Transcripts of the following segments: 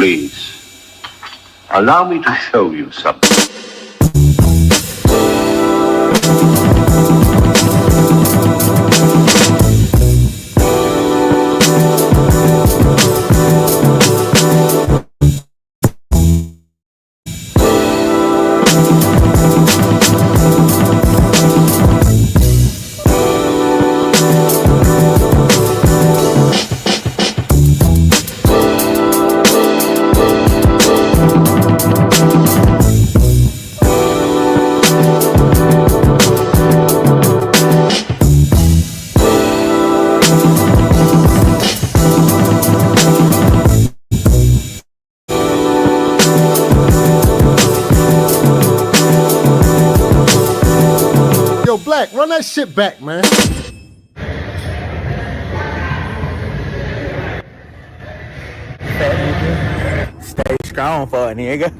Please, allow me to show you something. Black, run that shit back, man. Stay strong for a nigga.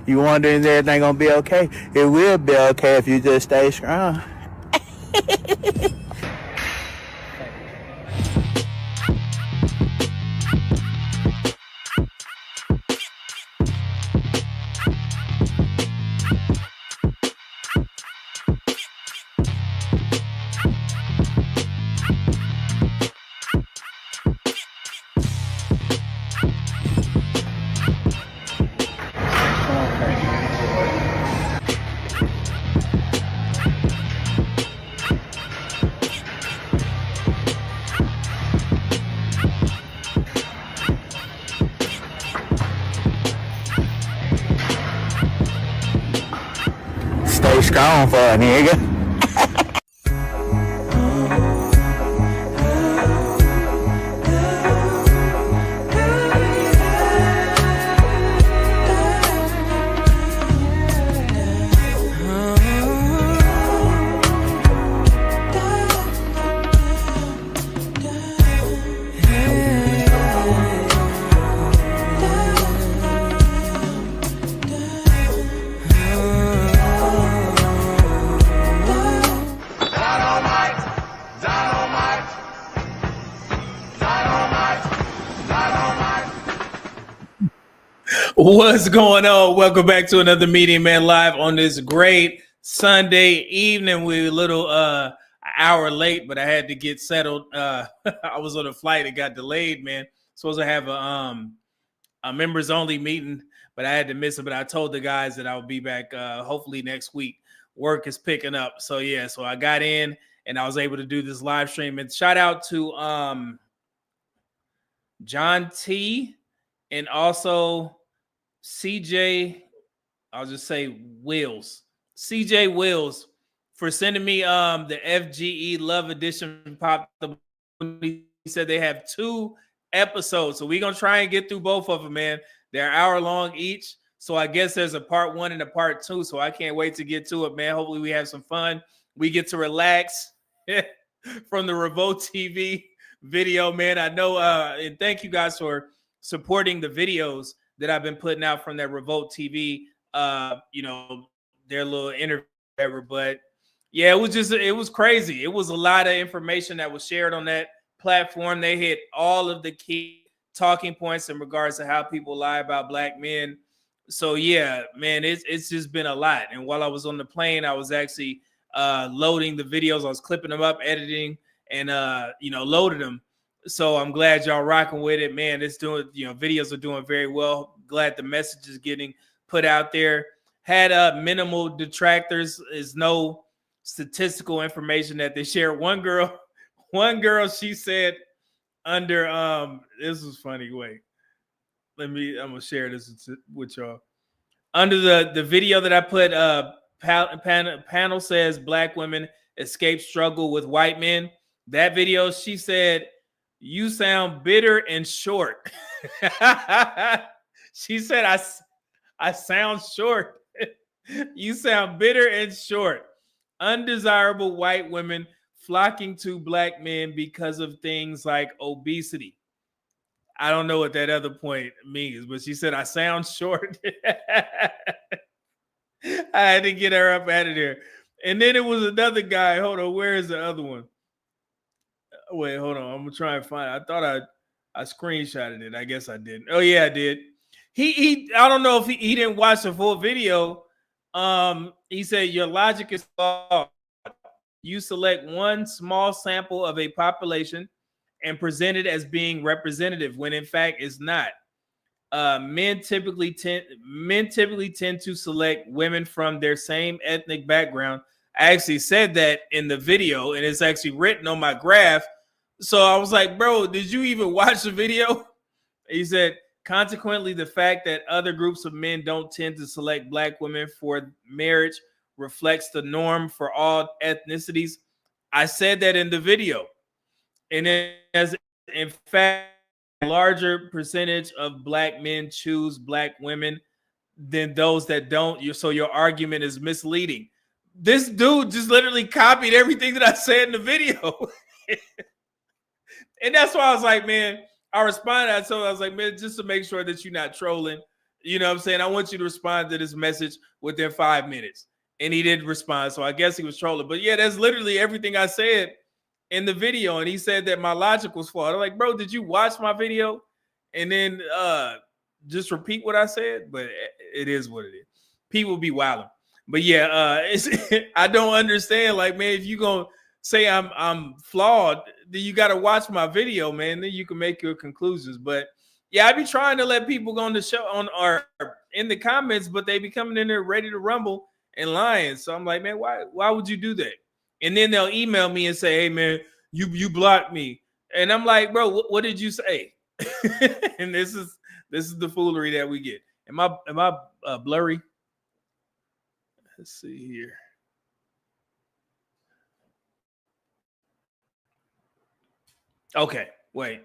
You wondering is everything gonna be okay? It will be okay if you just stay strong. Stay strong for a nigga. What's going on? Welcome back to another Media Man Live on this great Sunday evening. We were a little hour late, but I had to get settled. I was on a flight. It got delayed, man. Supposed to have a members only meeting, but I had to miss it. But I told the guys that I'll be back hopefully next week. Work is picking up. So yeah, so I got in and I was able to do this live stream. And shout out to John T and also CJ, I'll just say Wills, CJ Wills, for sending me the FGE Love Edition pop the He said they have 2 episodes. So we're going to try and get through both of them, man. They're an hour long each. So I guess there's a part 1 and a part 2. So I can't wait to get to it, man. Hopefully we have some fun. We get to relax from the Revolt TV video, man. I know, and thank you guys for supporting the videos that I've been putting out from that Revolt TV, their little interview, but yeah, it was crazy. It was a lot of information that was shared on that platform. They hit all of the key talking points in regards to how people lie about black men. So yeah, man, it's just been a lot. And while I was on the plane, I was actually loading the videos. I was clipping them up, editing, and loaded them. So I'm glad y'all rocking with it, man. It's doing, videos are doing very well. Glad the message is getting put out there. Had minimal detractors. Is no statistical information that they shared. One girl, she said under this was funny. Wait, I'm gonna share this with y'all. Under the video that I put, panel says black women escape struggle with white men. That video, she said, "You sound bitter and short." She said, I sound short. You sound bitter and short. Undesirable white women flocking to black men because of things like obesity. I don't know what that other point means, but she said, I sound short. I had to get her up out of there. And then it was another guy. Hold on. Where is the other one? Wait, hold on. I'm going to try and find it. I thought I screenshotted it. I guess I didn't. Oh, yeah, I did. He I don't know if he didn't watch the full video. He said, your logic is flawed. You select one small sample of a population and present it as being representative when in fact it's not. Men typically tend to select women from their same ethnic background. I actually said that in the video, and it's actually written on my graph. So I was like, bro, did you even watch the video? He said, consequently, the fact that other groups of men don't tend to select black women for marriage reflects the norm for all ethnicities. I said that in the video. And then, as in fact, a larger percentage of black men choose black women than those that don't. So your argument is misleading. This dude just literally copied everything that I said in the video. And that's why I was like, man, I responded. I was like, man, just to make sure that you're not trolling. You know what I'm saying? I want you to respond to this message within 5 minutes. And he didn't respond. So I guess he was trolling. But yeah, that's literally everything I said in the video. And he said that my logic was flawed. I'm like, bro, did you watch my video? And then just repeat what I said? But it is what it is. People be wilding. But yeah, I don't understand. Like, man, if you're going to say I'm flawed, then you got to watch my video, man. Then you can make your conclusions. But yeah, I be trying to let people go on the show or in the comments, but they be coming in there ready to rumble and lying. So I'm like, man, why would you do that? And then they'll email me and say, hey, man, you blocked me. And I'm like, bro, what did you say? And this is the foolery that we get. Am I blurry? Let's see here. Okay, wait.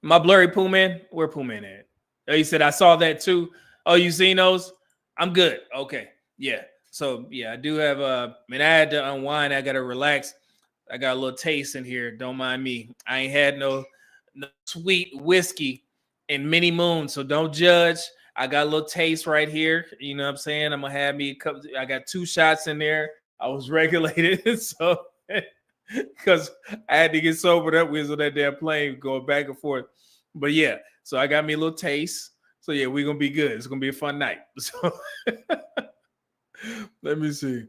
My blurry Pooh Man? Where Pooh Man at? Oh, he said, I saw that too. Oh, you seen those? I'm good. Okay. Yeah. So yeah, I do have I had to unwind. I gotta relax. I got a little taste in here. Don't mind me. I ain't had no sweet whiskey in many moons, so don't judge. I got a little taste right here. You know what I'm saying? I'm gonna have me a couple. I got 2 shots in there. I was regulated, so because I had to get sobered up with on that damn plane going back and forth. But yeah, so I got me a little taste. So yeah, we're gonna be good. It's gonna be a fun night. So let me see.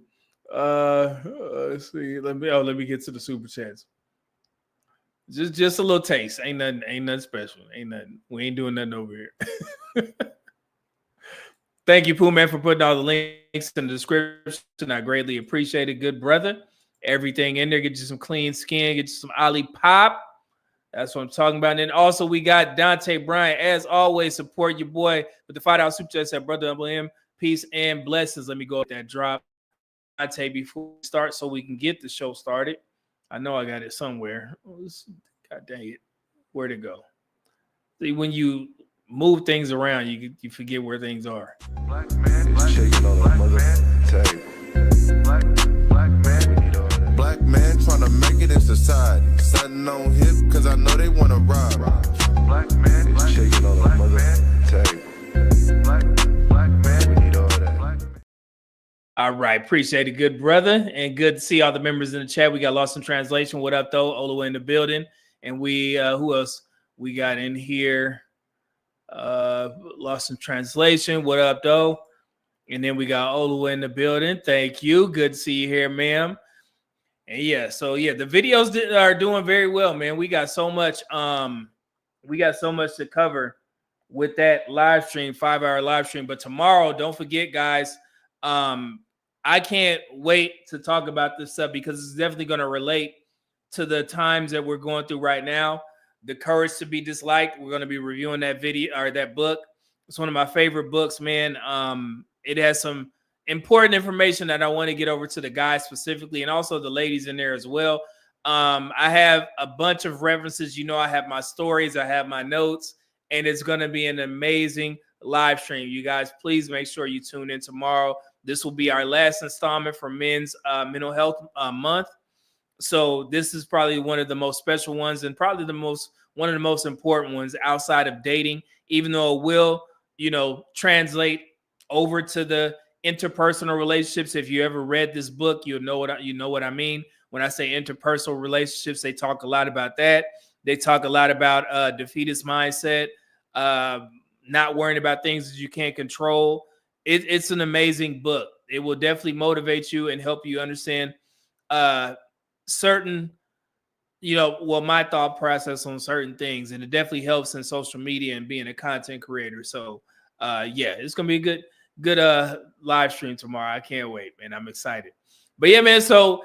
Let's see. Let me get to the super chats. Just a little taste. Ain't nothing special. Ain't nothing. We ain't doing nothing over here. Thank you, Pooh Man, for putting all the links in the description. I greatly appreciate it. Good brother. Everything in there. Get you some clean skin. Get you some Ollie Pop. That's what I'm talking about. And then also we got Dante Bryant. As always, support your boy with the $5 super chat. Said Brother WM. Peace and blessings. Let me go with that drop. Dante before we start so we can get the show started. I know I got it somewhere. God dang it. Where'd it go? See, when you move things around, you forget where things are. Black man, it's chicken on a mother table. Black man trying to make it in society. Sitting on hip, cause I know they wanna rob. Black man, it's chicken on a mother table. Black man, we need all that. All right, appreciate it, good brother, and good to see all the members in the chat. We got Lost in Translation. What up, though? Oluwa in the building, and we who else we got in here? Lost in Translation. What up, though? And then we got Oluwa in the building. Thank you. Good to see you here, ma'am. And yeah, so yeah, the videos are doing very well, man. We got so much. We got so much to cover with that live stream, 5-hour live stream. But tomorrow, don't forget, guys. I can't wait to talk about this stuff because it's definitely going to relate to the times that we're going through right now. The Courage to be Disliked. We're going to be reviewing that video or that book. It's one of my favorite books, man. It has some important information that I want to get over to the guys specifically and also the ladies in there as well. I have a bunch of references. You know, I have my stories, I have my notes, and it's going to be an amazing live stream. You guys, please make sure you tune in tomorrow. This will be our last installment for Men's Mental Health Month. So this is probably one of the most special ones and probably one of the most important ones outside of dating, even though it will, translate over to the interpersonal relationships. If you ever read this book, you'll know what I mean. When I say interpersonal relationships, they talk a lot about that. They talk a lot about defeatist mindset, not worrying about things that you can't control. It's an amazing book. It will definitely motivate you and help you understand certain, my thought process on certain things. And it definitely helps in social media and being a content creator. So, it's going to be a good live stream tomorrow. I can't wait, man. I'm excited. But yeah, man. So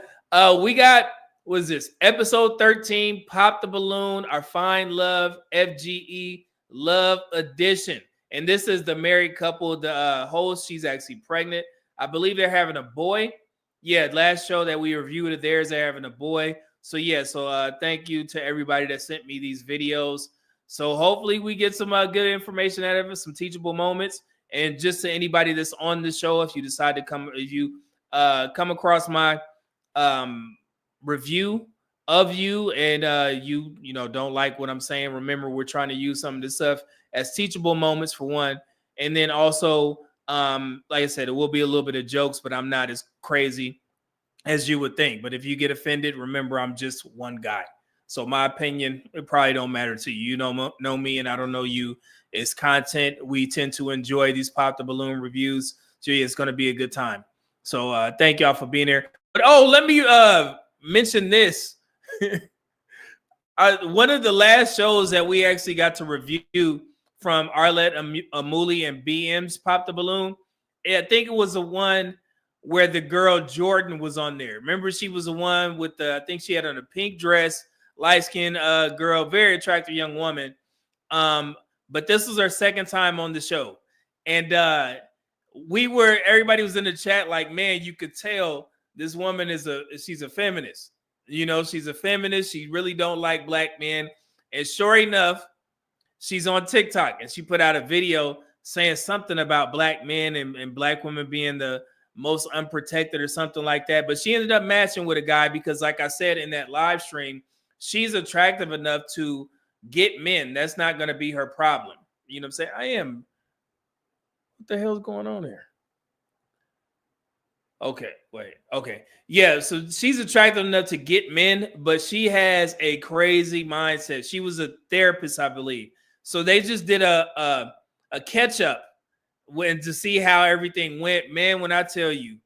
we got, what is this? Episode 13, Pop the Balloon, Our Fine Love, FGE Love Edition. And this is the married couple, the host. She's actually pregnant. I believe they're having a boy. Yeah, last show that we reviewed of theirs, they're having a boy. So yeah, thank you to everybody that sent me these videos. So hopefully we get some good information out of it, some teachable moments. And just to anybody that's on the show, if you decide to come come across my review of you and you don't like what I'm saying, remember we're trying to use some of this stuff as teachable moments for one. And then also, like I said, it will be a little bit of jokes, but I'm not as crazy as you would think. But if you get offended, remember I'm just one guy. So my opinion, it probably don't matter to you. You know me and I don't know you. It's content. We tend to enjoy these Pop the Balloon reviews. So yeah, it's going to be a good time. So thank y'all for being here. But let me mention this. One of the last shows that we actually got to review from Arlette Amuli and BM's Pop the Balloon. I think it was the one where the girl Jordan was on there. Remember, she was the one with I think she had on a pink dress, light-skinned girl, very attractive young woman. But this was her second time on the show. And everybody was in the chat like, man, you could tell this woman she's a feminist. She's a feminist. She really don't like black men. And sure enough, she's on TikTok and she put out a video saying something about black men and black women being the most unprotected or something like that. But she ended up matching with a guy because, like I said in that live stream, she's attractive enough to get men. That's not going to be her problem. You know what I'm saying? What the hell's going on here? Okay, wait. Okay. Yeah, so she's attractive enough to get men, but she has a crazy mindset. She was a therapist, I believe. So they just did a catch up to see how everything went. Man, when I tell you,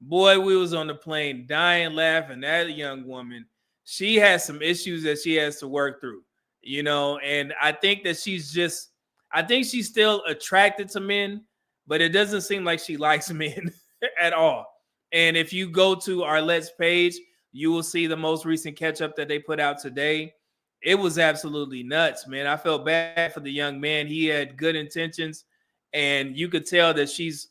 boy, we was on the plane dying laughing. That young woman, she has some issues that she has to work through, and I think that I think she's still attracted to men, but it doesn't seem like she likes men at all. And if you go to Arlette's page, you will see the most recent catch up that they put out today. It was absolutely nuts, man. I felt bad for the young man. He had good intentions, and you could tell that she's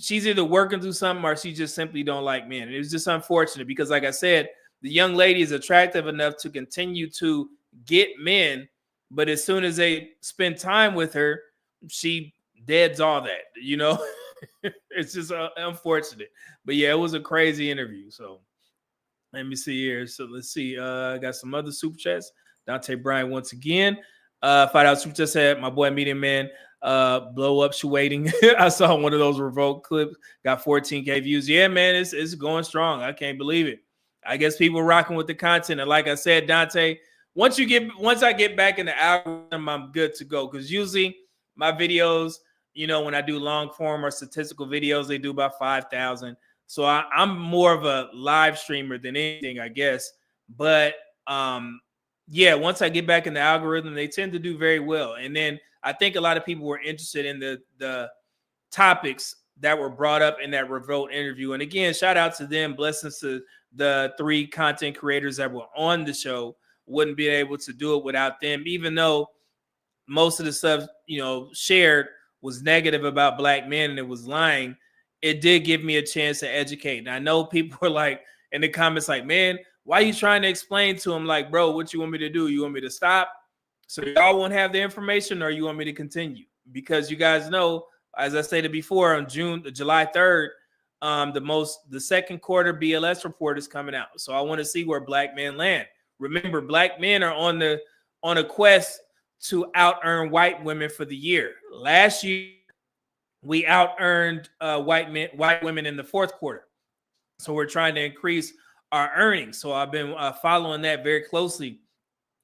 either working through something or she just simply don't like men. And it was just unfortunate because, like I said, the young lady is attractive enough to continue to get men, but as soon as they spend time with her, she deads all that, you know. It's just unfortunate. But yeah, it was a crazy interview. So let me see here. So let's see. I got some other super chats. Dante Bryan once again. $5 super chat said, my boy Medium Man, blow up waiting. I saw one of those revolt clips, got 14K views. Yeah, man, it's going strong. I can't believe it. I guess people rocking with the content. And like I said, Dante, once I get back in the algorithm, I'm good to go. Because usually my videos, you know, when I do long form or statistical videos, they do about 5,000. So I'm more of a live streamer than anything, I guess. But yeah, once I get back in the algorithm, they tend to do very well. And then I think a lot of people were interested in the topics that were brought up in that revolt interview. And again, shout out to them. Blessings to the 3 content creators that were on the show. Wouldn't be able to do it without them, even though most of the stuff, you know, shared was negative about black men and it was lying. It did give me a chance to educate. And I know people were like in the comments like, man, why are you trying to explain to him? Like, bro, what you want me to do? You want me to stop so y'all won't have the information, or you want me to continue? Because you guys know, as I stated before, on July 3rd, the second quarter BLS report is coming out. So I want to see where black men land. Remember, black men are on a quest to out-earn white women for the year. Last year, we out-earned white women in the fourth quarter. So we're trying to increase our earnings. So I've been following that very closely.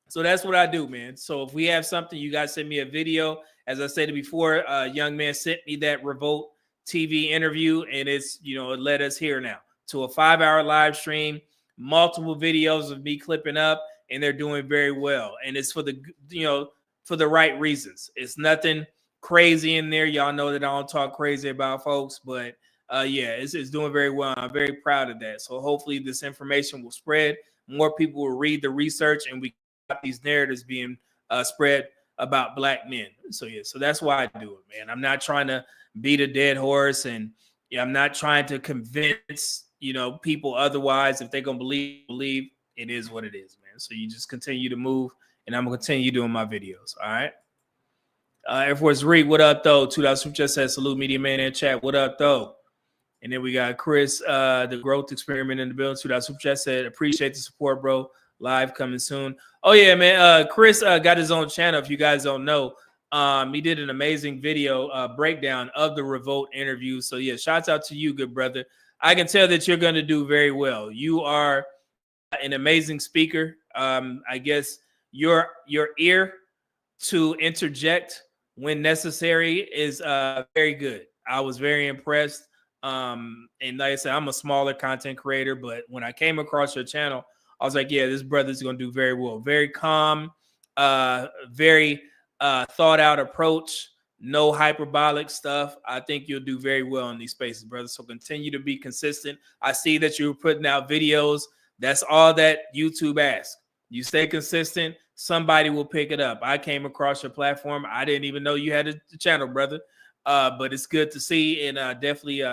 So that's what I do, man. So if we have something, you guys send me a video. As I said before, a young man sent me that Revolt TV interview, and it's, you know, it led us here now to a 5-hour live stream, multiple videos of me clipping up, and they're doing very well. And it's for the, you know, for the right reasons. It's nothing crazy in there. Y'all know that I don't talk crazy about folks, but yeah, it's doing very well. I'm very proud of that. So hopefully this information will spread. More people will read the research, and we got these narratives being spread about black men. So yeah, so that's why I do it, man. I'm not trying to beat a dead horse, and yeah, I'm not trying to convince, you know, people otherwise. If they're gonna believe, it is what it is, man. So you just continue to move, and I'm gonna continue doing my videos. All right. Air Force Reed, what up though? $2 super chat says salute media man in chat. What up though? And then we got Chris, the growth experiment in the building. $2 super chat said appreciate the support, bro. Live coming soon. Oh yeah, man. Chris got his own channel. If you guys don't know, he did an amazing video breakdown of the Revolt interview. So yeah, shouts out to you, good brother. I can tell that you're going to do very well. You are an amazing speaker. I guess your ear to interject when necessary is very good. I was very impressed. And like I said, I'm a smaller content creator, but when I came across your channel, I was like, yeah, this brother's going to do very well. Very calm, very thought out approach, no hyperbolic stuff. I think you'll do very well in these spaces, brother. So continue to be consistent. I see that you're putting out videos. That's all that YouTube asks. You stay consistent, somebody will pick it up. I came across your platform. I didn't even know you had a channel, brother. But it's good to see, and definitely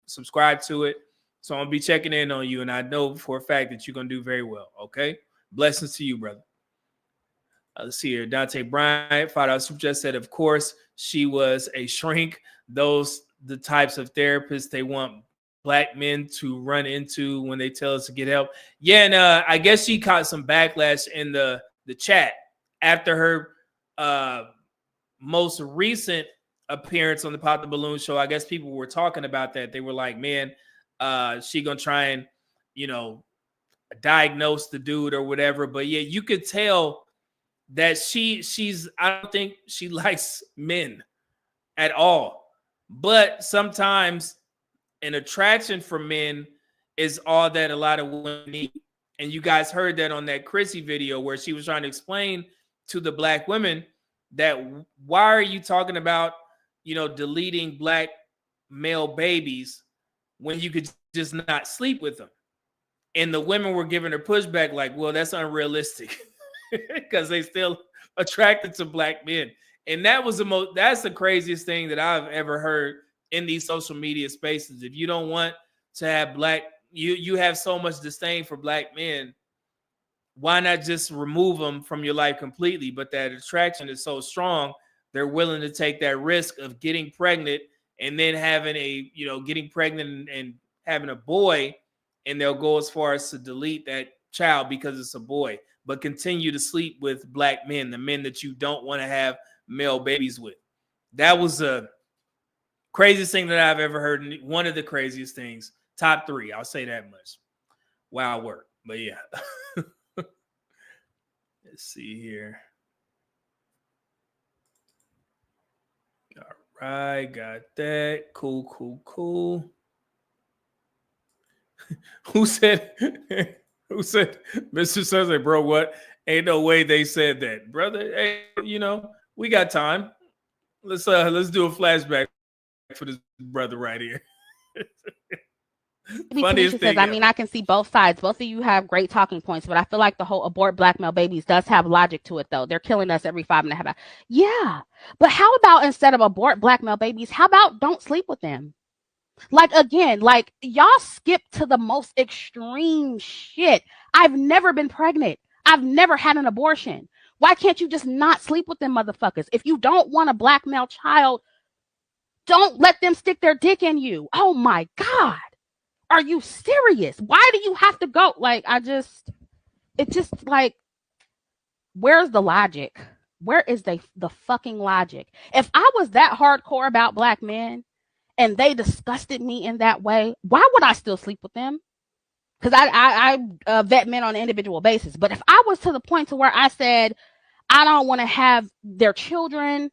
subscribe to it. So I'm going to be checking in on you, and I know for a fact that you're going to do very well, okay? Blessings to you, brother. Let's see here. Dante Bryant, $5 super chat said, of course, she was a shrink. Those the types of therapists they want black men to run into when they tell us to get help. Yeah, and I guess she caught some backlash in the chat after her most recent appearance on the Pop the Balloon show. I guess people were talking about that. They were like, man, she gonna try and, you know, diagnose the dude or whatever. But yeah, you could tell that she's I don't think she likes men at all. But sometimes an attraction for men is all that a lot of women need. And you guys heard that on that Chrissy video where she was trying to explain to the black women that why are you talking about, you know, deleting black male babies when you could just not sleep with them? And the women were giving her pushback like, well, that's unrealistic because they still attracted to black men. And that's the craziest thing that I've ever heard in these social media spaces. If you don't want to have you have so much disdain for black men, why not just remove them from your life completely? But that attraction is so strong, they're willing to take that risk of getting pregnant and then having getting pregnant and having a boy, and they'll go as far as to delete that child because it's a boy, but continue to sleep with black men, the men that you don't want to have male babies with. That was the craziest thing that I've ever heard. One of the craziest things. Top 3, I'll say that much. Wild work. But yeah. Let's see here. All right, got that. Cool. Who said Mr. Sunday, bro? What? Ain't no way they said that, brother. Hey, we got time. Let's do a flashback for this brother right here. Funniest thing. I mean, I can see both sides. Both of you have great talking points, but I feel like the whole abort black male babies does have logic to it, though. They're killing us every 5.5 hours. Yeah, but how about instead of abort black male babies, how about don't sleep with them? Like, again, like, y'all skip to the most extreme shit. I've never been pregnant. I've never had an abortion. Why can't you just not sleep with them motherfuckers? If you don't want a black male child, don't let them stick their dick in you. Oh my God. Are you serious? Why do you have to go? Like, where's the logic? Where is the fucking logic? If I was that hardcore about black men and they disgusted me in that way, why would I still sleep with them? Because I vet men on an individual basis. But if I was to the point to where I said, I don't want to have their children,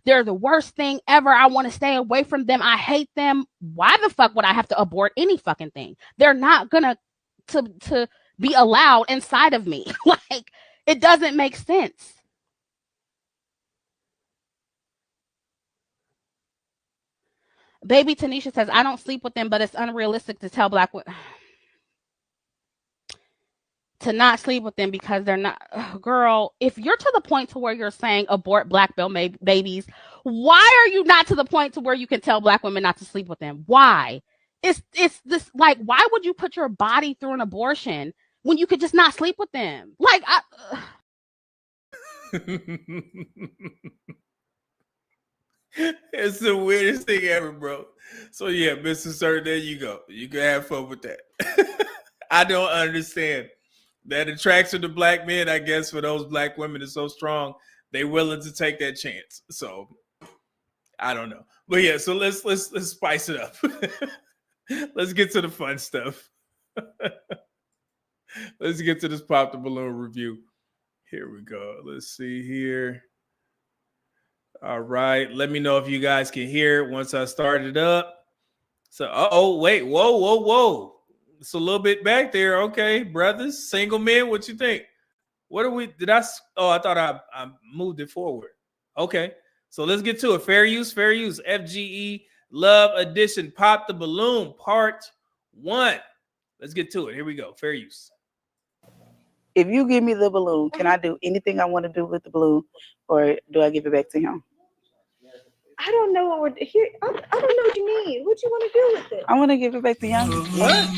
they're the worst thing ever, I want to stay away from them, I hate them, why the fuck would I have to abort any fucking thing? They're not gonna to be allowed inside of me. Like, it doesn't make sense. Baby Tanisha says, I don't sleep with them, but it's unrealistic to tell black women to not sleep with them because they're not. Girl, if you're to the point to where you're saying abort black babies, why are you not to the point to where you can tell black women not to sleep with them? Why? It's this, like, why would you put your body through an abortion when you could just not sleep with them? Like, It's the weirdest thing ever, bro. So yeah, Mr. Sir, there you go. You can have fun with that. I don't understand. That attraction to black men, I guess, for those black women is so strong, they're willing to take that chance. So I don't know. But yeah, so let's spice it up. Let's get to the fun stuff. Let's get to this Pop the Balloon review. Here we go. Let's see here. All right. Let me know if you guys can hear it once I start it up. So, wait. Whoa. It's a little bit back there. Okay, brothers, single men, what you think? What are we? I thought I moved it forward. Okay, so let's get to it. Fair use. FGE Love Edition, Pop the Balloon, Part 1. Let's get to it. Here we go. Fair use. If you give me the balloon, can I do anything I want to do with the balloon, or do I give it back to him? I don't know what we're here. I don't know what you mean. What you want to do with it? I want to give it back to him. What?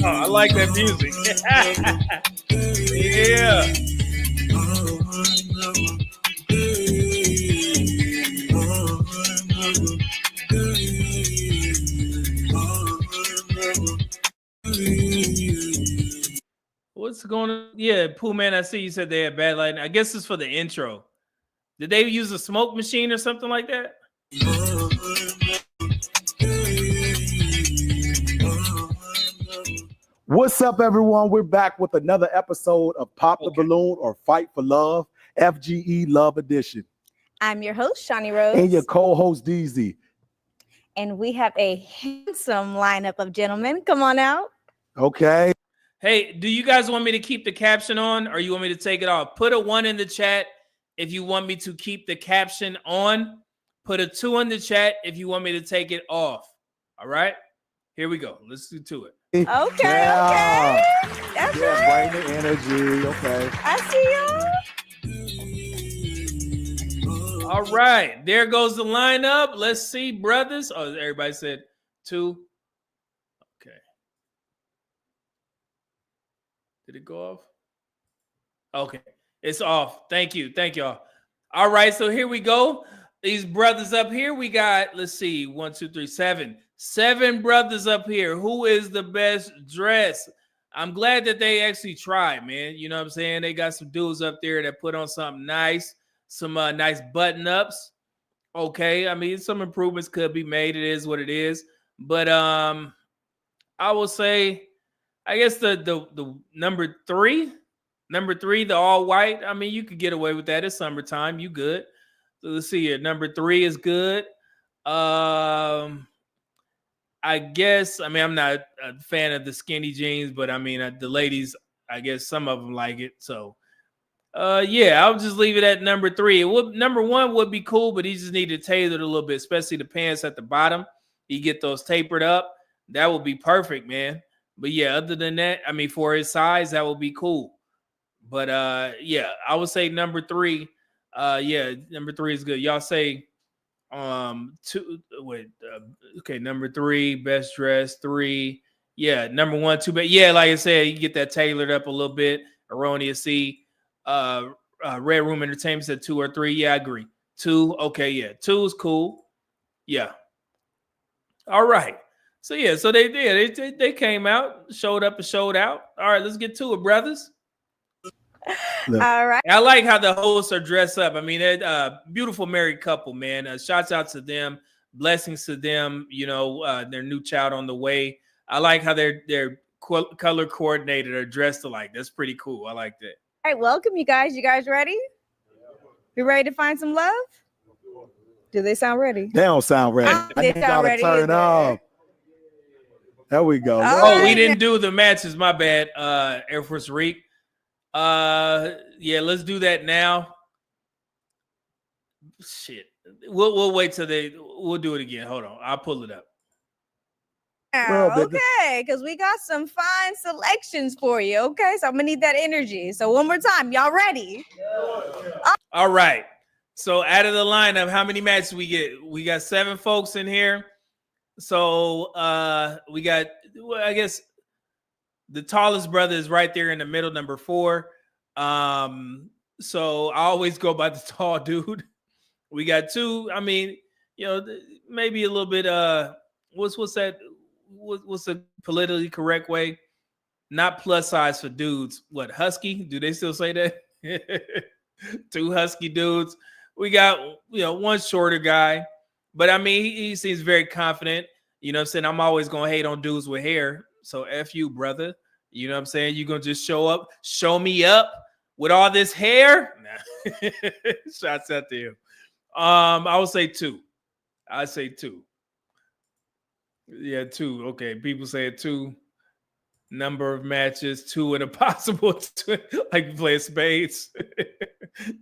I like that music. Yeah. What's going on? Yeah, Pooh Man, I see you said they had bad lighting. I guess it's for the intro. Did they use a smoke machine or something like that? What's up, everyone? We're back with another episode of Pop the Balloon or Fight for Love, FGE Love Edition. I'm your host, Shawnee Rose. And your co-host, DZ. And we have a handsome lineup of gentlemen. Come on out. Okay. Hey, do you guys want me to keep the caption on or you want me to take it off? Put a 1 in the chat if you want me to keep the caption on. Put a 2 in the chat if you want me to take it off. All right, here we go. Let's do to it. Okay. That's right. Bring the energy. Okay. I see y'all. All right, there goes the lineup. Let's see, brothers. Oh, everybody said 2. Okay. Did it go off? Okay, it's off. Thank you. Thank y'all. All right, so here we go. These brothers up here, we got, let's see, 1, 2, 3, 7. 7 brothers up here. Who is the best dressed? I'm glad that they actually tried, man. You know what I'm saying? They got some dudes up there that put on something nice, some nice button-ups. Okay, I mean, some improvements could be made. It is what it is. But I will say, I guess the number 3, the all white. I mean, you could get away with that. It's summertime. You good. So let's see here. Number 3 is good. I guess, I mean, I'm not a fan of the skinny jeans, but I mean, the ladies, I guess some of them like it. So, yeah, I'll just leave it at number 3. Number 1 would be cool, but he just need to tailor it a little bit, especially the pants at the bottom. You get those tapered up. That would be perfect, man. But yeah, other than that, I mean, for his size, that would be cool. But yeah, I would say number 3. Yeah, number 3 is good. Y'all say 2. Wait, okay, number 3, best dressed 3. Yeah, number 1, 2. But yeah, like I said, you get that tailored up a little bit. Erroneous C. Red Room Entertainment said 2 or 3. Yeah, I agree. 2. Okay, yeah, 2 is cool. Yeah. All right. So yeah, so they came out, showed up and showed out. All right, let's get to it, brothers. All right. I like how the hosts are dressed up. I mean, they're beautiful married couple, man. Shouts out to them. Blessings to them. You know, their new child on the way. I like how they're color coordinated or dressed alike. That's pretty cool. I like that. All right, welcome you guys. You guys ready? You ready to find some love? Do they sound ready? They don't sound ready. They I sound gotta ready turn either. up. There we go. All Oh, we right. didn't do the matches. My bad, Air Force Reek. Yeah, let's do that now. Shit. We'll wait till we'll do it again. Hold on. I'll pull it up. Well, Okay, because we got some fine selections for you. Okay, so I'm gonna need that energy. So one more time, y'all ready? All right. So out of the lineup, how many matches we get? We got 7 folks in here. So we got, well, I guess the tallest brother is right there in the middle, number 4. So I always go by the tall dude. We got 2. I mean, you know, maybe a little bit. What's that? What's the politically correct way? Not plus size for dudes. What, husky? Do they still say that? 2 husky dudes. We got, you know, 1 shorter guy, but I mean, he seems very confident. You know what I'm saying? I'm always gonna hate on dudes with hair. So F you, brother. You know what I'm saying? You're gonna just show me up with all this hair. Nah. Shots out to you. I would say 2. I'd say 2. Yeah, 2. Okay, people say 2. Number of matches, 2 and a possible like you play spades.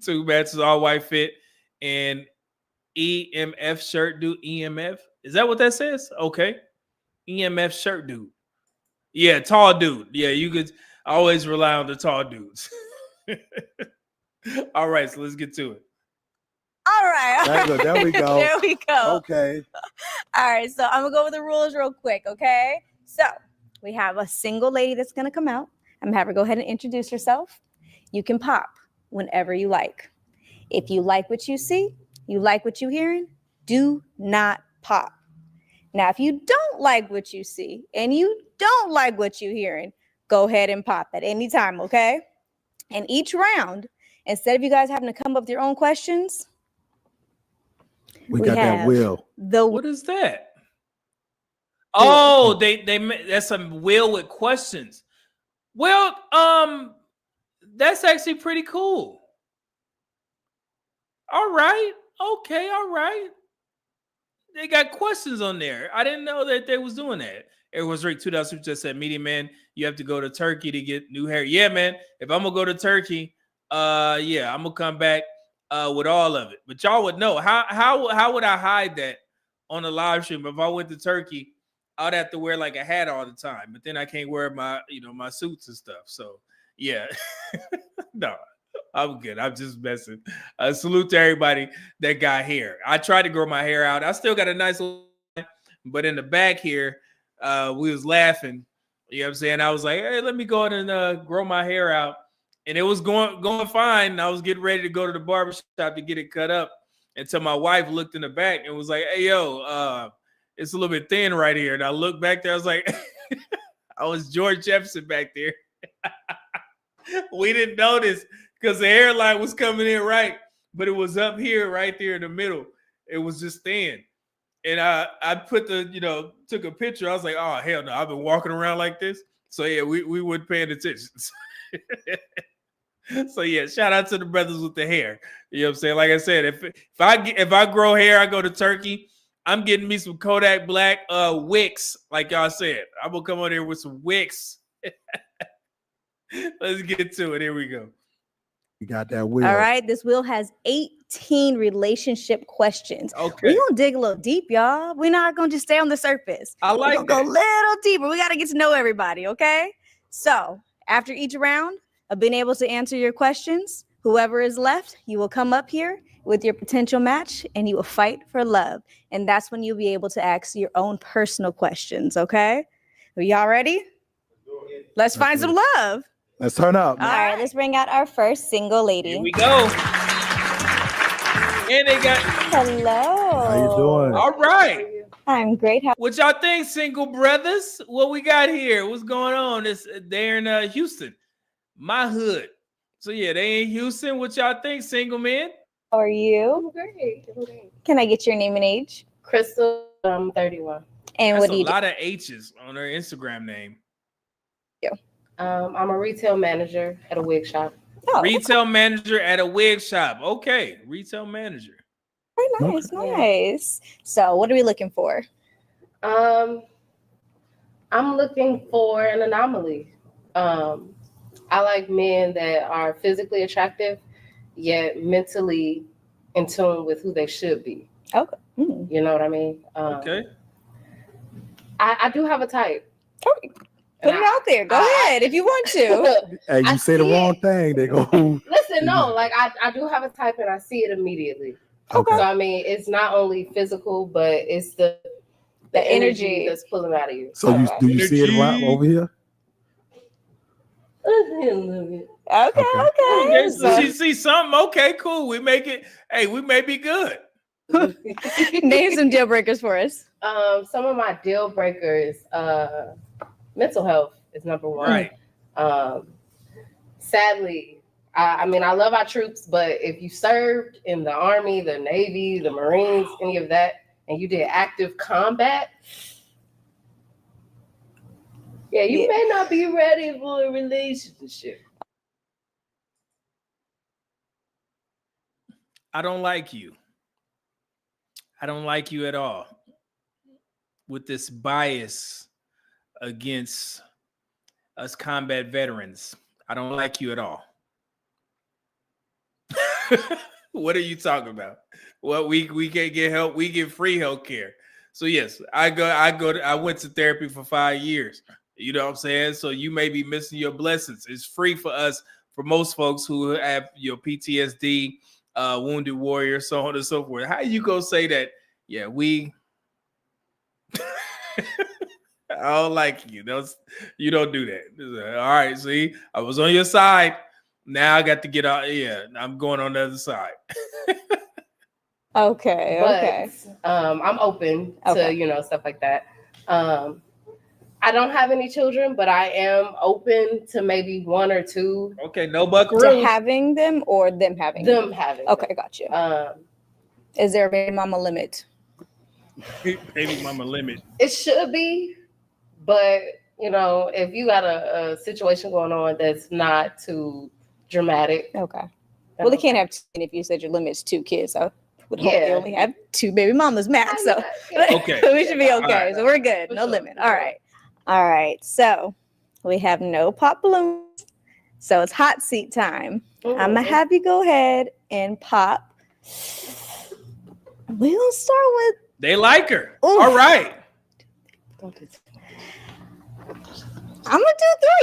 2 matches, all white fit, and EMF shirt dude. EMF, is that what that says? Okay, EMF shirt dude. Yeah, tall dude. Yeah, you could always rely on the tall dudes. All right, so let's get to it. All right. There we go. There we go. Okay. All right, so I'm gonna go over the rules real quick, okay? So we have a single lady that's gonna come out. I'm gonna have her go ahead and introduce herself. You can pop whenever you like. If you like what you see, you like what you're hearing, do not pop. Now, if you don't like what you see and you don't like what you're hearing, go ahead and pop at any time, okay? And each round, instead of you guys having to come up with your own questions, We got that have wheel. What is that? Oh, they that's a wheel with questions. Well, that's actually pretty cool. All right. Okay, all right. they got questions on there. I didn't know that they was doing that. It was Rick $2 just said, Media Man, you have to go to Turkey to get new hair. Yeah, man. If I'm gonna go to Turkey, yeah, I'm gonna come back with all of it. But y'all would know. How would I hide that on a live stream? If I went to Turkey, I'd have to wear like a hat all the time, but then I can't wear my, my suits and stuff. So yeah. No, I'm good. I'm just messing. Salute to everybody that got hair. I tried to grow my hair out. I still got a nice little, but in the back here, we was laughing. You know what I'm saying? I was like, hey, let me go ahead and grow my hair out. And it was going fine. And I was getting ready to go to the barbershop to get it cut up until my wife looked in the back and was like, hey, yo, it's a little bit thin right here. And I looked back there. I was like, I was George Jefferson back there. We didn't notice because the hairline was coming in right, but it was up here, right there in the middle. It was just thin. And I put took a picture. I was like, oh, hell no. I've been walking around like this. So yeah, we weren't paying attention. So yeah, shout out to the brothers with the hair. You know what I'm saying? Like I said, if I grow hair, I go to Turkey. I'm getting me some Kodak Black wicks, like y'all said. I'm gonna come on here with some wicks. Let's get to it. Here we go. You got that wheel. All right. This wheel has 18 relationship questions. Okay. We're gonna dig a little deep, y'all. We're not gonna just stay on the surface. I like We're gonna go a little deeper. We gotta get to know everybody, okay? So after each round of being able to answer your questions, whoever is left, you will come up here with your potential match and you will fight for love. And that's when you'll be able to ask your own personal questions, okay? Are y'all ready? Let's find some love. Let's turn up. All right, let's bring out our first single lady. Here we go. And they got Hello. How you doing? all right. I'm great. What y'all think, single brothers? What we got here? What's going on? They're in Houston, my hood. So yeah, they in Houston. What y'all think, single men? How are you? Great. Can I get your name and age? Crystal, 31. And That's what do a you do? lot of H's on her Instagram name. I'm a retail manager at a wig shop. Oh, Retail manager at a wig shop. Okay, retail manager. very nice, nice. So, what are we looking for? I'm looking for an anomaly. I like men that are physically attractive, yet mentally in tune with who they should be. Okay. You know what I mean? Okay. I do have a type. Okay. Put it out there. Go ahead if you want to. Hey, you I say the see wrong it. thing, they go. Listen, no, like I do have a type and I see it immediately. Okay. So I mean, it's not only physical, but it's the energy that's pulling out of you. So do you see it right over here? Okay. Okay. So, She see something. Okay, cool. We make it. Hey, we may be good. name some deal breakers for us. Some of my deal breakers, mental health is number one. Right. Sadly, I mean, I love our troops, but if you served in the Army, the Navy, the Marines, any of that, and you did active combat, yeah, you may not be ready for a relationship. I don't like you. I don't like you at all. With this bias against us combat veterans, I don't like you at all. What are you talking about? Well, we can't get help. We get free health care. So yes, I went to therapy for 5 years. You know what I'm saying? So you may be missing your blessings. It's free for us, for most folks who have your PTSD, wounded warrior, so on and so forth. How you gonna say that? Yeah, we. I don't like you. You don't do that. All right, see, I was on your side. Now I got to get out. Yeah, I'm going on the other side. Okay. I'm open to stuff like that. I don't have any children, but I am open to maybe one or two. Okay, no buckaroos. To having them or them having Them having. Okay, gotcha. Is there a baby mama limit? Baby mama limit. It should be, but if you got a situation going on that's not too dramatic. Okay. Well, they can't have 10 if you said your limit's 2 kids. So But they only have 2 baby mamas max, so Okay. we should be okay. All right. So we're good. No limit. All right. So we have no pop balloons. So it's hot seat time. I'm gonna have you go ahead and pop. We'll start with. They like her. Ooh. All right. I'm gonna do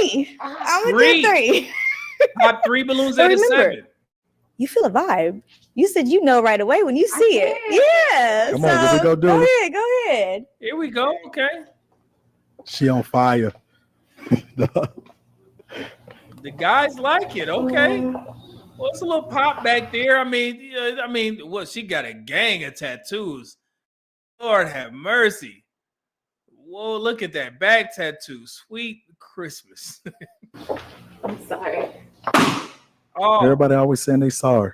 3. I'm gonna do 3. Pop 3 balloons But at a remember, 7. you feel a vibe. You said you know right away when you see it. Yeah. Come on, here we go, do Go it. ahead. Go ahead. Here we go. Okay. She on fire. The guys like it. Okay. Well, it's a little pop back there. I mean, what? She got a gang of tattoos. Lord have mercy. Whoa, look at that back tattoo. Sweet Christmas. I'm sorry. Oh, Everybody always saying they sorry.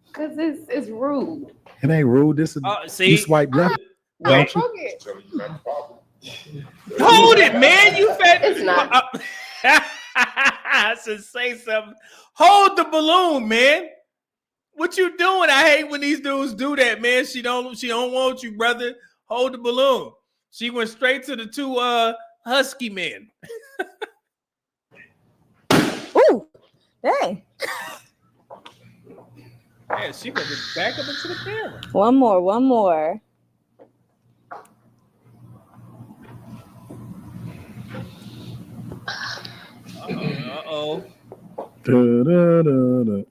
Because it's rude. It ain't rude. This is see, you swipe left. wait. Don't you? Hold it, man. You fat. It's not. I should say something. Hold the balloon, man. What you doing? I hate when these dudes do that, man. She don't want you, brother. Hold the balloon. She went straight to the 2 husky men. Ooh, dang. Man, she got to back up into the camera. One more. Uh-oh. Da-da-da-da.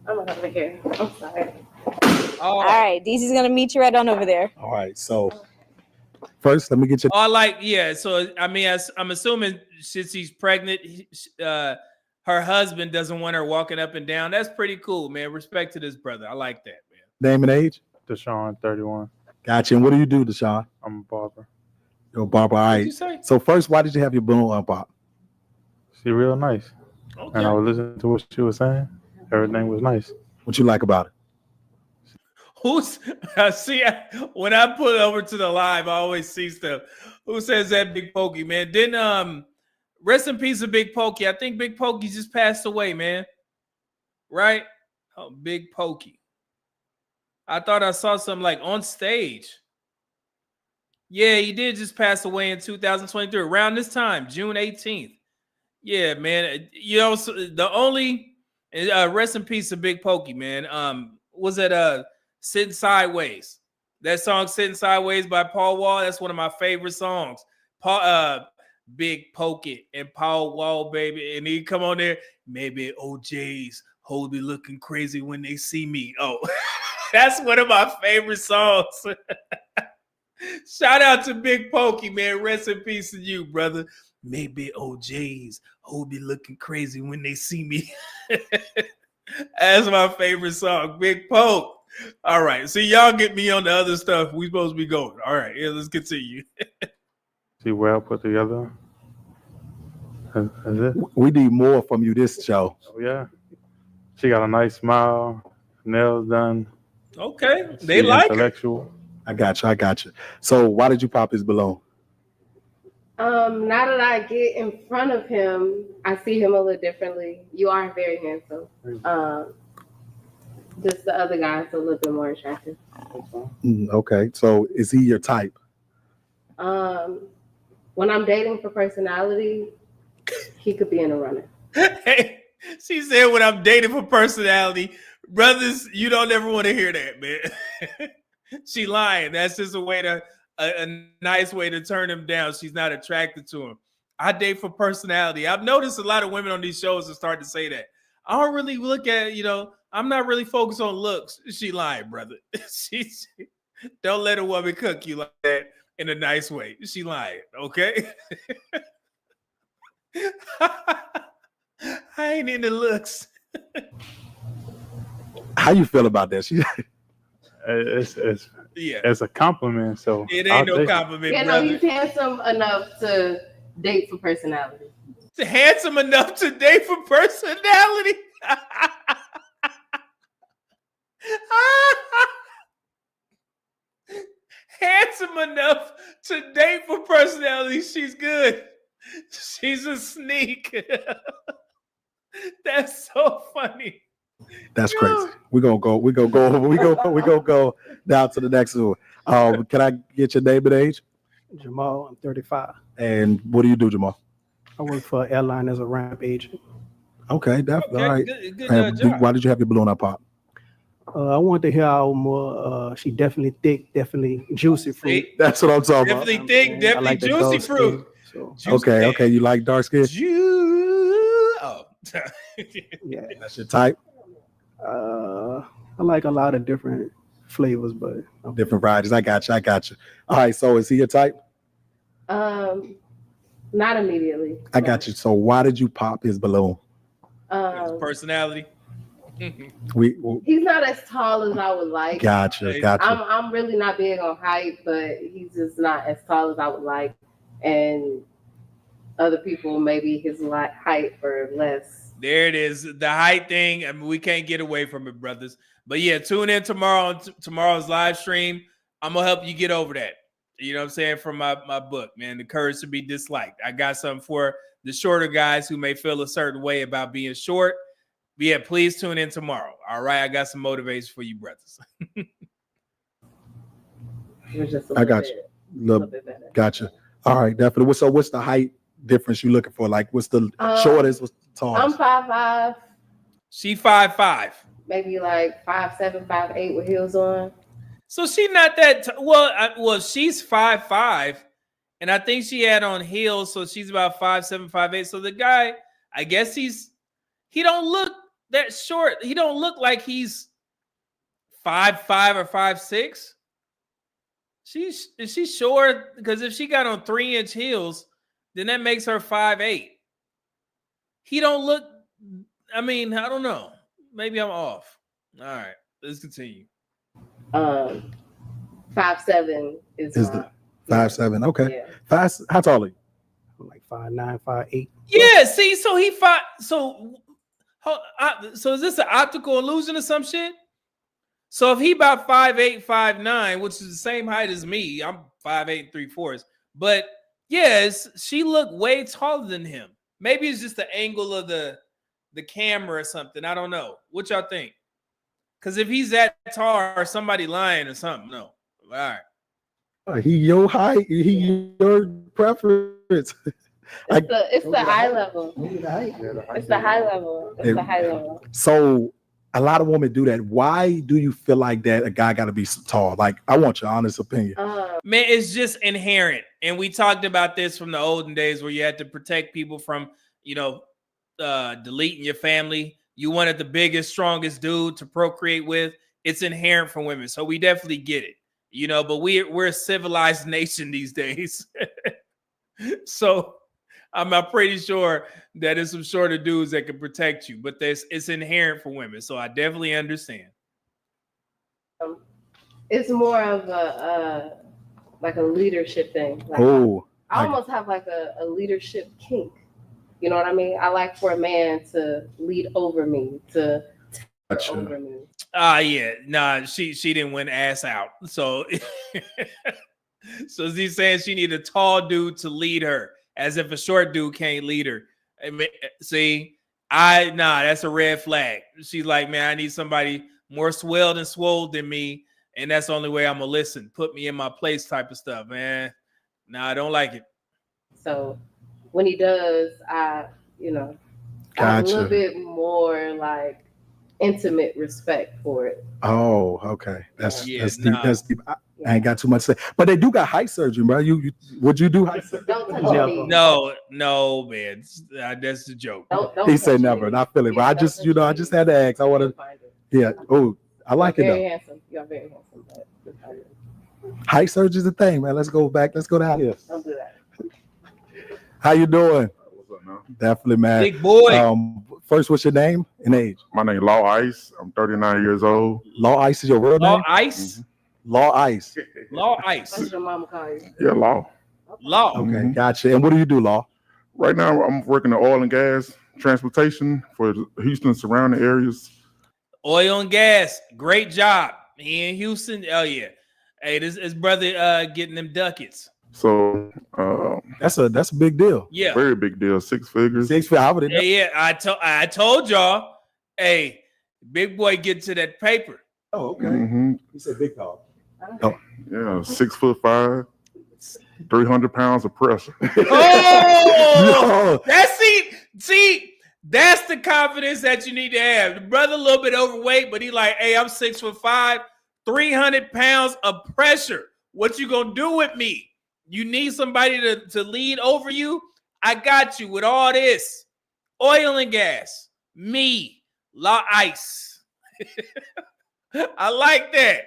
I'm gonna over here. I'm sorry. All right, DC's gonna meet you right on over there. All right, so first, let me get you. So I mean, I'm assuming since she's pregnant, her husband doesn't want her walking up and down. That's pretty cool, man. Respect to this brother. I like that, man. Name and age? Deshaun, 31. Gotcha. And what do you do, Deshaun? I'm a barber. You're a barber. All What'd right. you say? So first, why did you have your balloon unpop? She real nice. Okay. And I was listening to what she was saying. Everything was nice. What you like about it? When I put over to the live, I always see stuff. Who says that Big Pokey, man? Didn't rest in peace of Big Pokey. I think Big Pokey just passed away, man. Right? Oh, Big Pokey. I thought I saw something like on stage. Yeah, he did just pass away in 2023, around this time, June 18th. Yeah, man. You know, the only rest in peace of Big Pokey, man. Was it Sitting Sideways? That song Sitting Sideways by Paul Wall, that's one of my favorite songs. Big Pokey and Paul Wall, baby. And he come on there, maybe OJ's hold me looking crazy when they see me. Oh, that's one of my favorite songs. Shout out to Big Pokey, man. Rest in peace to you, brother. Maybe OJ's hold me looking crazy when they see me. That's my favorite song, Big Poke. All right, so y'all get me on the other stuff. We supposed to be going. All right, yeah, let's continue. She well put together. That's it. We need more from you this show. Oh, yeah. She got a nice smile, nails done. Okay, they like her. Intellectual. I got you. So why did you pop his balloon? Now that I get in front of him, I see him a little differently. You are very handsome. Just the other guy's a little bit more attractive. Okay, so is he your type? When I'm dating for personality, he could be in a runner. Hey, she said when I'm dating for personality, brothers, you don't ever want to hear that, man. She lying. That's just a nice way to turn him down. She's not attracted to him. I date for personality. I've noticed a lot of women on these shows are starting to say that. I don't really look at, I'm not really focused on looks. She lying, brother. She don't let a woman cook you like that in a nice way. She lying, okay? I ain't into looks. How you feel about that? It's a compliment. So it ain't no compliment, yeah, brother. no, he's handsome enough to date for personality. Handsome enough to date for personality. Handsome enough to date for personality. She's good. She's a sneak. That's so funny. That's crazy. We're gonna go down to the next one. Can I get your name and age? Jamal, I'm 35. And what do you do, Jamal? I work for an airline as a ramp agent. Okay, definitely. All right. Good job. Why did you have your balloon up pop? I wanted to hear how more. She definitely thick, definitely juicy fruit. That's what I'm talking about. Definitely thick, I definitely like the juicy dark fruit. skin, so. Juicy Okay, cake. you like dark skin? Oh. Yeah. That's your type? I like a lot of different flavors, but Different varieties. I got you. All right, so is he your type? Not immediately. I got you. So why did you pop his balloon? His personality. He's not as tall as I would like. Gotcha. I'm really not big on height, but he's just not as tall as I would like. And other people, maybe his height or less. There it is. The height thing. I mean, we can't get away from it, brothers. But yeah, tune in tomorrow on tomorrow's live stream. I'm gonna help you get over that. You know what I'm saying? From my book, man, The Courage to Be Disliked. I got something for the shorter guys who may feel a certain way about being short. But yeah, please tune in tomorrow. All right, I got some motivation for you, brothers. I got you. Gotcha. All right, definitely. So what's the height difference you looking for? Like, what's the shortest? What's the tallest? I'm 5'5". She 5'5". Maybe like 5'7", 5'8" with heels on. So she not that well. She's 5'5", and I think she had on heels, so she's about 5'7", 5'8". So the guy, I guess he don't look that short. He don't look like he's 5'5" or 5'6". Is she short? Because if she got on 3-inch heels, then that makes her 5'8". He don't look. I mean, I don't know. Maybe I'm off. All right, let's continue. 5'7" is the 5'7". Okay. Yeah. How tall are you? I'm like 5'9", 5'8". Yeah. See, so he fought. So is this an optical illusion or some shit? So if he about 5'8", 5'9", which is the same height as me, I'm 5'8" 3/4. But yes, she looked way taller than him. Maybe it's just the angle of the camera or something. I don't know. What y'all think? Because if he's that tall, or somebody lying or something, no. All right. He your height. He your preference. It's the eye level. It's the high level. It's the high level. So a lot of women do that. Why do you feel like that a guy got to be so tall? Like, I want your honest opinion. Man, it's just inherent. And we talked about this from the olden days where you had to protect people from, deleting your family. You wanted the biggest, strongest dude to procreate with. It's inherent for women. So we definitely get it, but we're a civilized nation these days. So I'm pretty sure that there's some shorter dudes that can protect you, but it's inherent for women. So I definitely understand. It's more of a leadership thing. Like, I almost have like a leadership kink. You know what I mean? I like for a man to lead over me, to take over me. Yeah. Nah, she didn't win ass out. So so she's saying she need a tall dude to lead her, as if a short dude can't lead her. I mean, see, that's a red flag. She's like, man, I need somebody more swelled and swole than me, and that's the only way I'm gonna listen. Put me in my place type of stuff, man. I don't like it. So when he does, I a little bit more like intimate respect for it. Oh, okay. That's deep. That's deep. I ain't got too much to say, but they do got height surgery, bro. Would you do height surgery? Don't touch me. No, man. That's the joke. Don't he said never, and I feel it. But I just had to ask. I want to. Yeah. Oh, I like it though. Very handsome. You're very handsome. Height surgery is a thing, man. Let's go back. Let's go down here. Don't do that. How you doing? What's up, man? Definitely, man. Big boy. First, what's your name and age? My name is Law Ice. I'm 39 years old. Law Ice is your real name? Law Ice? Law Ice. Law Ice. What's your mama call you? Yeah, Law. Law. Okay, gotcha. And what do you do, Law? Right now, I'm working in oil and gas transportation for Houston and surrounding areas. Oil and gas. Great job. He in Houston. Oh, yeah. Hey, this brother getting them ducats. So That's a big deal. Yeah. very big deal. 6 figures. 6 figures. I would Yeah, I told y'all, hey, big boy, get to that paper. Oh, okay. Mm-hmm. You said big dog. Yeah, 6'5", 300 pounds of pressure. Oh, that's see, that's the confidence that you need to have. The brother a little bit overweight, but he like, hey, I'm 6'5", 300 pounds of pressure. What you gonna do with me? You need somebody to lead over you? I got you with all this. Oil and gas. Me. La ice. I like that.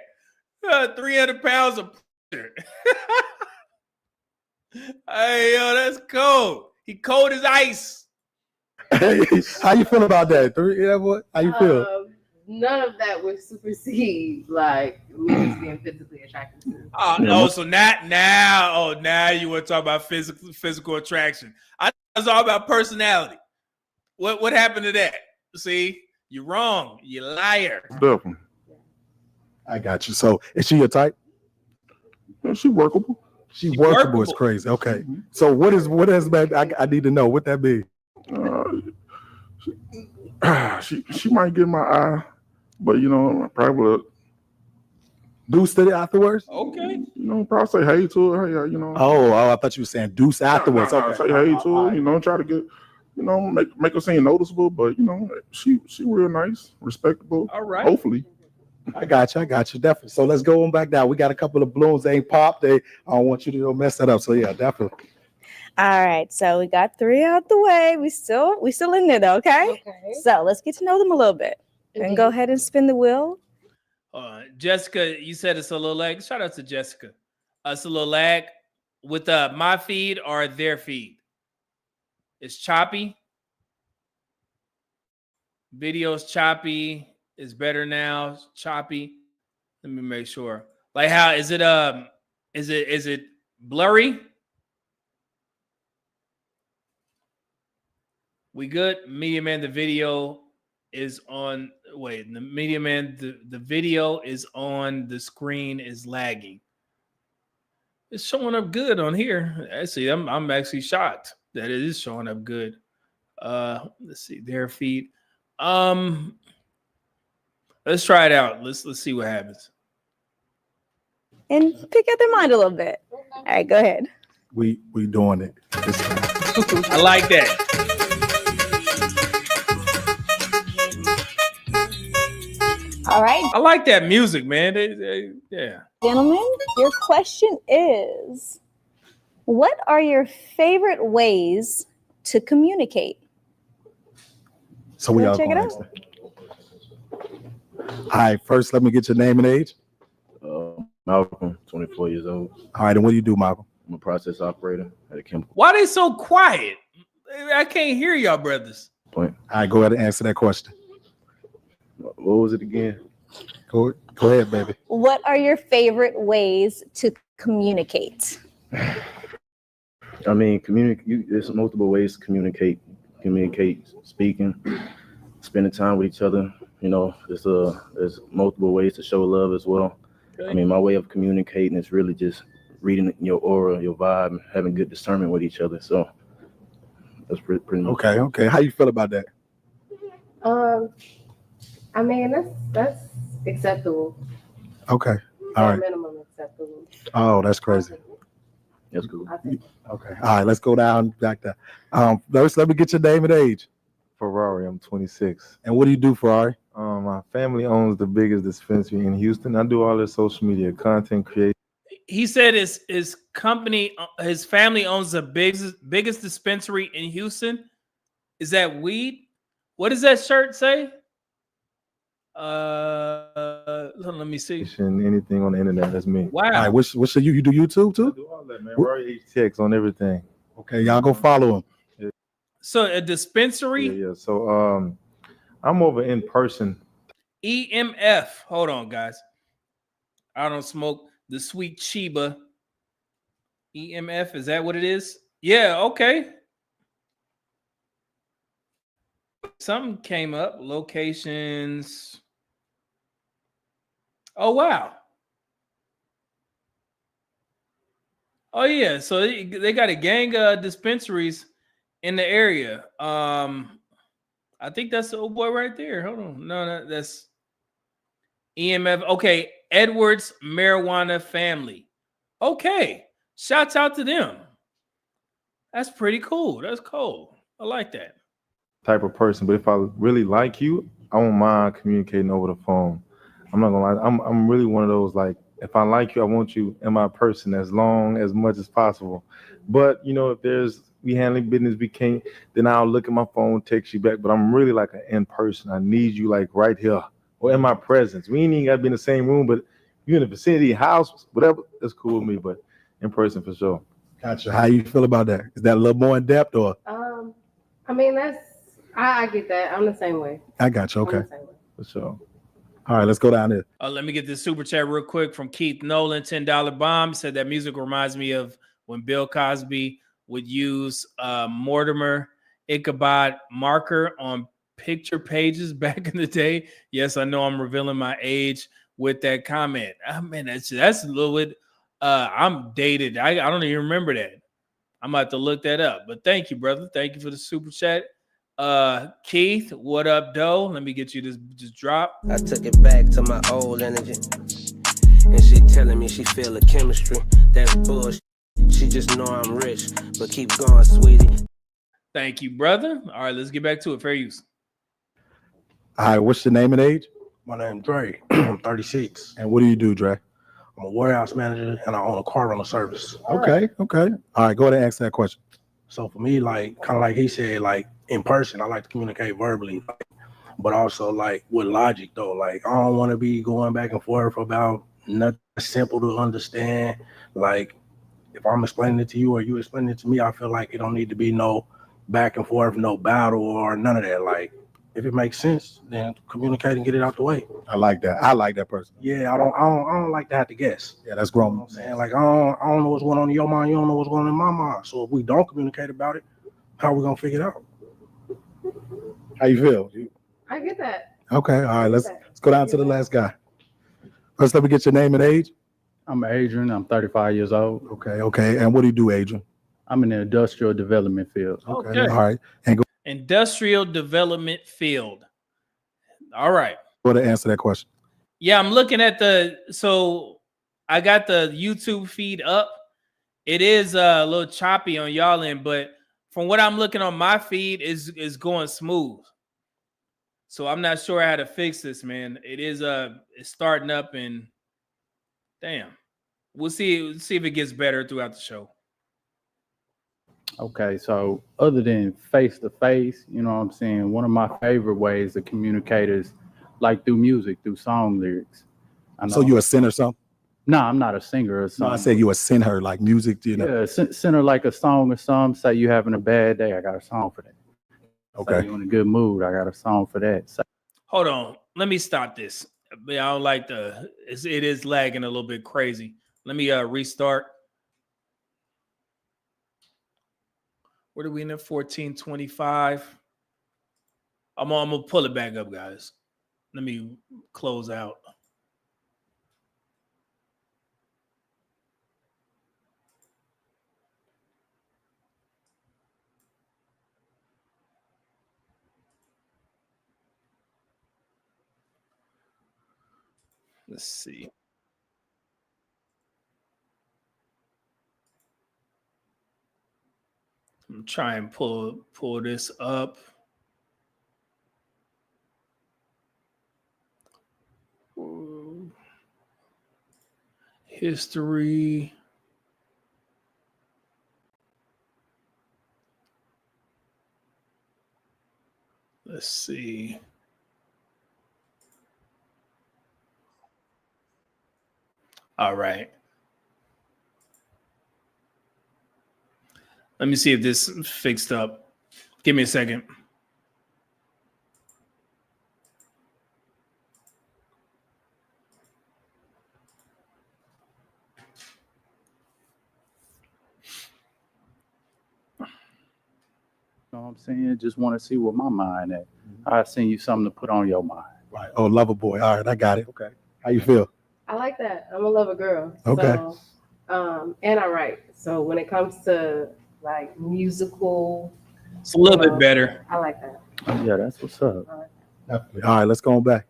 300 pounds of pressure. Hey, yo, that's cold. He cold as ice. How you feel about that? Yeah, what? How you feel? None of that would supersede like me just being physically attracted to him. So now you want to talk about physical attraction. I thought it was all about personality. What happened to that? See, you're wrong. You liar. Definitely. I got you. So is she your type? Yeah, she workable. She workable is crazy. Okay. So what is that? I need to know what that be. She might get my eye, but probably deuce to it afterwards. Okay. Probably say hey to her. Hey, Oh, I thought you were saying deuce afterwards. Okay. Say hey to her. Try to get, make her seem noticeable. But she real nice, respectable. All right. Hopefully. I got you, definitely. So let's go on back down. We got a couple of balloons. They ain't popped. I don't want you to mess that up. So yeah, definitely. All right, so we got 3 out the way. We still in there though, okay? So let's get to know them a little bit. And go ahead and spin the wheel. Jessica, you said it's a little lag. Shout out to Jessica. It's a little lag with my feed or their feed. It's choppy. Video's choppy. It's better now. It's choppy. Let me make sure. Like how is it? Is it blurry? We good? Media Man, the video is on. Wait, the Media Man, the video is on the screen is lagging. It's showing up good on here. Actually, I'm actually shocked that it is showing up good. Let's see their feed. Let's try it out. Let's see what happens. And pick out their mind a little bit. All right, go ahead. We doing it. I like that. All right. I like that music, man. Yeah. Gentlemen, your question is, what are your favorite ways to communicate? So we all check it going out. All right, first let me get your name and age. Malcolm, 24 years old. All right, and what do you do, Malcolm? I'm a process operator at a chemical Why they so quiet? I can't hear y'all brothers. plant. All right, go ahead and answer that question. What was it again? Go ahead, baby. What are your favorite ways to communicate? I mean, there's multiple ways to communicate, speaking, spending time with each other. There's multiple ways to show love as well. Okay. I mean, my way of communicating is really just reading your aura, your vibe, having good discernment with each other. So that's pretty much. Okay. How you feel about that? I mean that's acceptable. Okay. All right. Minimum acceptable. Oh, that's crazy. That's cool. Okay. All right, let's go down back there. First, let me get your name and age. Ferrari, I'm 26. And what do you do, Ferrari? My family owns the biggest dispensary in Houston. I do all the social media content creation. He said his family owns the biggest dispensary in Houston. Is that weed? What does that shirt say? Let me see. Anything on the internet, that's me. Wow. All right, what's you do YouTube too? I do all that, man. Ferrari HTX on everything. Okay, y'all go follow him. So a dispensary? Yeah. So I'm over in person. EMF. Hold on, guys. I don't smoke the sweet Chiba. EMF, is that what it is? Yeah, okay. Something came up. Locations. Oh, wow. Oh yeah, so they got a gang of dispensaries in the area. I think that's the old boy right there. Hold on, no, that's EMF. Okay, Edwards Marijuana Family. Okay, shouts out to them. That's pretty cool. That's cool. I like that. Type of person, but if I really like you, I won't mind communicating over the phone. I'm not gonna lie. I'm really one of those, like, if I like you, I want you in my person as much as possible. But you know, if we handling business, we can't, then I'll look at my phone, text you back. But I'm really like an in person. I need you like right here or in my presence. We ain't even gotta be in the same room, but you in the vicinity, house, whatever, that's cool with me. But in person for sure. Gotcha. How you feel about that? Is that a little more in depth or? I mean, I get that. I'm the same way. I got you. Okay. For sure. All right, let's go down there. Let me get this super chat real quick from Keith Nolan. $10 bomb said that music reminds me of when Bill Cosby would use Mortimer Ichabod marker on picture pages back in the day. Yes, I know I'm revealing my age with that comment. Man, that's a little bit. I'm dated. I don't even remember that. I'm about to look that up. But thank you, brother. Thank you for the super chat. Keith, what up, Doe? Let me get you this drop. I took it back to my old energy, and she telling me she feel the chemistry. That's bullshit. She just know I'm rich, but keep going, sweetie. Thank you, brother. All right, let's get back to it. Fair use. All right, what's your name and age? My name's Dre. I'm 36. And what do you do, Dre? I'm a warehouse manager and I own a car rental service. Okay. All right, go ahead and ask that question. So for me, like kind of like he said, like in person, I like to communicate verbally, but also like with logic though. Like I don't want to be going back and forth about nothing simple to understand. Like if I'm explaining it to you or you explaining it to me, I feel like it don't need to be no back and forth, no battle or none of that. Like if it makes sense, then communicate and get it out the way. I like that. I like that person. Yeah, I don't like to have to guess. Yeah, that's grown. You know what I'm saying? Like I don't know what's going on in your mind, you don't know what's going on in my mind. So if we don't communicate about it, how are we gonna figure it out? How you feel? I get that. Okay, all right, let's go down to the last guy. First, let me get your name and age. I'm Adrian. I'm 35 years old. Okay. And what do you do, Adrian? I'm in the industrial development field. Okay. All right. And go Industrial development field. All right. ahead and answer that question. Yeah, I'm looking at so I got the YouTube feed up. It is a little choppy on y'all end, but from what I'm looking on my feed is going smooth. So I'm not sure how to fix this, man. It is it's starting up and damn. We'll see if it gets better throughout the show. Okay, so other than face-to-face, you know what I'm saying, one of my favorite ways to communicate is like through music, through song lyrics. So you a singer or something? No, I'm not a singer or something. No, I said you a send her like music, you know. Yeah, send her like a song or something. Say you having a bad day, I got a song for that. Okay. Say you in a good mood, I got a song for that. Say, hold on, let me stop this. I don't like it is lagging a little bit crazy. Let me restart. What are we in at 14:25? I'm gonna pull it back up, guys. Let me close out. Let's see. I'm trying to pull this up. History. Let's see. All right. Let me see if this fixed up. Give me a second. you know what I'm saying? Just want to see where my mind at. I send you something to put on your mind. Right. Oh, lover boy. All right, I got it. Okay. How you feel? I like that. I'm a lover girl. Okay. So, And I write. So when it comes to like musical, It's a little bit better. I like that. Yeah, that's what's up. Definitely. All right, let's go on back.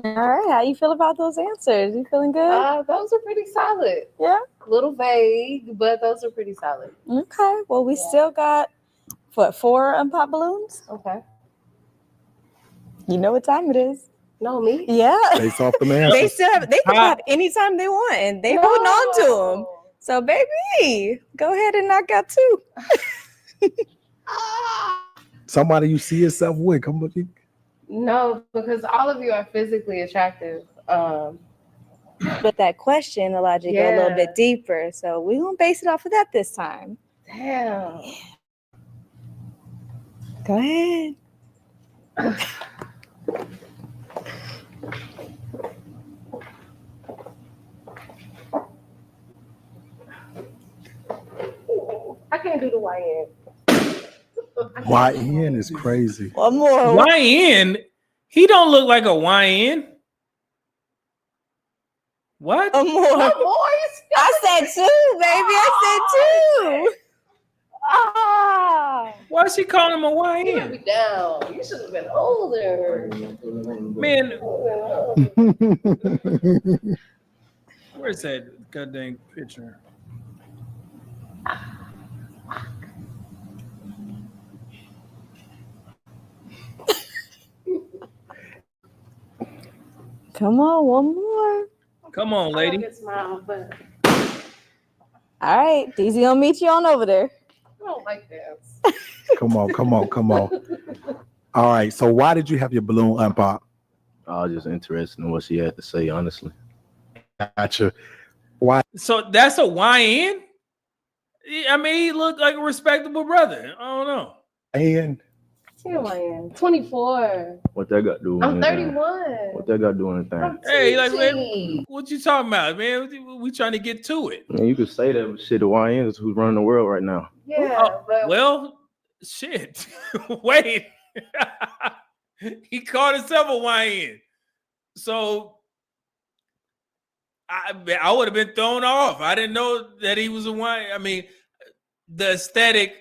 All right, how you feel about those answers? You feeling good? Those are pretty solid. Yeah. A little vague, but those are pretty solid. Okay. Well, we still got 4 unpopped balloons. Okay. You know what time it is? No, me? Yeah. Based off the man. They can pop anytime they want, and they holding on to them. So, baby, go ahead and knock out 2. Somebody you see yourself with. Come on. No, because all of you are physically attractive. But that question, the logic, go a little bit deeper. So we're gonna base it off of that this time. Damn. Go ahead. I can't do the YN. YN is crazy. One more. YN? He don't look like a YN. What? One more. I said 2, baby. I said 2. Ah. Why is she calling him a You YN? let me down. You should have been older. Man, where's that goddamn picture? Come on, one more. Come on, lady. Smile, but All right, DZ gonna meet you on over there. I don't like that. Come on. All right. So why did you have your balloon unpop? I was just interested in what she had to say, honestly. Gotcha. Why? So that's a YN? I mean, he looked like a respectable brother. I don't know. And Here I am. 24. What that got to do with I'm anything? 31. What that got to do with anything? I'm Hey, like, man, teaching. what you talking about, man? We trying to get to it. Man, you could say that shit. The YN is who's running the world right now. Yeah, but Well, shit. Wait. He called himself a YN. So I would have been thrown off. I didn't know that he was a YN. I mean, the aesthetic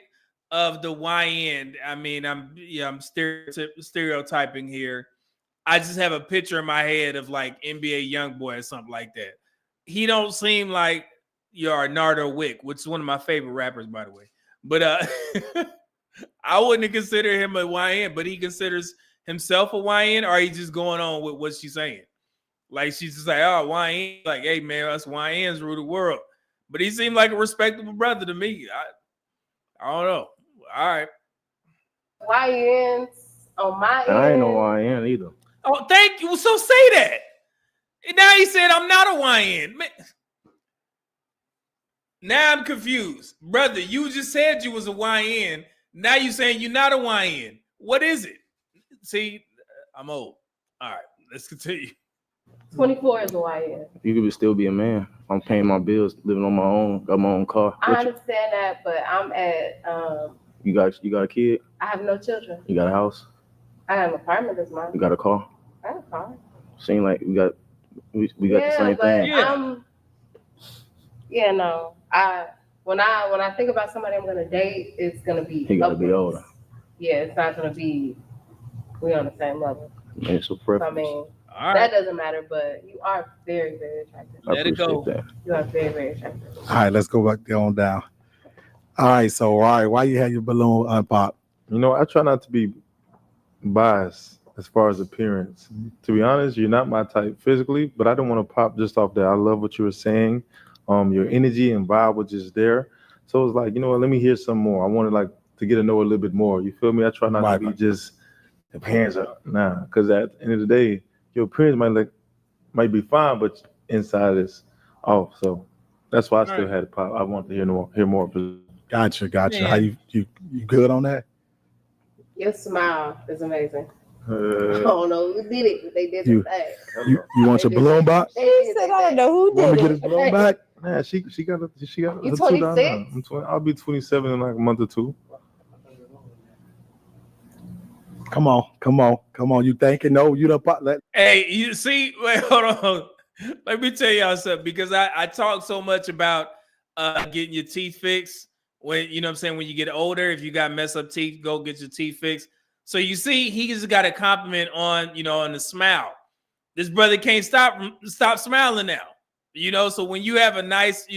of the YN. I mean, I'm stereotyping here. I just have a picture in my head of like NBA YoungBoy or something like that. He don't seem like your Nardo Wick, which is one of my favorite rappers, by the way. But I wouldn't consider him a YN, but he considers himself a YN, or he just going on with what she's saying. Like she's just like, oh, YN, like, hey man, us YNs rule the world. But he seemed like a respectable brother to me. I don't know. All right. YNs on my end. I ain't no YN either. Oh, thank you. So say that. And now he said I'm not a YN. Man. Now I'm confused. Brother, you just said you was a YN. Now you saying you're not a YN. What is it? See, I'm old. All right, let's continue. 24 is a YN. You could still be a man. I'm paying my bills, living on my own, got my own car. I understand that, but I'm at You got a kid? I have no children. You got a house? I have an apartment this month. You got a car? I have a car. Seem like we got the same thing. Yeah, no. When I think about somebody I'm gonna date, it's gonna be He gotta be older. Yeah, it's not gonna be we on the same level. It's a So, preference. I mean, All that doesn't matter, but you are very, very attractive. I appreciate that. You are very, very attractive. all right, let's go back there on down. All right, so why you had your balloon unpop? You know, I try not to be biased as far as appearance. To be honest, you're not my type physically, but I don't want to pop just off that. I love what you were saying. Your energy and vibe was just there. So it was like, you know what, let me hear some more. I wanted like to get to know a little bit more. You feel me? I try not to be just appearance up. Nah, because at the end of the day, your appearance might be fine, but inside is off. So that's why I still had to pop. I want to hear more. Gotcha. Yeah. How you good on that? Your smile is amazing. I don't know who did it, but they did You- it back. You want your balloon back? He said, I don't know who Want me to did get his it. balloon back? Nah, she got You her 26? I'm 20. I'll be 27 in like a month or two. Come on. You thinking? No, you don't. Hey, you see? Wait, hold on. Let me tell y'all something, because I talk so much about getting your teeth fixed. When, you know what I'm saying, when you get older, if you got messed up teeth, go get your teeth fixed. So you see, he just got a compliment on, on the smile. This brother can't stop smiling now. So when you have a nice,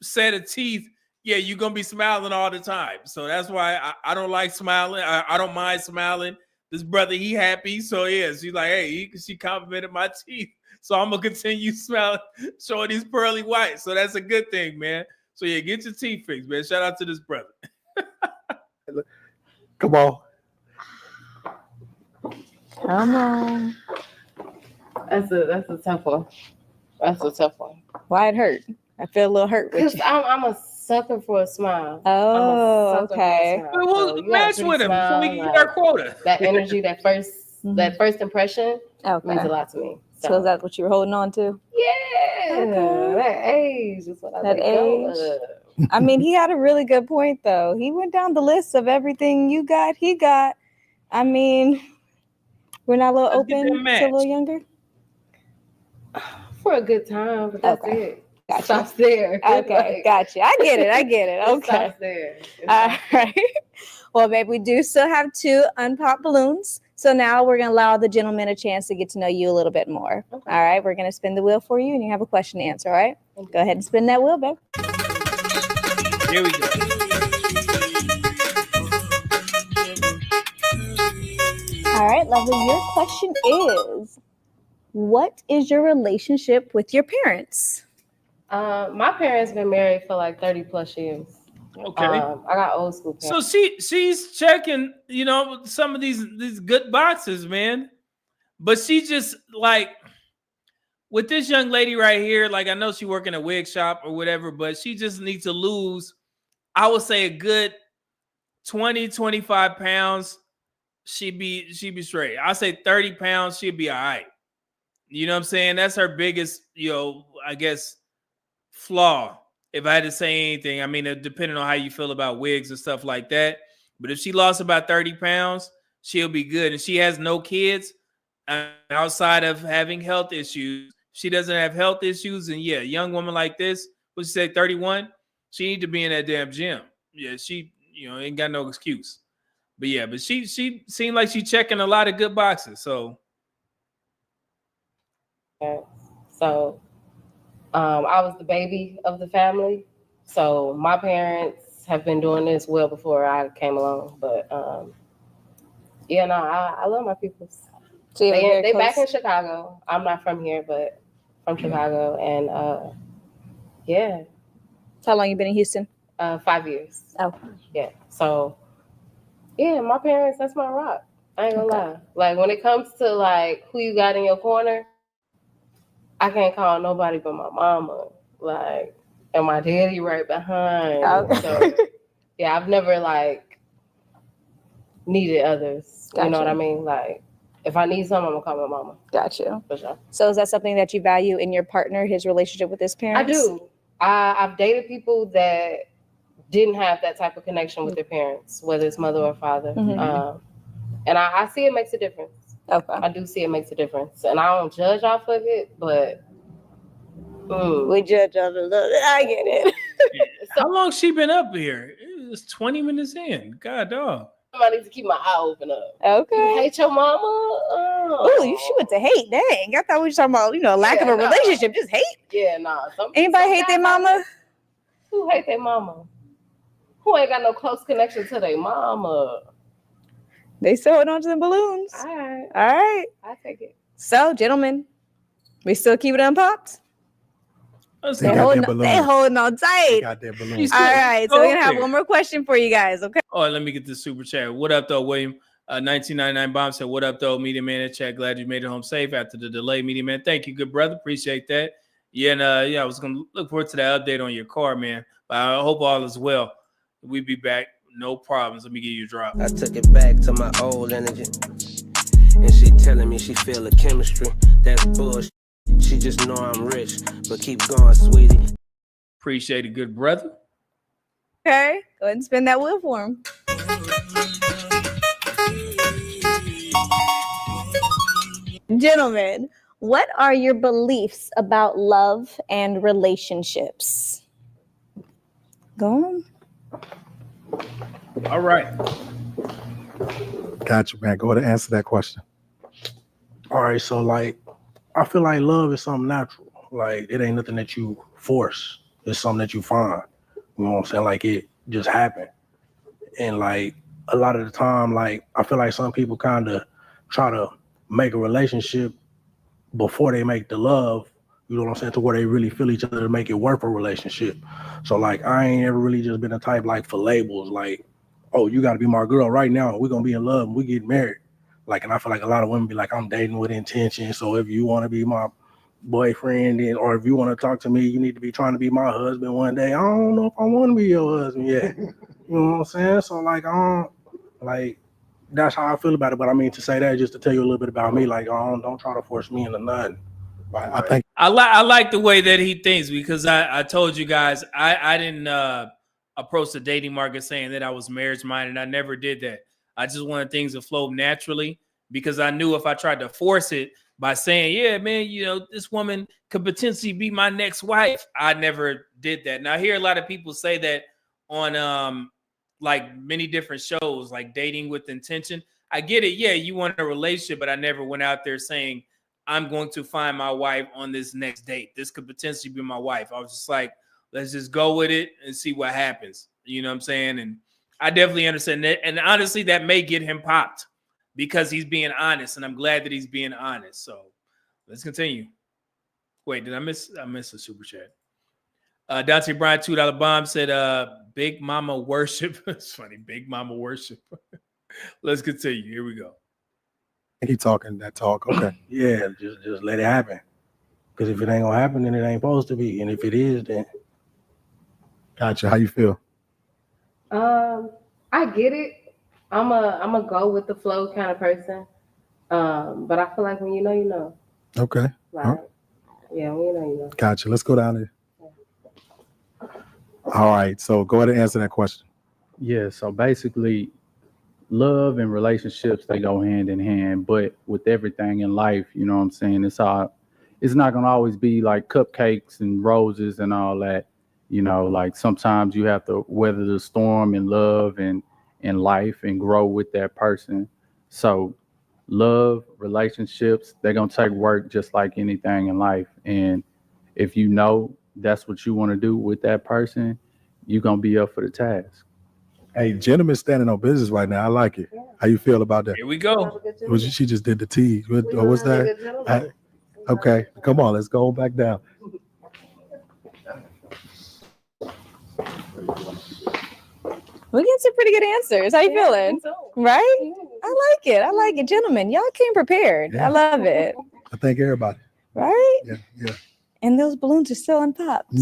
set of teeth, yeah, you're gonna be smiling all the time. So that's why I don't like smiling. I don't mind smiling. This brother, he happy. So yeah, she's like, hey, she complimented my teeth. So I'm gonna continue smiling, showing these pearly whites. So that's a good thing, man. So yeah, get your teeth fixed, man. Shout out to this brother. Come on. Come on. That's a tough one. That's a tough one. Why it hurt? I feel a little hurt with Because you. I'm a sucker for a smile. Oh, okay. Well, match with him so we can get our quota. That energy, that first impression means a lot to me. So is that what you were holding on to? Yeah. Okay. That age is what I That let go age. of. I mean, he had a really good point, though. He went down the list of everything you got, he got. I mean, we're not a little open, a little younger? For a good time, but that's it. Gotcha. Stops there. Okay, gotcha. I get it. It Okay. stops there. All right. Well, babe, we do still have 2 unpopped balloons. So now we're going to allow the gentleman a chance to get to know you a little bit more. Okay. All right. We're going to spin the wheel for you, and you have a question to answer. All right. Go ahead and spin that wheel, babe. Here we go. All right, lovely. Your question is, what is your relationship with your parents? My parents been married for like 30 plus years. Okay. I got old school parents. So she's checking, some of these good boxes, man. But she just like with this young lady right here, like I know she work in a wig shop or whatever, but she just needs to lose, I would say, a good 20, 25 pounds. She'd be straight. I say 30 pounds, she'd be all right. You know what I'm saying? That's her biggest, I guess, flaw. If I had to say anything, I mean, depending on how you feel about wigs and stuff like that. But if she lost about 30 pounds, she'll be good. And she has no kids outside of having health issues. She doesn't have health issues. And yeah, a young woman like this, what'd you say, 31? She need to be in that damn gym. Yeah, she, ain't got no excuse. But yeah, but she seemed like she checking a lot of good boxes. So. Okay. So I was the baby of the family. So my parents have been doing this well before I came along. But I love my people. So they back in Chicago. I'm not from here, but from Chicago. And yeah. How long you been in Houston? 5 years. Oh. Yeah. So yeah, my parents, that's my rock. I ain't gonna lie. Like when it comes to like who you got in your corner, I can't call nobody but my mama. Like, and my daddy right behind. Okay. So yeah, I've never like needed others. Gotcha. You know what I mean? Like if I need something, I'm gonna call my mama. Gotcha. For sure. So is that something that you value in your partner, his relationship with his parents? I do. I've dated people that didn't have that type of connection with their parents, whether it's mother or father. Mm-hmm. And I see it makes a difference. Okay. I do see it makes a difference. And I don't judge off of it, but we judge off of it. I get it. How long she been up here? It's 20 minutes in. God dog. I need to keep my eye open up. Okay. You hate your mama? Oh, she went to hate. Dang. I thought we were talking about, lack of a relationship. Just hate. Yeah, nah. Anybody hate their mama? Who hate their mama? Who ain't got no close connection to their mama? They still holding on to the balloons. All right. All right. I take it. So, gentlemen, we still keep it unpopped? They holding on tight. They got their balloons. All right. So we're going to have one more question for you guys, okay? Oh, let me get this super chat. What up, though, William? 1999 Bomb said, what up, though, Media Man in chat. Glad you made it home safe after the delay, Media Man. Thank you, good brother. Appreciate that. Yeah, and I was going to look forward to that update on your car, man. But I hope all is well. We'll be back. No problems. Let me give you a drop. I took it back to my old energy. And she telling me she feel the chemistry. That's bullshit. She just know I'm rich. But keep going, sweetie. Appreciate it, good brother. Okay. Go ahead and spin that wheel for him. Gentlemen, what are your beliefs about love and relationships? Go on. All right. Gotcha, man. Go ahead and answer that question. All right, so like, I feel like love is something natural. Like, it ain't nothing that you force. It's something that you find. You know what I'm saying? Like, it just happened. And like, a lot of the time, like, I feel like some people kind of try to make a relationship before they make the love, you know what I'm saying, to where they really feel each other to make it worth a relationship. So like, I ain't ever really just been a type like for labels, like, oh, you got to be my girl right now. We're going to be in love and we get married. Like, and I feel like a lot of women be like, I'm dating with intention. So if you want to be my boyfriend, or if you want to talk to me, you need to be trying to be my husband one day. I don't know if I want to be your husband yet. You know what I'm saying? So like, like, that's how I feel about it. But I mean, to say that just to tell you a little bit about me, like, don't try to force me into nothing. Right. I think I like the way that he thinks, because I told you guys I didn't approach the dating market saying that I was marriage minded. I never did that. I just wanted things to flow naturally, because I knew if I tried to force it by saying, yeah, man, you know, this woman could potentially be my next wife, I never did that. Now I hear a lot of people say that on like many different shows, like Dating with Intention. I get it. Yeah, you want a relationship, but I never went out there saying, I'm going to find my wife on this next date. This could potentially be my wife. I was just like, let's just go with it and see what happens. You know what I'm saying? And I definitely understand that. And honestly, that may get him popped because he's being honest. And I'm glad that he's being honest. So let's continue. Wait, did I miss a super chat? Dante Bryan, $2 bomb said, Big Mama worship. It's funny. Big Mama worship. Let's continue. Here we go. he talking that talk. Okay. Yeah, just let it happen. Because if it ain't gonna happen, then it ain't supposed to be. And if it is, then Gotcha. How you feel? I get it. I'm a go with the flow kind of person. But I feel like when you know, you know. Okay. Like, yeah, when you know, you know. Gotcha. Let's go down there. All right. So go ahead and answer that question. Yeah, so basically, love and relationships, they go hand in hand, but with everything in life, you know what I'm saying, it's not going to always be like cupcakes and roses and all that. You know, like sometimes you have to weather the storm in love and in life and grow with that person. So love, relationships, they're going to take work just like anything in life. And if you know that's what you want to do with that person, you're going to be up for the task. Hey, gentleman standing on business right now. I like it. How you feel about that? Here we go. She just did the T. What's that? Okay, come on. Let's go back down. We get some pretty good answers. How you feeling? Right? I like it. Gentlemen, y'all came prepared. Yeah. I love it. I thank everybody. Right? Yeah. And those balloons are still unpopped.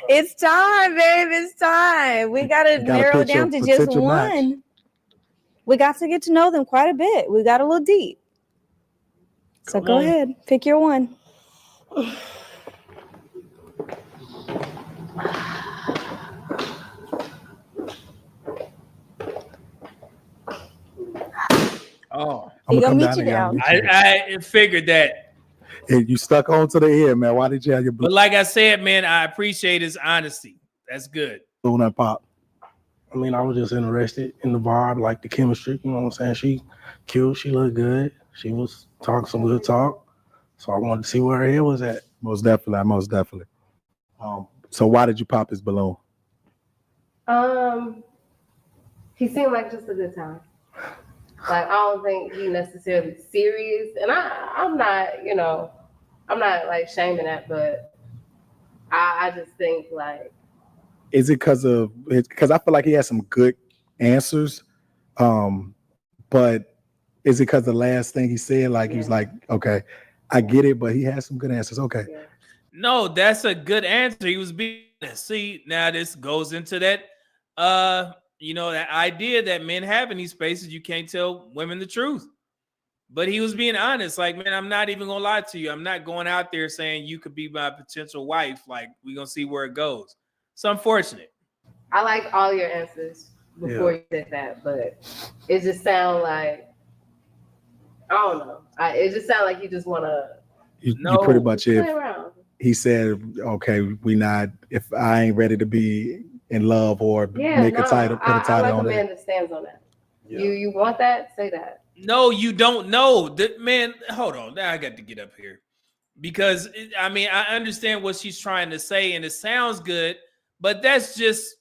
It's time, babe. It's time. We got to narrow it down to just one. Match. We got to get to know them quite a bit. We got a little deep. So go ahead. Pick your one. Oh, I'm gonna meet you down. I figured that. Hey, you stuck on to the end, man. Why did you have your blue? But like I said, man, I appreciate his honesty. That's good. On that pop. I mean, I was just interested in the vibe, like the chemistry. You know what I'm saying? She cute. She looked good. She was talking some good talk. So I wanted to see where her head was at. Most definitely. So why did you pop his balloon? He seemed like just a good time. Like, I don't think he necessarily serious. And I'm not, you know, I'm not like shaming that, but I just think like. Is it because I feel like he has some good answers, but is it because the last thing he said, like he's like, okay, I get it, but he has some good answers. Okay. Yeah. No, that's a good answer. He was being, see, now this goes into that, you know, that idea that men have in these spaces, you can't tell women the truth. But he was being honest. Like, man, I'm not even going to lie to you. I'm not going out there saying you could be my potential wife. Like, we're going to see where it goes. It's unfortunate. I like all your answers before you said that, but it just sounds like, don't know. It just sounds like you just want to. You pretty much play if around. he said, okay, we not, if I ain't ready to be in love or make a title, put a I title like on a man it. that stands on that. You want that? Say that. No, you don't know. Man, hold on. Now I got to get up here. Because, I mean, I understand what she's trying to say, and it sounds good, but that's just,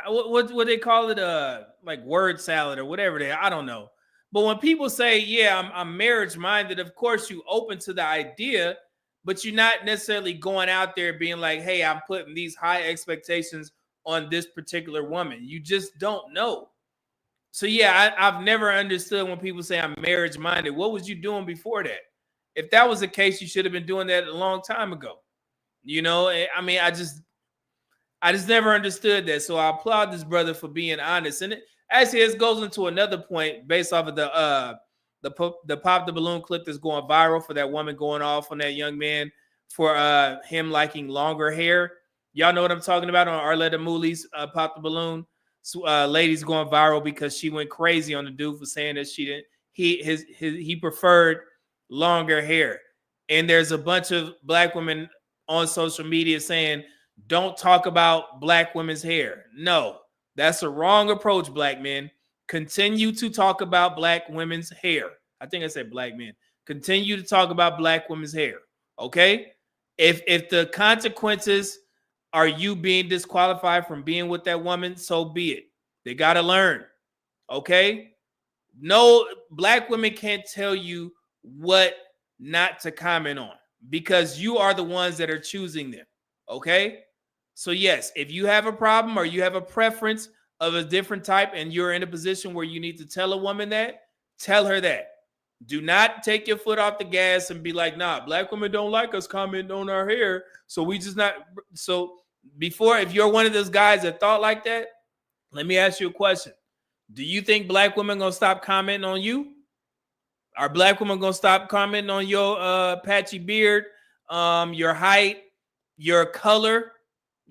what they call it, like word salad or whatever I don't know. But when people say, yeah, I'm marriage minded, of course you open to the idea, but you're not necessarily going out there being like, hey, I'm putting these high expectations on this particular woman. You just don't know. So yeah, I've never understood when people say I'm marriage minded. What was you doing before that? If that was the case, you should have been doing that a long time ago. You know, I mean, I just never understood that. So I applaud this brother for being honest. And actually, this goes into another point based off of the pop the balloon clip that's going viral for that woman going off on that young man for him liking longer hair. Y'all know what I'm talking about on Arletta Mooley's Pop the Balloon. So, ladies going viral because she went crazy on the dude for saying that he preferred longer hair. And there's a bunch of black women on social media saying, don't talk about black women's hair. No, that's a wrong approach, black men. Continue to talk about black women's hair. I think I said black men. Continue to talk about black women's hair. Okay? If the consequences are you being disqualified from being with that woman, so be it. They got to learn. Okay? No, black women can't tell you what not to comment on because you are the ones that are choosing them. Okay? So yes, if you have a problem or you have a preference of a different type and you're in a position where you need to tell a woman that, tell her that. Do not take your foot off the gas and be like, nah, black women don't like us commenting on our hair. So we just not. So before, if you're one of those guys that thought like that, let me ask you a question. Do you think black women going to stop commenting on you? Are black women going to stop commenting on your patchy beard, your height, your color?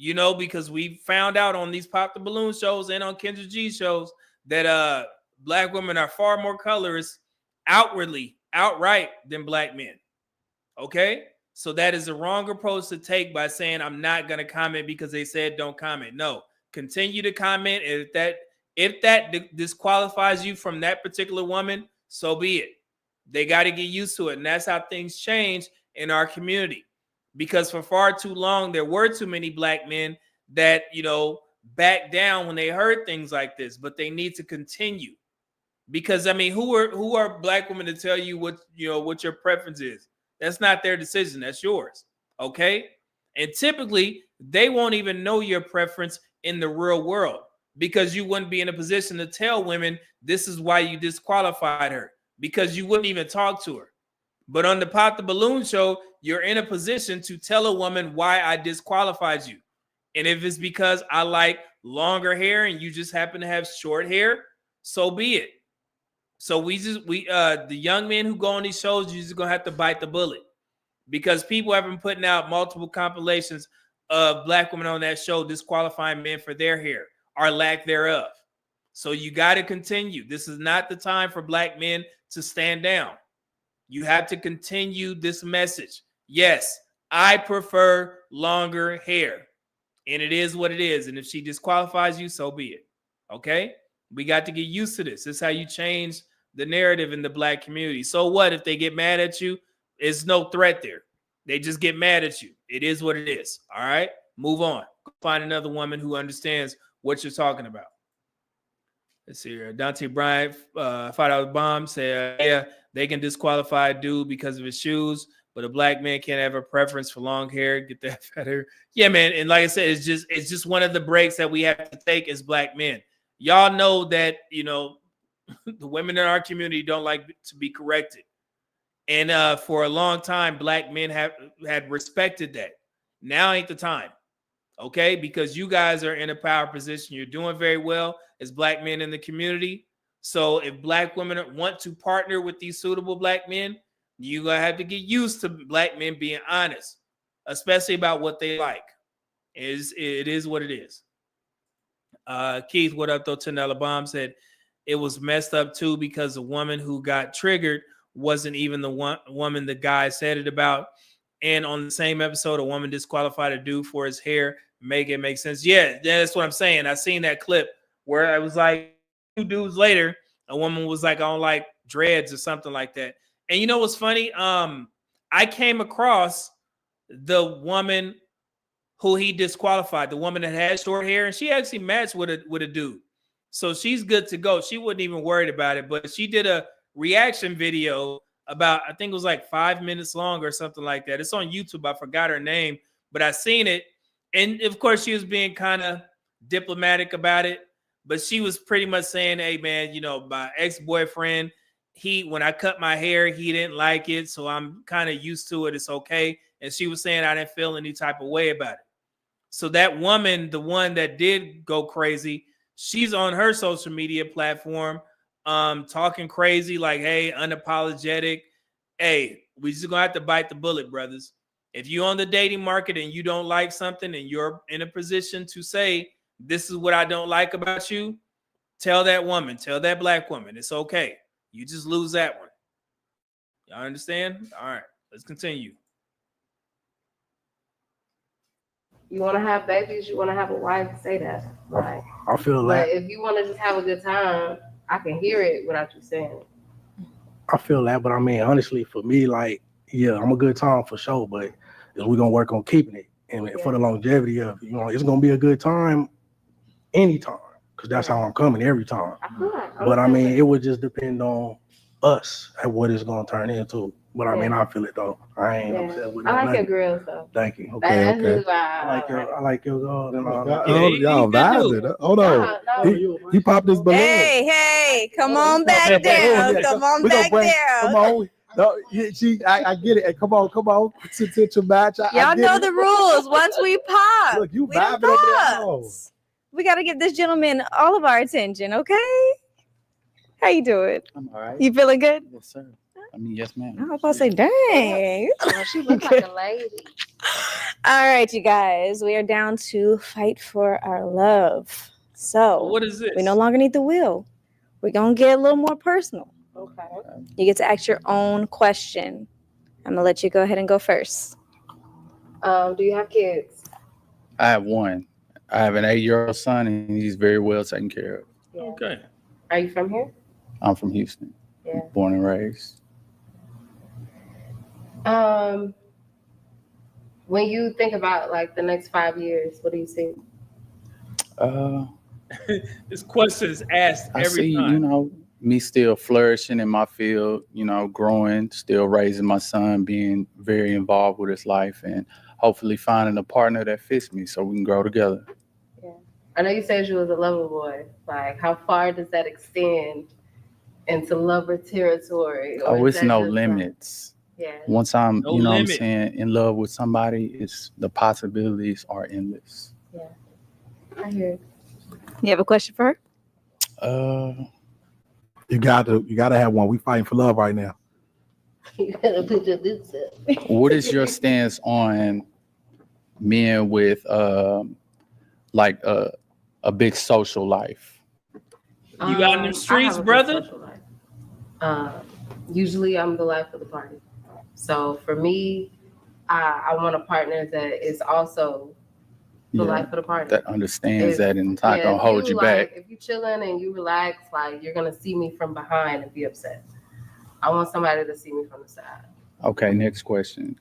You know, because we found out on these Pop the Balloon shows and on Kendra G shows that black women are far more colorist outright than black men. Okay? So that is the wrong approach to take by saying I'm not going to comment because they said don't comment. No, continue to comment. If that disqualifies you from that particular woman, so be it. They got to get used to it. And that's how things change in our community. Because for far too long, there were too many black men that, you know, backed down when they heard things like this, but they need to continue. Because I mean, who are black women to tell you what your preference is? That's not their decision. That's yours. Okay. And typically they won't even know your preference in the real world because you wouldn't be in a position to tell women this is why you disqualified her because you wouldn't even talk to her. But on the Pop the Balloon show, you're in a position to tell a woman why I disqualified you. And if it's because I like longer hair and you just happen to have short hair, so be it. So the young men who go on these shows, you're just gonna have to bite the bullet because people have been putting out multiple compilations of black women on that show disqualifying men for their hair or lack thereof. So you got to continue. This is not the time for black men to stand down. You have to continue this message. Yes, I prefer longer hair, and it is what it is. And if she disqualifies you, so be it. Okay? We got to get used to this. This is how you change the narrative in the black community. So what if they get mad at you? There's no threat there. They just get mad at you. It is what it is. All right? Move on. Find another woman who understands what you're talking about. Let's see here. Dante Bryant, $5 bomb, said, yeah, they can disqualify a dude because of his shoes, but a black man can't have a preference for long hair. Get that fat hair. Yeah, man. And like I said, it's just one of the breaks that we have to take as black men. Y'all know that, you know, the women in our community don't like to be corrected. And for a long time, black men had respected that. Now ain't the time. Okay? Because you guys are in a power position. You're doing very well as black men in the community. So if black women want to partner with these suitable black men, you're going to have to get used to black men being honest, especially about what they like. It is what it is. Keith, what up, though? $10 bomb said, it was messed up too because the woman who got triggered wasn't even the woman the guy said it about. And on the same episode, a woman disqualified a dude for his hair. Make it make sense. Yeah, that's what I'm saying. I seen that clip where I was like 2 dudes later, a woman was like, I don't like dreads or something like that. And you know what's funny? I came across the woman who he disqualified, the woman that had short hair, and she actually matched with a dude. So she's good to go. She wasn't even worried about it, but she did a reaction video about, I think it was like 5 minutes long or something like that. It's on YouTube. I forgot her name, but I seen it. And of course, she was being kind of diplomatic about it, but she was pretty much saying, hey, man, you know, my ex-boyfriend, when I cut my hair, he didn't like it. So I'm kind of used to it. It's okay. And she was saying I didn't feel any type of way about it. So that woman, the one that did go crazy, she's on her social media platform talking crazy like, hey, unapologetic. Hey, we just gonna have to bite the bullet, brothers. If you're on the dating market and you don't like something and you're in a position to say, this is what I don't like about you, tell that woman, tell that black woman, it's okay. You just lose that one. Y'all understand? All right, let's continue. You want to have babies, you want to have a wife, say that. Right. I feel But that. if you want to just have a good time, I can hear it without you saying it. I feel that, but I mean, honestly, for me, like, yeah, I'm a good time for sure, but we're gonna work on keeping it, and for the longevity of it, you know, it's gonna be a good time anytime, because that's how I'm coming every time. But I mean, it would just depend on us and what it's gonna turn into. But I mean, I feel it though. I ain't upset with it. I like your grills though. Thank you. Okay, okay. I like your God and all that. Y'all vibing. Hold on. He popped his balloon. Hey, come on back down. Come on back down. Come on. No, I get it. Hey, come on. To match. Y'all know the rules. Once we pop, look, you we done vibing over there. popped. We got to give this gentleman all of our attention, okay? How you doing? I'm all right. You feeling good? Yes, sir. I mean, yes, ma'am. I was about to say, dang. Oh, she looks like a lady. All right, you guys. We are down to fight for our love. So What is this? we no longer need the wheel. We're going to get a little more personal. Okay. You get to ask your own question. I'm going to let you go ahead and go first. Do you have kids? I have one. I have an 8-year-old son, and he's very well taken care of. Yeah. Okay. Are you from here? I'm from Houston. Yeah. Born and raised. When you think about like the next 5 years, what do you see? This question is asked I every see, time. you know, me still flourishing in my field, you know, growing, still raising my son, being very involved with his life, and hopefully finding a partner that fits me so we can grow together. Yeah. I know you said you was a lover boy. Like, how far does that extend into lover territory? Or Oh, is it's that no just, limits. Yeah. Once I'm, No you know limit. what I'm saying, in love with somebody, it's the possibilities are endless. Yeah. I hear it. You have a question for her? You gotta have one. We fighting for love right now. You gotta put your boots up. What is your stance on men with like a big social life? You out in the I streets, have a good brother? social life. Usually I'm the life of the party. So for me, I want a partner that is also the life of the party. That understands If- that and it's not yeah, gonna if hold you back. If you chilling and you relax, like you're gonna see me from behind and be upset. I want somebody to see me from the side. Okay, next question.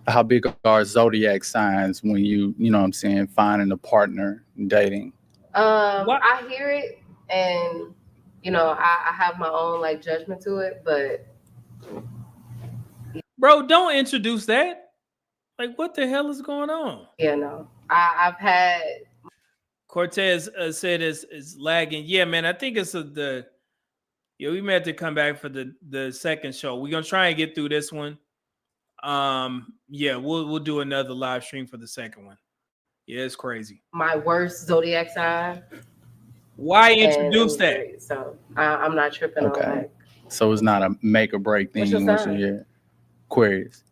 How big are zodiac signs when you know what I'm saying, finding a partner, dating? I hear it, and you know, I have my own like judgment to it, but Bro, don't introduce that. Like, what the hell is going on? yeah, no, I've had. Cortez said is lagging. Yeah, man, I think it's we may have to come back for the second show. We're gonna try and get through this one. Yeah, we'll do another live stream for the second one. Yeah, it's crazy. My worst zodiac sign. Why and introduce that? great, so I'm not tripping on Okay. that. So it's not a make or break thing What's your once sign? you hear Aquarius.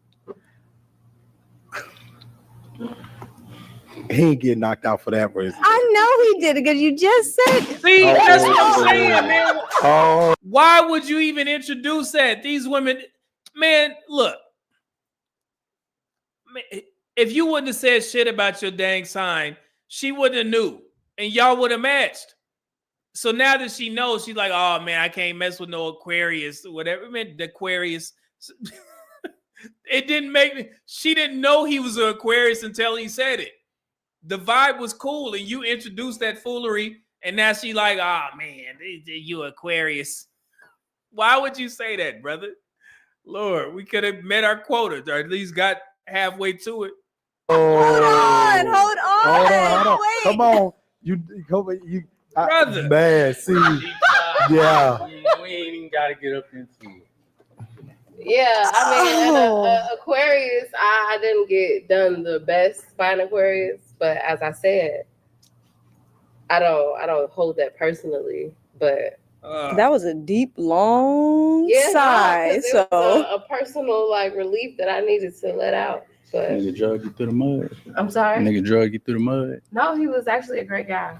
He ain't getting knocked out for that reason. I know he did it because you just said. See, Oh. that's what I'm saying, man. Oh, Why would you even introduce that? These women, man, look. Man, if you wouldn't have said shit about your dang sign, she wouldn't have knew, and y'all would have matched. So now that she knows, she's like, "Oh man, I can't mess with no Aquarius, whatever." Man, the Aquarius. It didn't make me. She didn't know he was an Aquarius until he said it. The vibe was cool, and you introduced that foolery, and now she like, "Oh man, you Aquarius." Why would you say that, brother? Lord, we could have met our quota, or at least got halfway to it. Hold on. Wait. Come on. Brother. Man, see. Yeah. We ain't even got to get up into it. Yeah, I mean, Aquarius, I didn't get done the best by an Aquarius, but as I said, I don't hold that personally, but that was a deep, long sigh. No, it so was a personal like relief that I needed to let out. But Nigga drug you through the mud. I'm sorry. Nigga drug you through the mud. No, he was actually a great guy.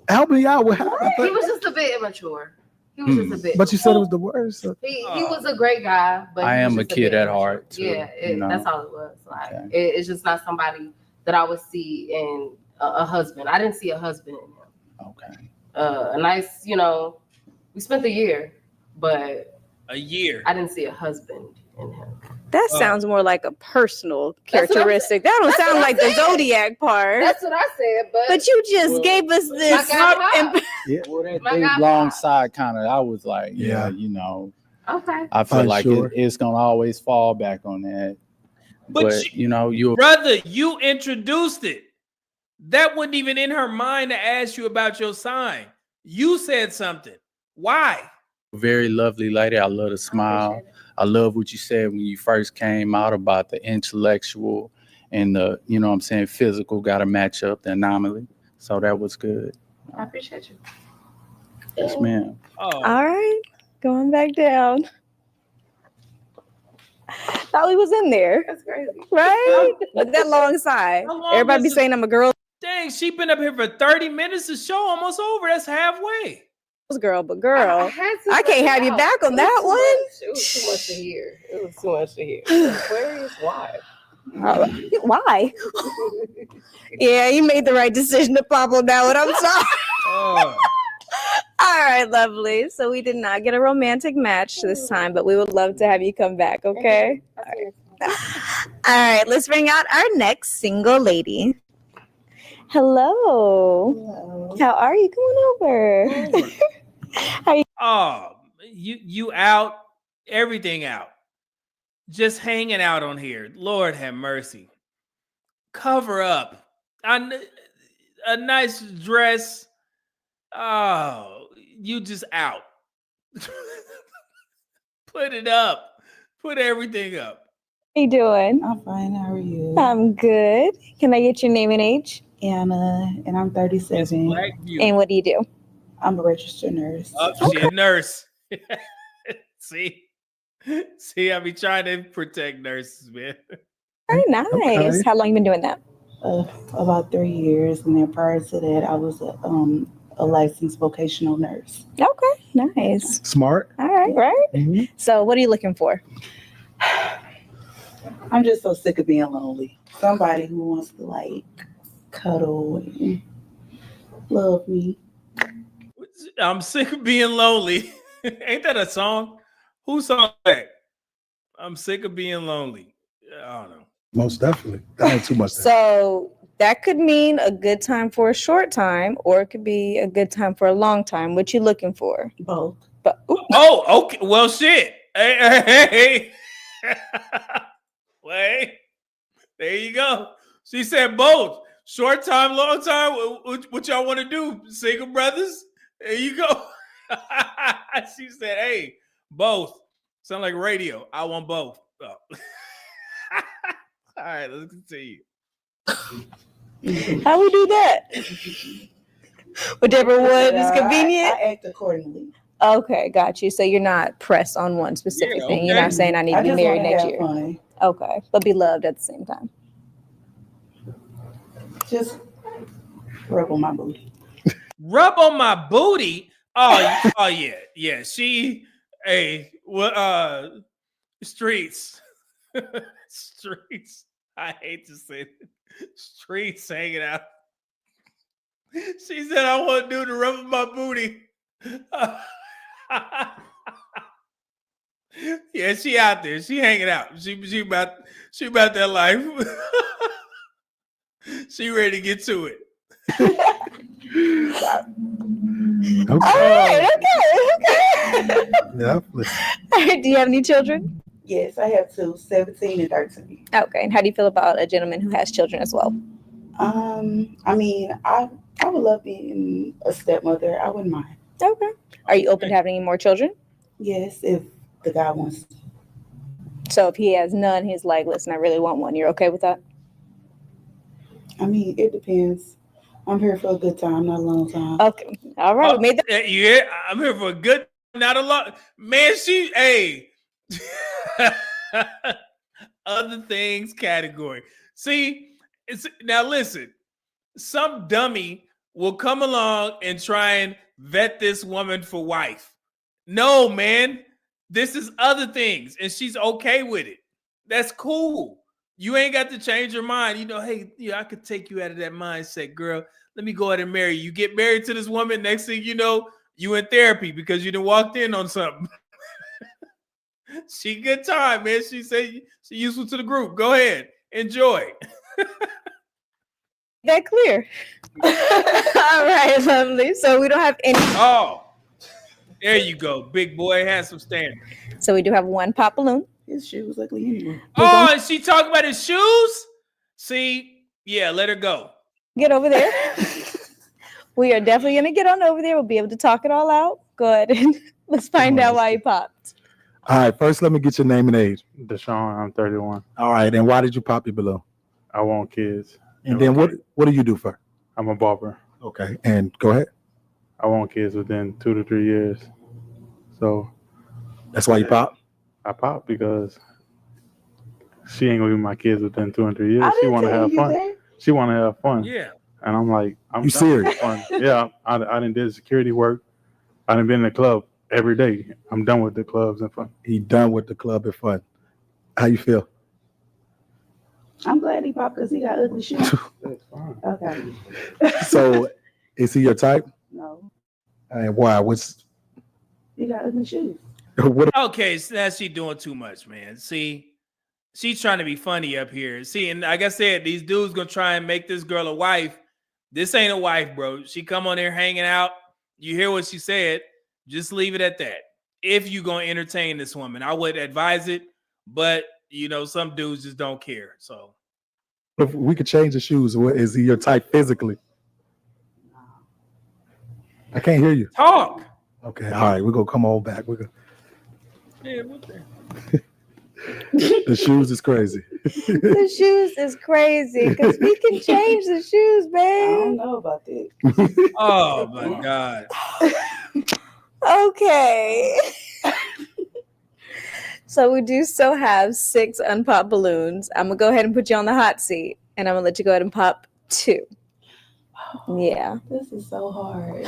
Help me out with He was just a bit immature. He was just a bit. But you said it was the worst. He was a great guy, but I he am was a just kid bit at immature. heart, too, Yeah, you know? that's all it was. Like it's just not somebody that I would see in a husband. I didn't see a husband in him. Okay. A nice, we spent a year, but a year. I didn't see a husband in him. that sounds more like a personal That's what I'm characteristic. That don't That's sound what I like the said. zodiac part. That's what I said, But you just gave us this. Well, that My big God. long side kind of, I was like, Yeah. you know, Okay. I feel like Unsure. it's going to always fall back on that. But you know, Brother, you introduced it. That wasn't even in her mind to ask you about your sign. You said something. Why? very lovely lady. I love the smile. I love what you said when you first came out about the intellectual and the, you know what I'm saying, physical got to match up the anomaly. So that was good. I appreciate you. Yes, ma'am. Oh. All right, going back down. Thought we was in there. That's crazy. Right? With that long side. How long Everybody be is it? saying I'm a girl. Dang, she been up here for 30 minutes. The show almost over. That's halfway. Girl, but girl, had to I can't have you out. back on It that was one. It was too much to hear. It was too much to hear. Aquarius, why? Why? Yeah, you made the right decision to pop on that one. I'm sorry. Oh. All right, lovely. So we did not get a romantic match this time, but we would love to have you come back, okay? All right, let's bring out our next single lady. Hello. How are you? Come on over. How you? Oh, you out, everything out. Just hanging out on here. Lord have mercy. Cover up. A nice dress. Oh, you just out. Put it up. Put everything up. How you doing? I'm fine. How are you? I'm good. Can I get your name and age? Anna, and I'm 37. Black beauty. And what do you do? I'm a registered nurse. Oh, she a nurse. See, I be trying to protect nurses, man. Very nice. Okay. How long you been doing that? About 3 years, and then prior to that, I was a licensed vocational nurse. Okay, nice. Smart. All right, right. Mm-hmm. So what are you looking for? I'm just so sick of being lonely. Somebody who wants to like cuddle and love me. I'm sick of being lonely. Ain't that a song? Who song that? I'm sick of being lonely. I don't know. Most definitely. That ain't too much. So that could mean a good time for a short time, or it could be a good time for a long time. What you looking for? Both. But oh, okay. Well, shit. Hey. Wait. There you go. She said both. Short time, long time. What y'all want to do? Single brothers? There you go. She said, hey, both. Sound like radio. I want both. Oh. All right, let's continue. how we do that? Whichever one is convenient. I act accordingly. Okay, got you. So you're not pressed on one specific thing. You're not saying I need to be married next year. Fun. Okay, but be loved at the same time. Just rub on my booty. Rub on my booty. Oh yeah. She, hey, what? Streets, streets. I hate to say it. Streets hanging out. She said, "I want dude to rub on my booty." Yeah, she out there. She hanging out. She about that life. She ready to get to it. Okay. Yeah. Do you have any children? Yes, I have two, 17 and 13. Okay. And how do you feel about a gentleman who has children as well? I mean, I would love being a stepmother. I wouldn't mind. Okay. Are you open to having any more children? Yes, if the guy wants. So if he has none, he's like, listen, I really want one. You're okay with that? I mean, it depends. I'm here for a good time, not a long time. Okay. All right. Yeah, I'm here for a good, not a long. Man, hey. Other things category. See, now listen. Some dummy will come along and try and vet this woman for wife. No, man. This is other things, and she's okay with it. That's cool. You ain't got to change your mind. You know, hey, I could take you out of that mindset, girl. Let me go ahead and marry you. You get married to this woman. Next thing you know, you in therapy because you done walked in on something. She good time, man. She said she useful to the group. Go ahead. Enjoy. That clear. All right, lovely. So we don't have any. Oh, there you go. Big boy has some standard. So we do have one pop balloon. His shoes ugly anyway. Oh, and she talking about his shoes? See, yeah, let her go. Get over there. We are definitely going to get on over there. We'll be able to talk it all out. Go ahead and let's find out why he popped. All right, first let me get your name and age. Deshaun, I'm 31. All right, and why did you pop your balloon? I want kids. And then what do you do for? I'm a barber. Okay, and go ahead. I want kids within 2 to 3 years. So that's why you pop? I pop because she ain't gonna be my kids within 2 and 3 years. She wanna have fun. She wanna have fun. Yeah. And I'm like, I'm You serious? Fun. Yeah, I done did security work. I done been in the club every day. I'm done with the clubs and fun. He done with the club and fun. How you feel? I'm glad he popped because he got ugly shoes. That's fine. Okay. So is he your type? No, And why? he got ugly shoes. What? Okay, so now she doing too much, man. See, she's trying to be funny up here. See, and like I said, these dudes gonna try and make this girl a wife. This ain't a wife, bro. She come on there hanging out. You hear what she said. Just leave it at that. If you gonna entertain this woman, I would advise it, but some dudes just don't care. So If we could change the shoes, is he your type physically? I can't hear you. Talk. Okay, all right, we're gonna come on back. Yeah, what the? The shoes is crazy. The shoes is crazy because we can change the shoes, babe. I don't know about that. Oh my God. Okay. So we do still have 6 unpopped balloons. I'm gonna go ahead and put you on the hot seat, and I'm gonna let you go ahead and pop 2. Yeah. This is so hard.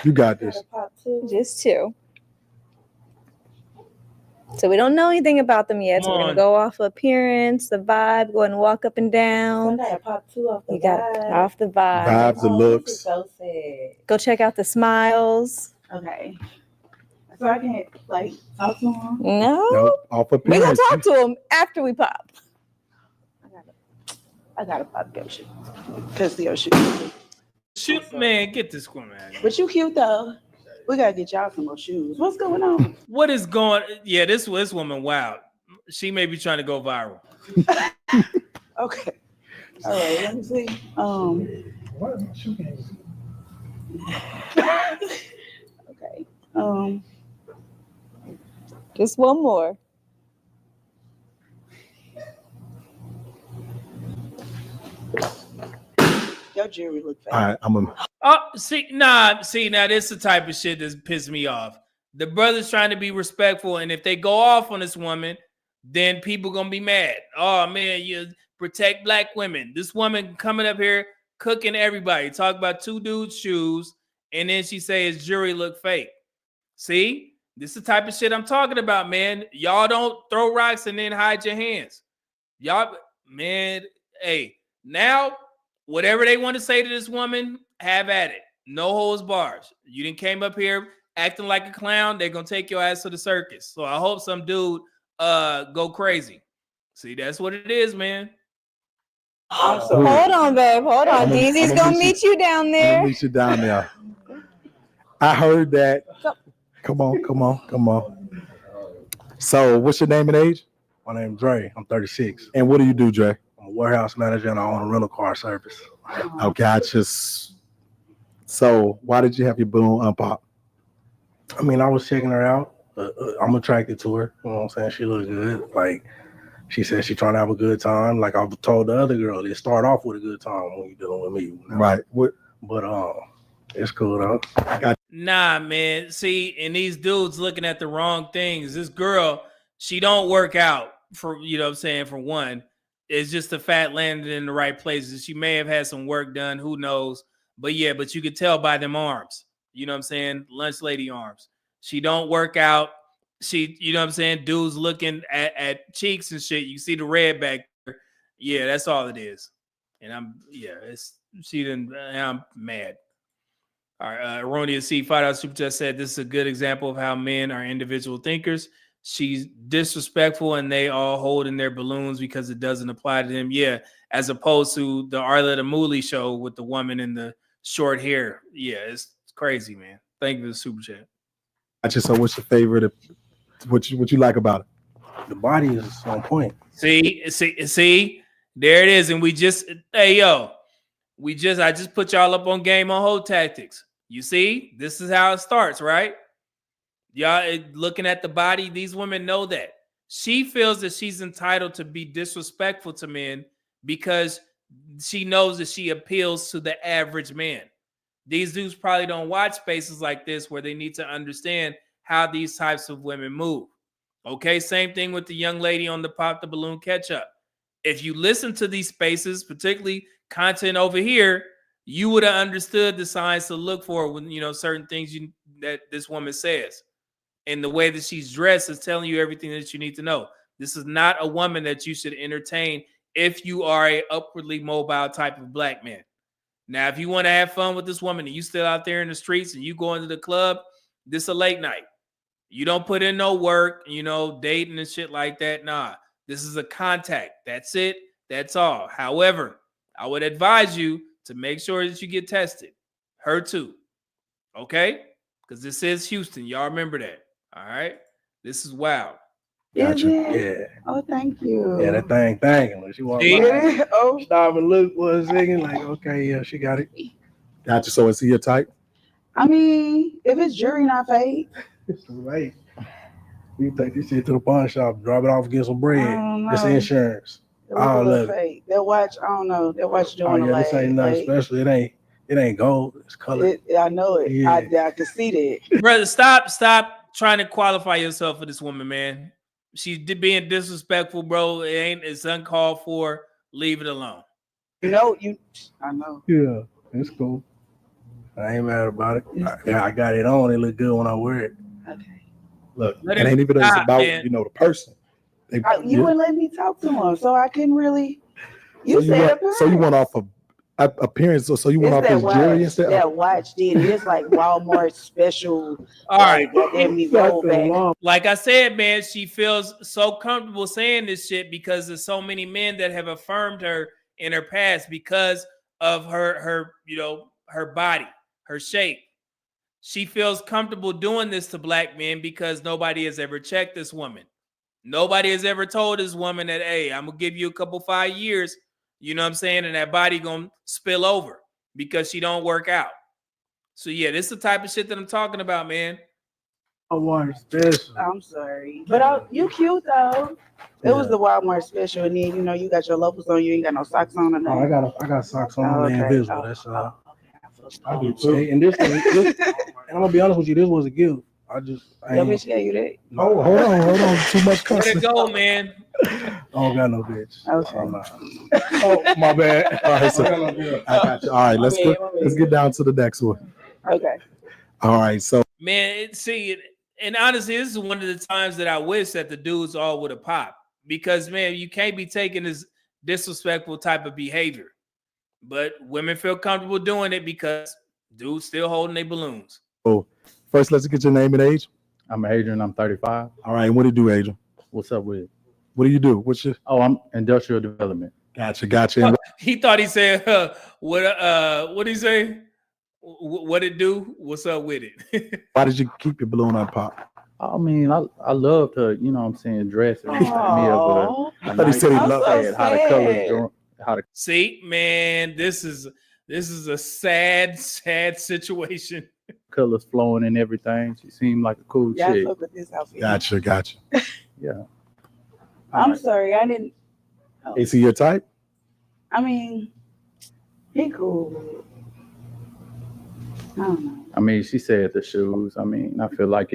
You got this. Pop two. Just 2. So we don't know anything about them yet. So we're gonna go off appearance, the vibe, go ahead and walk up and down. I gotta pop 2 off the You got vibe. off the vibe. Vibes, the This looks. is so sad. Go check out the smiles. Okay. So I can't talk to him. No. Nope, off We're gonna appearance. talk to him after we pop. I gotta pop your shoes because your shoes. Shoot, man, get this woman out of here. But you cute though. We gotta get y'all some more shoes. What's going on? What is going? Yeah, this woman wild. She may be trying to go viral. Okay. All right. Let me see. Okay. Just one more. Your jewelry look fake. All right, I'm a. Oh, see, now this is the type of shit that's pissed me off. The brother's trying to be respectful, and if they go off on this woman, then people gonna be mad. Oh man, protect black women. This woman coming up here cooking everybody. Talk about 2 dudes' shoes, and then she say his jewelry look fake. See, this is the type of shit I'm talking about, man. Y'all don't throw rocks and then hide your hands. Y'all, man, hey, now whatever they want to say to this woman, have at it. No holds bars. You didn't came up here acting like a clown. They're gonna take your ass to the circus. So I hope some dude go crazy. See, that's what it is, man. Hold on, babe. Hold on. DZ's gonna meet you down there. Meet you down there. I heard that. Come on. So, what's your name and age? My name's Dre. I'm 36. And what do you do, Dre? I'm a warehouse manager and I own a rental car service. Okay, so why did you have your balloon unpop? I mean, I was checking her out. I'm attracted to her. You know what I'm saying? She looks good. Like, she said she's trying to have a good time. Like I told the other girl, they start off with a good time when you're dealing with me. You know? Right. But it's cool though. Nah, man. See, and these dudes looking at the wrong things. This girl, she don't work out for, you know what I'm saying, for one. It's just the fat landed in the right places. She may have had some work done. Who knows? But yeah, but you could tell by them arms. You know what I'm saying? Lunch lady arms. She don't work out. She, you know what I'm saying? Dudes looking at cheeks and shit. You see the red back there. Yeah, that's all it is. And I'm mad. All right, Erroneous C, $5 super chat said this is a good example of how men are individual thinkers. She's disrespectful and they all hold in their balloons because it doesn't apply to them. Yeah, as opposed to the Arletta Mooley show with the woman in the short hair. Yeah, it's crazy, man. Thank you for the super chat. So what's your favorite? What you like about it? The body is on point. See, there it is. And I just put y'all up on game on whole tactics. You see, this is how it starts, right? Y'all looking at the body. These women know that. She feels that she's entitled to be disrespectful to men because she knows that she appeals to the average man. These dudes probably don't watch spaces like this where they need to understand how these types of women move. Okay, same thing with the young lady on the Pop the Balloon Catch Up. If you listen to these spaces, particularly content over here, you would have understood the signs to look for when, you know, certain things that this woman says. And the way that she's dressed is telling you everything that you need to know. This is not a woman that you should entertain if you are a upwardly mobile type of black man. Now, if you want to have fun with this woman and you still out there in the streets and you go into the club, this a late night. You don't put in no work, you know, dating and shit like that. Nah, this is a contact. That's it. That's all. However, I would advise you to make sure that you get tested. Her too. Okay? Because this is Houston. Y'all remember that. All right? This is wild. Gotcha. Yeah. Oh, thank you. Yeah, that thing thanging. When she walked by, stop and look for a second, like, okay, yeah, she got it. Gotcha. So is he your type? I mean, if it's jury not fake. Right. You take this shit to the pawn shop, drop it off, get some bread. It's insurance. I love it. That watch, I don't know. That watch doing yeah, this ain't nothing special. It ain't gold. It's colored. I know it. Yeah. I can see that. Brother, stop trying to qualify yourself for this woman, man. She's being disrespectful, bro. It's uncalled for. Leave it alone. You know, I know. Yeah, it's cool. I ain't mad about it. I got it on. It look good when I wear it. Okay. Look, it ain't even about, man. You know, the person. You wouldn't let me talk to him, so I couldn't really. So you went off of appearance, so you went off his jewelry instead. That watch did. It's like Walmart special. All right. Like I said, man, she feels so comfortable saying this shit because there's so many men that have affirmed her in her past because of her you know, her body, her shape. She feels comfortable doing this to black men because nobody has ever checked this woman. Nobody has ever told this woman that, hey, I'm gonna give you a couple 5 years, you know what I'm saying, and that body gonna spill over because she don't work out. So yeah, this is the type of shit that I'm talking about, man. Walmart special. I'm sorry, but you cute though. It was the Walmart special, and then you know you got your loafers on. You ain't got no socks on or nothing. I got socks on. They're invisible. That's I do too. And this, and I'm gonna be honest with you, this was a gift. I Your ain't, bitch gave you that? Oh, hold on. Too much Let cussing. it go, man. I don't got no bitch. Okay. Oh, my bad. All right, so I got no girl. I got you. All right, let's get down to the next one. Okay. All right, so Man, and honestly, this is one of the times that I wish that the dudes all would have popped, because man, you can't be taking this disrespectful type of behavior. But women feel comfortable doing it because dudes still holding their balloons. first, let's get your name and age. I'm Adrian. I'm 35. All right, what do you do, Adrian? What's up with it? What do you do? What's your? Oh, I'm industrial development. Gotcha. And He thought he said, what did he say? What it do? What's up with it? why did you keep your balloon unpopped? I mean, I love to, you know what I'm saying, dress and remind me of I thought he said he loved it. How the colors, how the See, man, this is a sad situation. colors flowing and everything. She seemed like a cool Yeah, I chick. fuck with this outfit. Gotcha. Yeah. I'm sorry, I didn't. Is he your type? I mean, he cool. I don't know. I mean, she said the shoes. I mean, I feel like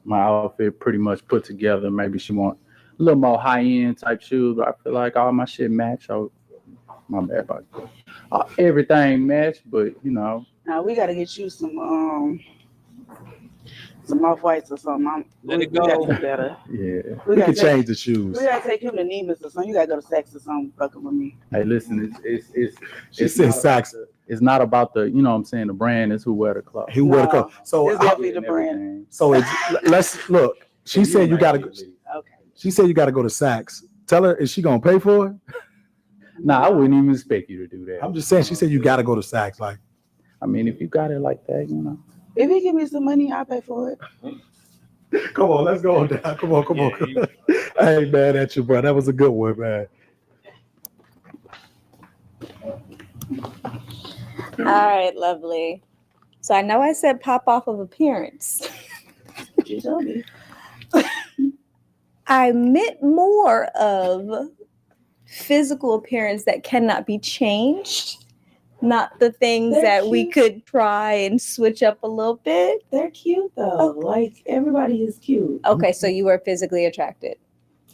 my outfit pretty much put together. Maybe she want a little more high-end type shoes, but I feel like all my shit match. Oh, my bad about it. Everything match, but you know. Now we gotta get you some off-whites or something. Let it we gotta go. do better. Yeah. We can change the shoes. We gotta take him to Nemus or something. You gotta go to Saks or something. Fucking with me. Hey, listen, She said Saks. It's not about the, you know what I'm saying, the brand. It's who wear the clothes. Who wear the clothes? So It's definitely the brand. So let's look. She said you gotta. Okay. She said you gotta go to Saks. Tell her, is she gonna pay for it? Nah, I wouldn't even expect you to do that. I'm just saying. She said you gotta go to Saks. Like, I mean, if you got it like that, you know. If he give me some money, I'll pay for it. come on, let's go down. Come on. I ain't mad at you, bro. That was a good one, man. All right, lovely. So I know I said pop off of appearance. You told me. I meant more of physical appearance that cannot be changed, not the things They're that we cute. could try and switch up a little bit. They're cute though. Like everybody is cute. Okay, so you were physically attracted.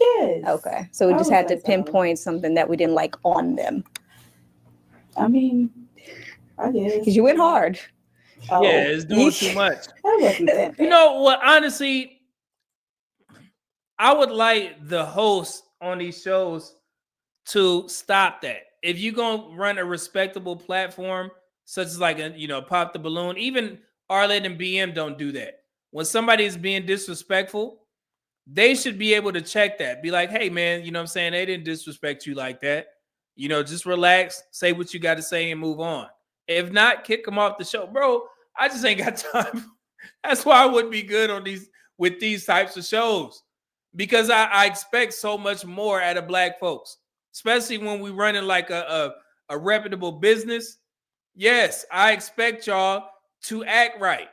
Yes. Okay, so we I just would had to say so. pinpoint something that we didn't like on them. I mean, I guess. Because you went hard. Oh, Yeah, it's doing too much. That wasn't that You bad. know what? Honestly, I would like the hosts on these shows to stop that. If you're gonna run a respectable platform, such as like Pop the Balloon, even Arlette and BM don't do that. When somebody is being disrespectful, they should be able to check that. Be like, hey man, you know what I'm saying? They didn't disrespect you like that. Just relax, say what you got to say and move on. If not, kick them off the show. Bro, I just ain't got time. That's why I wouldn't be good on these types of shows. Because I expect so much more out of black folks, especially when we running like a reputable business. Yes, I expect y'all to act right.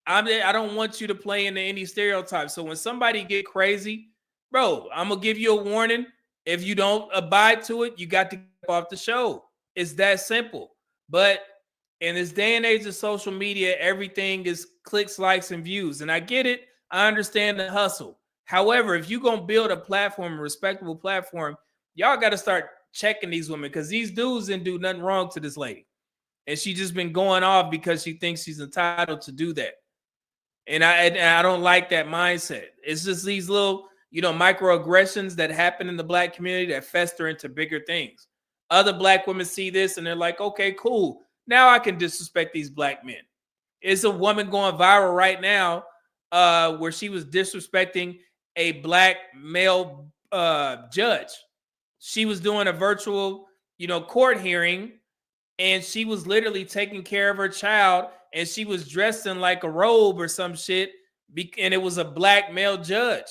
I don't want you to play into any stereotypes. So when somebody get crazy, bro, I'm gonna give you a warning. If you don't abide to it, you got to get off the show. It's that simple. But in this day and age of social media, everything is clicks, likes, and views. And I get it. I understand the hustle. However, if you're going to build a platform, a respectable platform, y'all got to start checking these women, because these dudes didn't do nothing wrong to this lady. And she just been going off because she thinks she's entitled to do that. And I don't like that mindset. It's just these little, microaggressions that happen in the black community that fester into bigger things. Other black women see this and they're like, okay, cool. Now I can disrespect these black men. It's a woman going viral right now where she was disrespecting a black male judge. She was doing a virtual, court hearing, and she was literally taking care of her child, and she was dressed in like a robe or some shit, and it was a black male judge.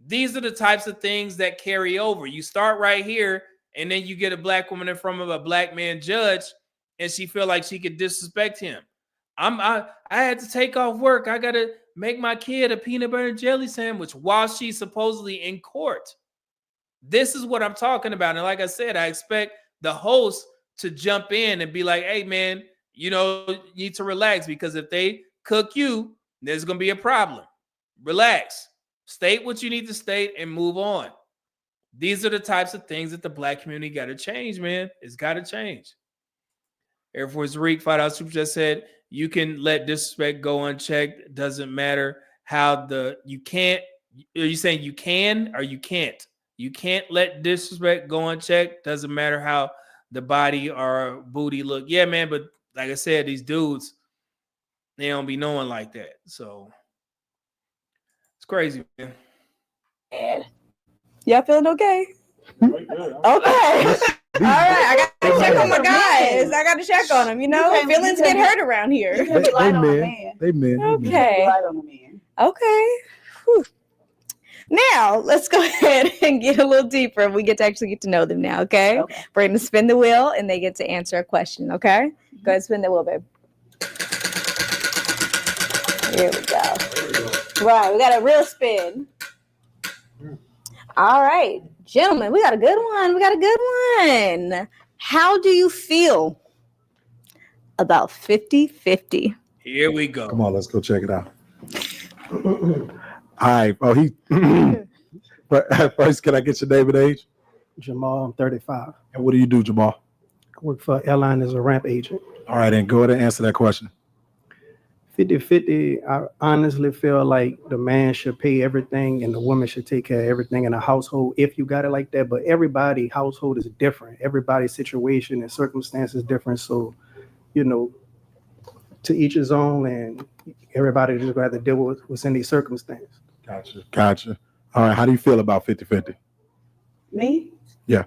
These are the types of things that carry over. You start right here, and then you get a black woman in front of a black man judge, and she feel like she could disrespect him. I had to take off work. I got to make my kid a peanut butter and jelly sandwich while she's supposedly in court. This is what I'm talking about. And like I said, I expect the host to jump in and be like, hey, man, you need to relax, because if they cook you, there's going to be a problem. Relax. State what you need to state and move on. These are the types of things that the Black community got to change, man. It's got to change. Air Force Reek, $5 super just said, you can let disrespect go unchecked. Doesn't matter how you can't. Are you saying you can or you can't? You can't let disrespect go unchecked. Doesn't matter how the body or booty look. Yeah, man. But like I said, these dudes, they don't be knowing like that. So it's crazy, man. Y'all feeling okay? Okay. All right. I got to check on my guys. I got to check on them. You know, feelings get hurt around here. They men. Okay. Okay. Whew. Now let's go ahead and get a little deeper. We get to actually get to know them now. Okay. We're going to spin the wheel and they get to answer a question. Okay. Go ahead, spin the wheel, babe. Here we go. Right. We got a real spin. All right, gentlemen, we got a good one. How do you feel about 50-50? Here we go. Come on, let's go check it out. All right. Oh, but first, can I get your name and age? Jamal, I'm 35. And what do you do, Jamal? I work for airline as a ramp agent. All right, and go ahead and answer that question. 50-50, I honestly feel like the man should pay everything and the woman should take care of everything in the household if you got it like that. But everybody's household is different. Everybody's situation and circumstance is different. So, you know, to each his own, and everybody just going to have to deal with what's in these circumstances. Gotcha. All right, how do you feel about 50-50? Me? Yeah.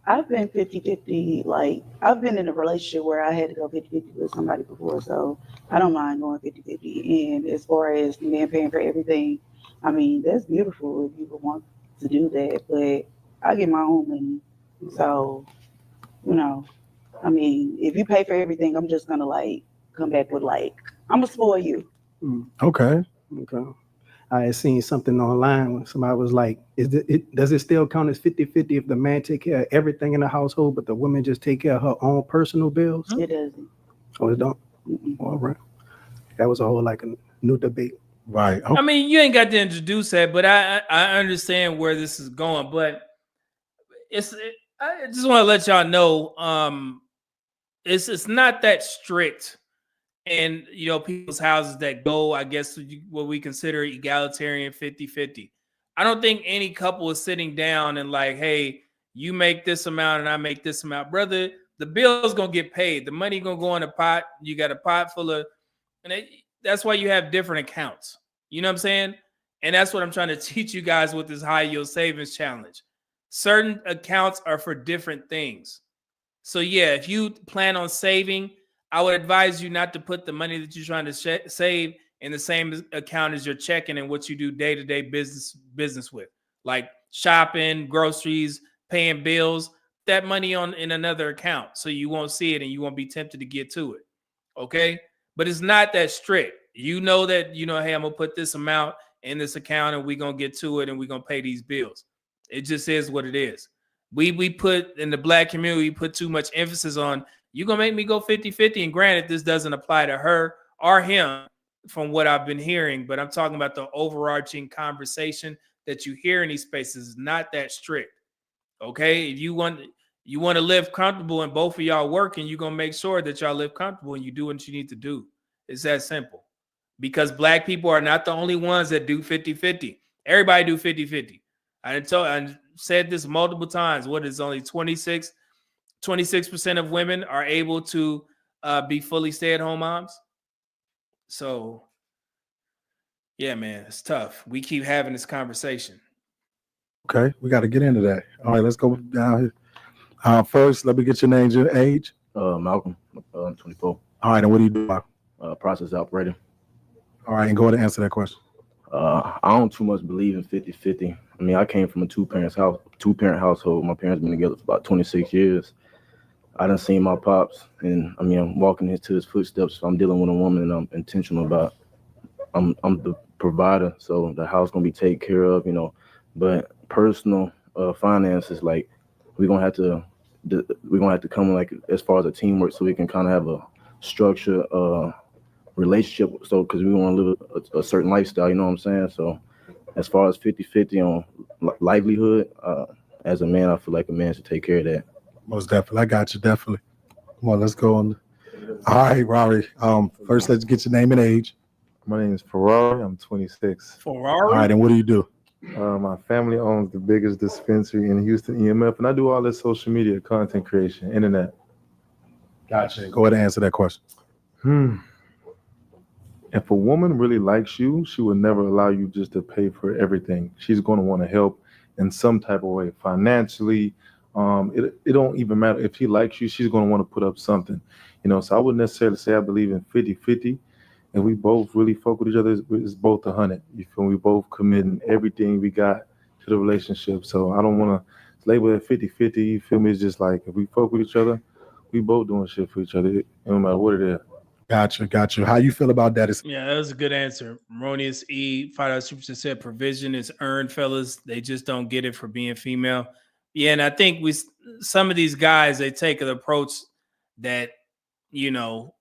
I've been 50-50. Like, I've been in a relationship where I had to go 50-50 with somebody before, so I don't mind going 50-50. And as far as the man paying for everything, I mean, that's beautiful if you would want to do that, but I get my own money. So, you know, I mean, if you pay for everything, I'm just gonna like come back with like, I'm gonna spoil you. Okay. I had seen something online when somebody was like, does it still count as 50-50 if the man take care of everything in the household, but the woman just take care of her own personal bills? It doesn't. Oh, it don't? All right. That was a whole like a new debate. Right. I mean, you ain't got to introduce that, but I understand where this is going. But I just want to let y'all know, it's not that strict. And, you know, people's houses that go, I guess, what we consider egalitarian 50-50. I don't think any couple is sitting down and like, hey, you make this amount and I make this amount. Brother, the bill's going to get paid. The money going to go in a pot. You got a pot full of, and that's why you have different accounts. You know what I'm saying? And that's what I'm trying to teach you guys with this high yield savings challenge. Certain accounts are for different things. So yeah, if you plan on saving, I would advise you not to put the money that you're trying to save in the same account as your checking and what you do day-to-day business with, like shopping, groceries, paying bills. That money in another account, so you won't see it and you won't be tempted to get to it. Okay, but it's not that strict. You know that hey, I'm gonna put this amount in this account and we're gonna get to it and we're gonna pay these bills. It just is what it is. We put in the Black community, we put too much emphasis on. You're going to make me go 50-50. And granted, this doesn't apply to her or him from what I've been hearing, but I'm talking about the overarching conversation that you hear in these spaces is not that strict. Okay? If you want to live comfortable and both of y'all working, you're going to make sure that y'all live comfortable and you do what you need to do. It's that simple. Because Black people are not the only ones that do 50-50. Everybody do 50-50. I said this multiple times. What is only 26% of women are able to be fully stay-at-home moms. So, yeah, man, it's tough. We keep having this conversation. Okay, we got to get into that. All right, let's go down here. First, let me get your name and age. Malcolm, 24. All right, and what do you do, Malcolm? Process operator. All right, and go ahead and answer that question. I don't too much believe in 50-50. I mean, I came from a two-parent household. My parents been together for about 26 years. I done seen my pops, and I mean, I'm walking into his footsteps. So I'm dealing with a woman, and I'm intentional about. I'm the provider, so the house gonna be taken care of, But personal finances, like we're gonna have to come like as far as a teamwork, so we can kind of have a structure relationship. So, because we want to live a certain lifestyle, you know what I'm saying? So, as far as 50-50 on livelihood, as a man, I feel like a man should take care of that. Most definitely. I got you. Definitely. Come on, let's go on. All right, Rory. First, let's get your name and age. My name is Ferrari. I'm 26. Ferrari. All right, and what do you do? My family owns the biggest dispensary in Houston, EMF, and I do all this social media content creation, internet. Gotcha. Go ahead and answer that question. If a woman really likes you, she will never allow you just to pay for everything. She's going to want to help in some type of way, financially. It don't even matter. If she likes you, she's going to want to put up something. You know, so I wouldn't necessarily say I believe in 50-50. And we both really fuck with each other. It's both 100. You feel me? We both committing everything we got to the relationship. So I don't want to label it 50-50. You feel me? It's just like if we fuck with each other, we both doing shit for each other, no matter what it is. Gotcha. How you feel about that? Yeah, that was a good answer. Maronius E. $5 Super Chat said provision is earned, fellas. They just don't get it for being female. Yeah, and I think some of these guys, they take an approach that, you know,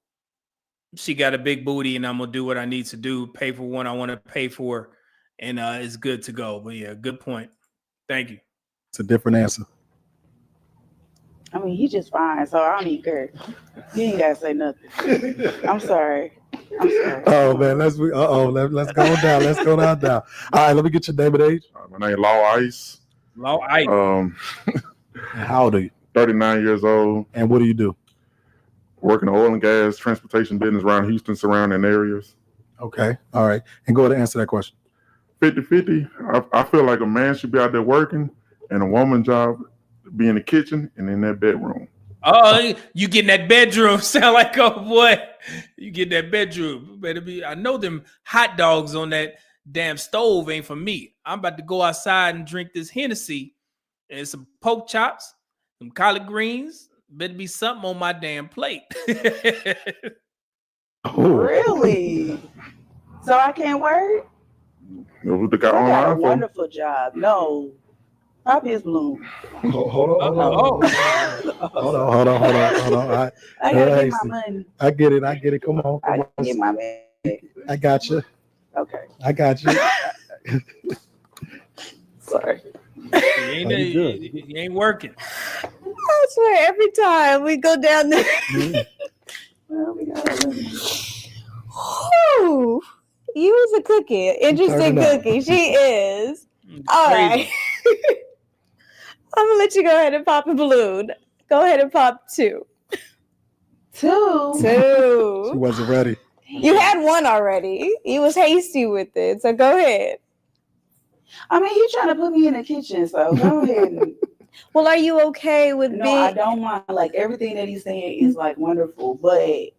she got a big booty and I'm gonna do what I need to do, pay for what I want to pay for, and it's good to go. But yeah, good point. Thank you. It's a different answer. I mean, he just fine, so I don't even care. You ain't gotta say nothing. I'm sorry. Oh man, let's go down. Let's go down. All right, let me get your name and age. My name Law Ice. Law Ice. How old are you? 39 years old. And what do you do? Working oil and gas transportation business around Houston surrounding areas. Okay. All right. And go ahead and answer that question. 50-50. I feel like a man should be out there working and a woman job be in the kitchen and in that bedroom. Oh, you get in that bedroom. Sound like, oh boy, you get in that bedroom. Better be. I know them hot dogs on that damn stove ain't for me. I'm about to go outside and drink this Hennessy and some pork chops, some collard greens. Better be something on my damn plate. Really? So I can't work? I got a wonderful job. No. Pop his balloon. Hold on. I gotta get my money. I get it. Come on. I gotta get my money. I got you. Okay. I got you. Sorry. You ain't working. I swear, every time we go down there. Whew. You was a cookie. Interesting cookie. She is. All right. I'm gonna let you go ahead and pop a balloon. Go ahead and pop two. Two. She wasn't ready. You had one already. He was hasty with it. So go ahead. I mean, he's trying to put me in the kitchen, so go ahead. Well, are you okay with No, being? I don't mind. Like, everything that he's saying is like wonderful, but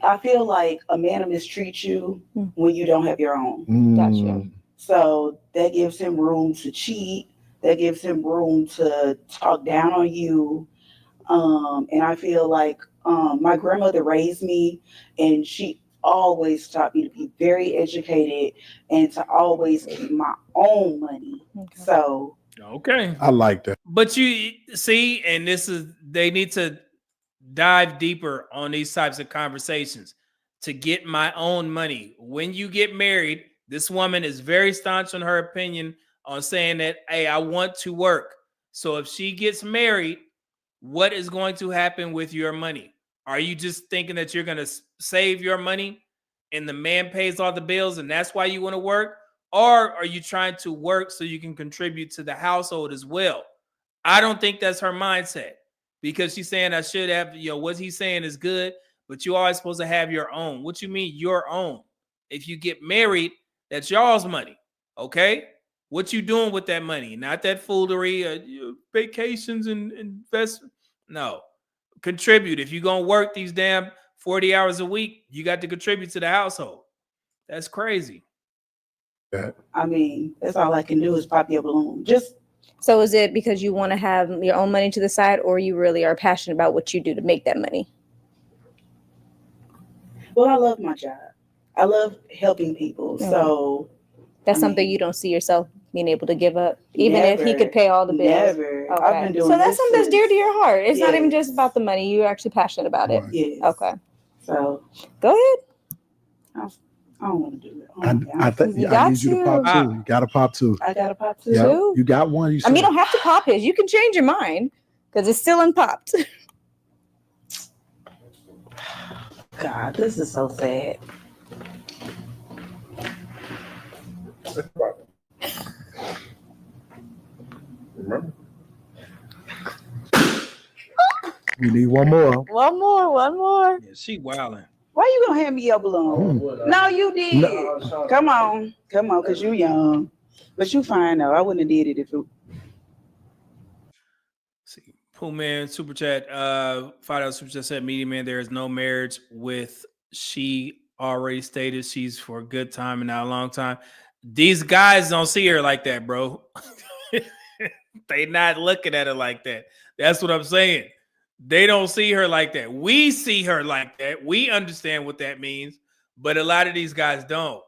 I feel like a man will mistreat you when you don't have your own. Gotcha. So that gives him room to cheat. That gives him room to talk down on you. And I feel like my grandmother raised me, and she always taught me to be very educated and to always keep my own money. Okay. So okay, I like that. But you see, and they need to dive deeper on these types of conversations. To get my own money. When you get married, this woman is very staunch on her opinion on saying that, hey, I want to work. So if she gets married, what is going to happen with your money? Are you just thinking that you're going to save your money and the man pays all the bills and that's why you want to work? Or are you trying to work so you can contribute to the household as well? I don't think that's her mindset, because she's saying I should have, what he's saying is good, but you're always supposed to have your own. What you mean your own? If you get married, that's y'all's money, okay? What you doing with that money? Not that foolery, vacations and investment. No, contribute. If you're going to work these damn 40 hours a week, you got to contribute to the household. That's crazy. I mean, that's all I can do is pop your balloon. So is it because you want to have your own money to the side, or you really are passionate about what you do to make that money? Well, I love my job. I love helping people. Mm-hmm. So that's something you don't see yourself being able to give up, even if he could pay all the bills. Never. Okay. I've been doing so that's something that's dear to your heart. It's not Yes. even just about the money. You're actually passionate about it. Yes. Okay. So go ahead. I don't want to do it. I think I need you to pop two. You got to pop two. I got to pop two. Yep. You got one. You I mean, you don't have to pop his. You can change your mind because it's still unpopped. God, this is so sad. Remember? You need one more. One more. Yeah, she wilding. Why you gonna hand me your balloon? No, you did. No. Come on, cause you young, but you fine though. I wouldn't have did it if it. See, Pooh Man super chat. $5 super chat said, "Media man, there is no marriage with she already stated she's for a good time and not a long time." These guys don't see her like that, bro. They not looking at her like that. That's what I'm saying. They don't see her like that. We see her like that. We understand what that means, but a lot of these guys don't.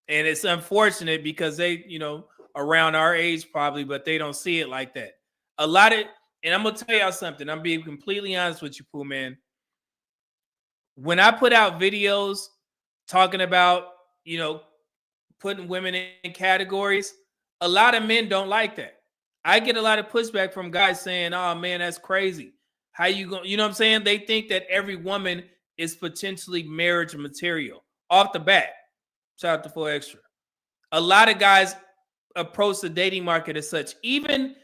And it's unfortunate because they, around our age probably, but they don't see it like that. A lot of, and I'm going to tell y'all something. I'm being completely honest with you, Pooh Man. When I put out videos talking about, putting women in categories, a lot of men don't like that. I get a lot of pushback from guys saying, "Oh man, that's crazy. How you going?" You know what I'm saying? They think that every woman is potentially marriage material off the bat. Shout out to 4Extra. A lot of guys approach the dating market as such. Even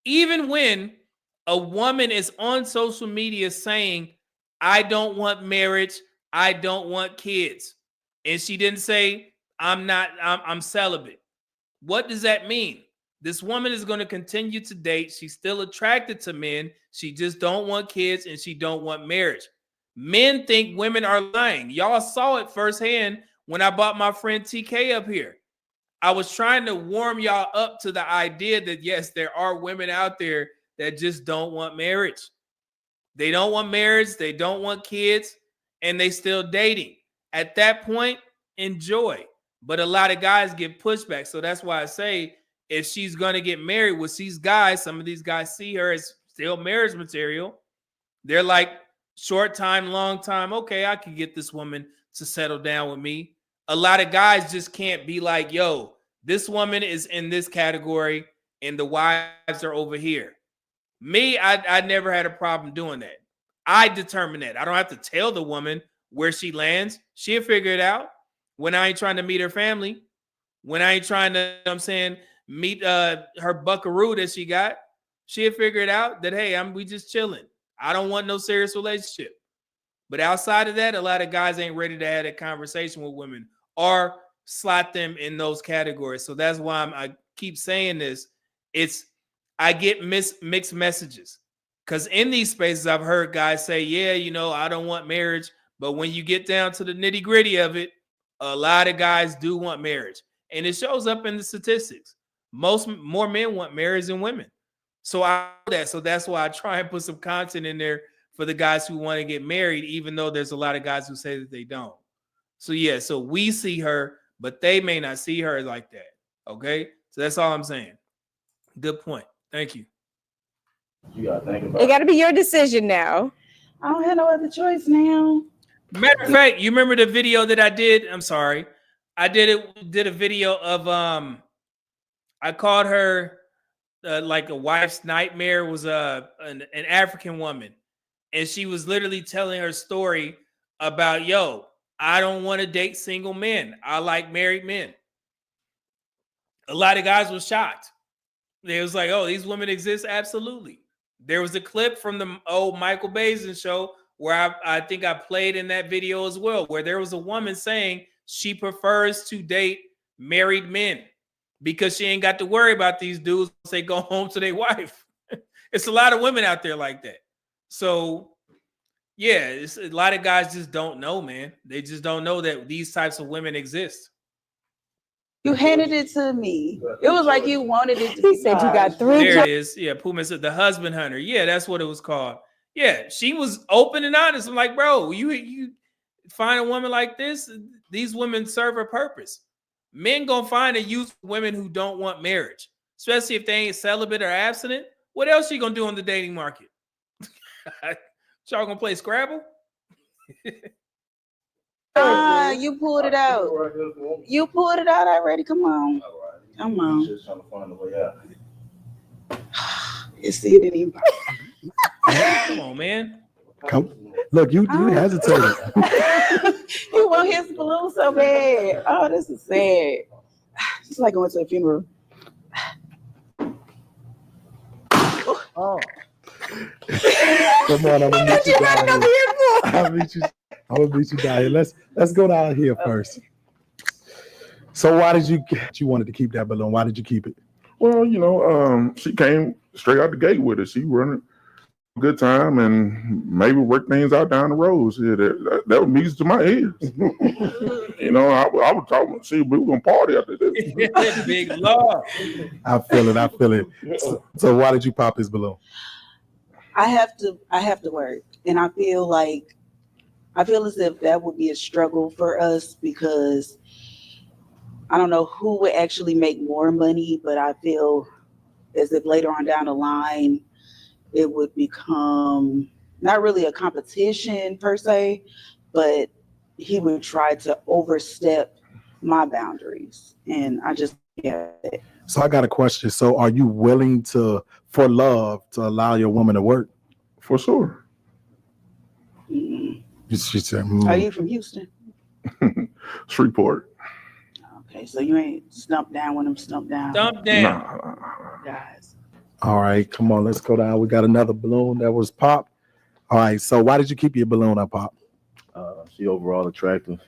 when a woman is on social media saying, "I don't want marriage, I don't want kids," and she didn't say, I'm celibate. What does that mean? This woman is going to continue to date. She's still attracted to men. She just don't want kids and she don't want marriage. Men think women are lying. Y'all saw it firsthand when I brought my friend TK up here. I was trying to warm y'all up to the idea that yes, there are women out there that just don't want marriage. They don't want marriage. They don't want kids and they still dating. At that point, enjoy. But a lot of guys get pushback. So that's why I say, if she's going to get married with these guys, some of these guys see her as still marriage material. They're like, short time, long time. Okay, I can get this woman to settle down with me. A lot of guys just can't be like, yo, this woman is in this category and the wives are over here. Me, I never had a problem doing that. I determine that. I don't have to tell the woman where she lands. She'll figure it out. When I ain't trying to meet her family, when I ain't trying to, meet her buckaroo that she got, she'll figure it out that, hey, we just chilling. I don't want no serious relationship. But outside of that, a lot of guys ain't ready to have a conversation with women or slot them in those categories. So that's why I keep saying this. I get mixed messages. Because in these spaces, I've heard guys say, yeah, I don't want marriage. But when you get down to the nitty gritty of it, a lot of guys do want marriage. And it shows up in the statistics. More men want marriage than women. So I know that. So that's why I try and put some content in there for the guys who want to get married, even though there's a lot of guys who say that they don't. So yeah, so we see her, but they may not see her like that. Okay? So that's all I'm saying. Good point. Thank you. You gotta think about It got to be your decision now. I don't have no other choice now. Matter of fact, you remember the video that I did? I'm sorry. I did a video of I called her like a wife's nightmare. Was an African woman, and she was literally telling her story about, yo, I don't want to date single men. I like married men. A lot of guys were shocked. They was like, oh, these women exist? Absolutely. There was a clip from the old Michael Bazin show where I think I played in that video as well, where there was a woman saying she prefers to date married men because she ain't got to worry about these dudes once they go home to their wife. It's a lot of women out there like that. So, yeah, it's a lot of guys just don't know, man. They just don't know that these types of women exist. You handed it to me. It was like you wanted it to be. He said you got through. There it is. Yeah, Puma said the husband hunter. Yeah, that's what it was called. Yeah, she was open and honest. I'm like, bro, you find a woman like this, these women serve a purpose. Men gonna find and use women who don't want marriage, especially if they ain't celibate or abstinent. What else you gonna do on the dating market? Y'all gonna play Scrabble? You pulled it out. You pulled it out already. Come on. Come on. Just trying to find a way out. You see, it didn't even. Come on, man. Come, look, you hesitated. You want his balloon so bad. Oh, this is sad. It's like going to a funeral. Oh. Come on, I'm gonna meet you down here. I'm gonna meet you down here. Let's go down here first. So why did you wanted to keep that balloon? Why did you keep it? Well, she came straight out the gate with it. She running a good time and maybe work things out down the road. See, that was music to my ears. I was talking. See, we were gonna party after this. Big love. I feel it. So why did you pop his balloon? I have to work, and I feel as if that would be a struggle for us because I don't know who would actually make more money, but I feel as if later on down the line it would become not really a competition per se, but he would try to overstep my boundaries, and I just get it. So I got a question. So are you willing for love to allow your woman to work? For sure. Mm. She said, Are you from Houston? Shreveport. Okay, so you ain't stumped down when I'm stumped down. Stump down. Guys. All right, come on, let's go down. We got another balloon that was popped. All right, so why did you keep your balloon up, Pop? She overall attractive.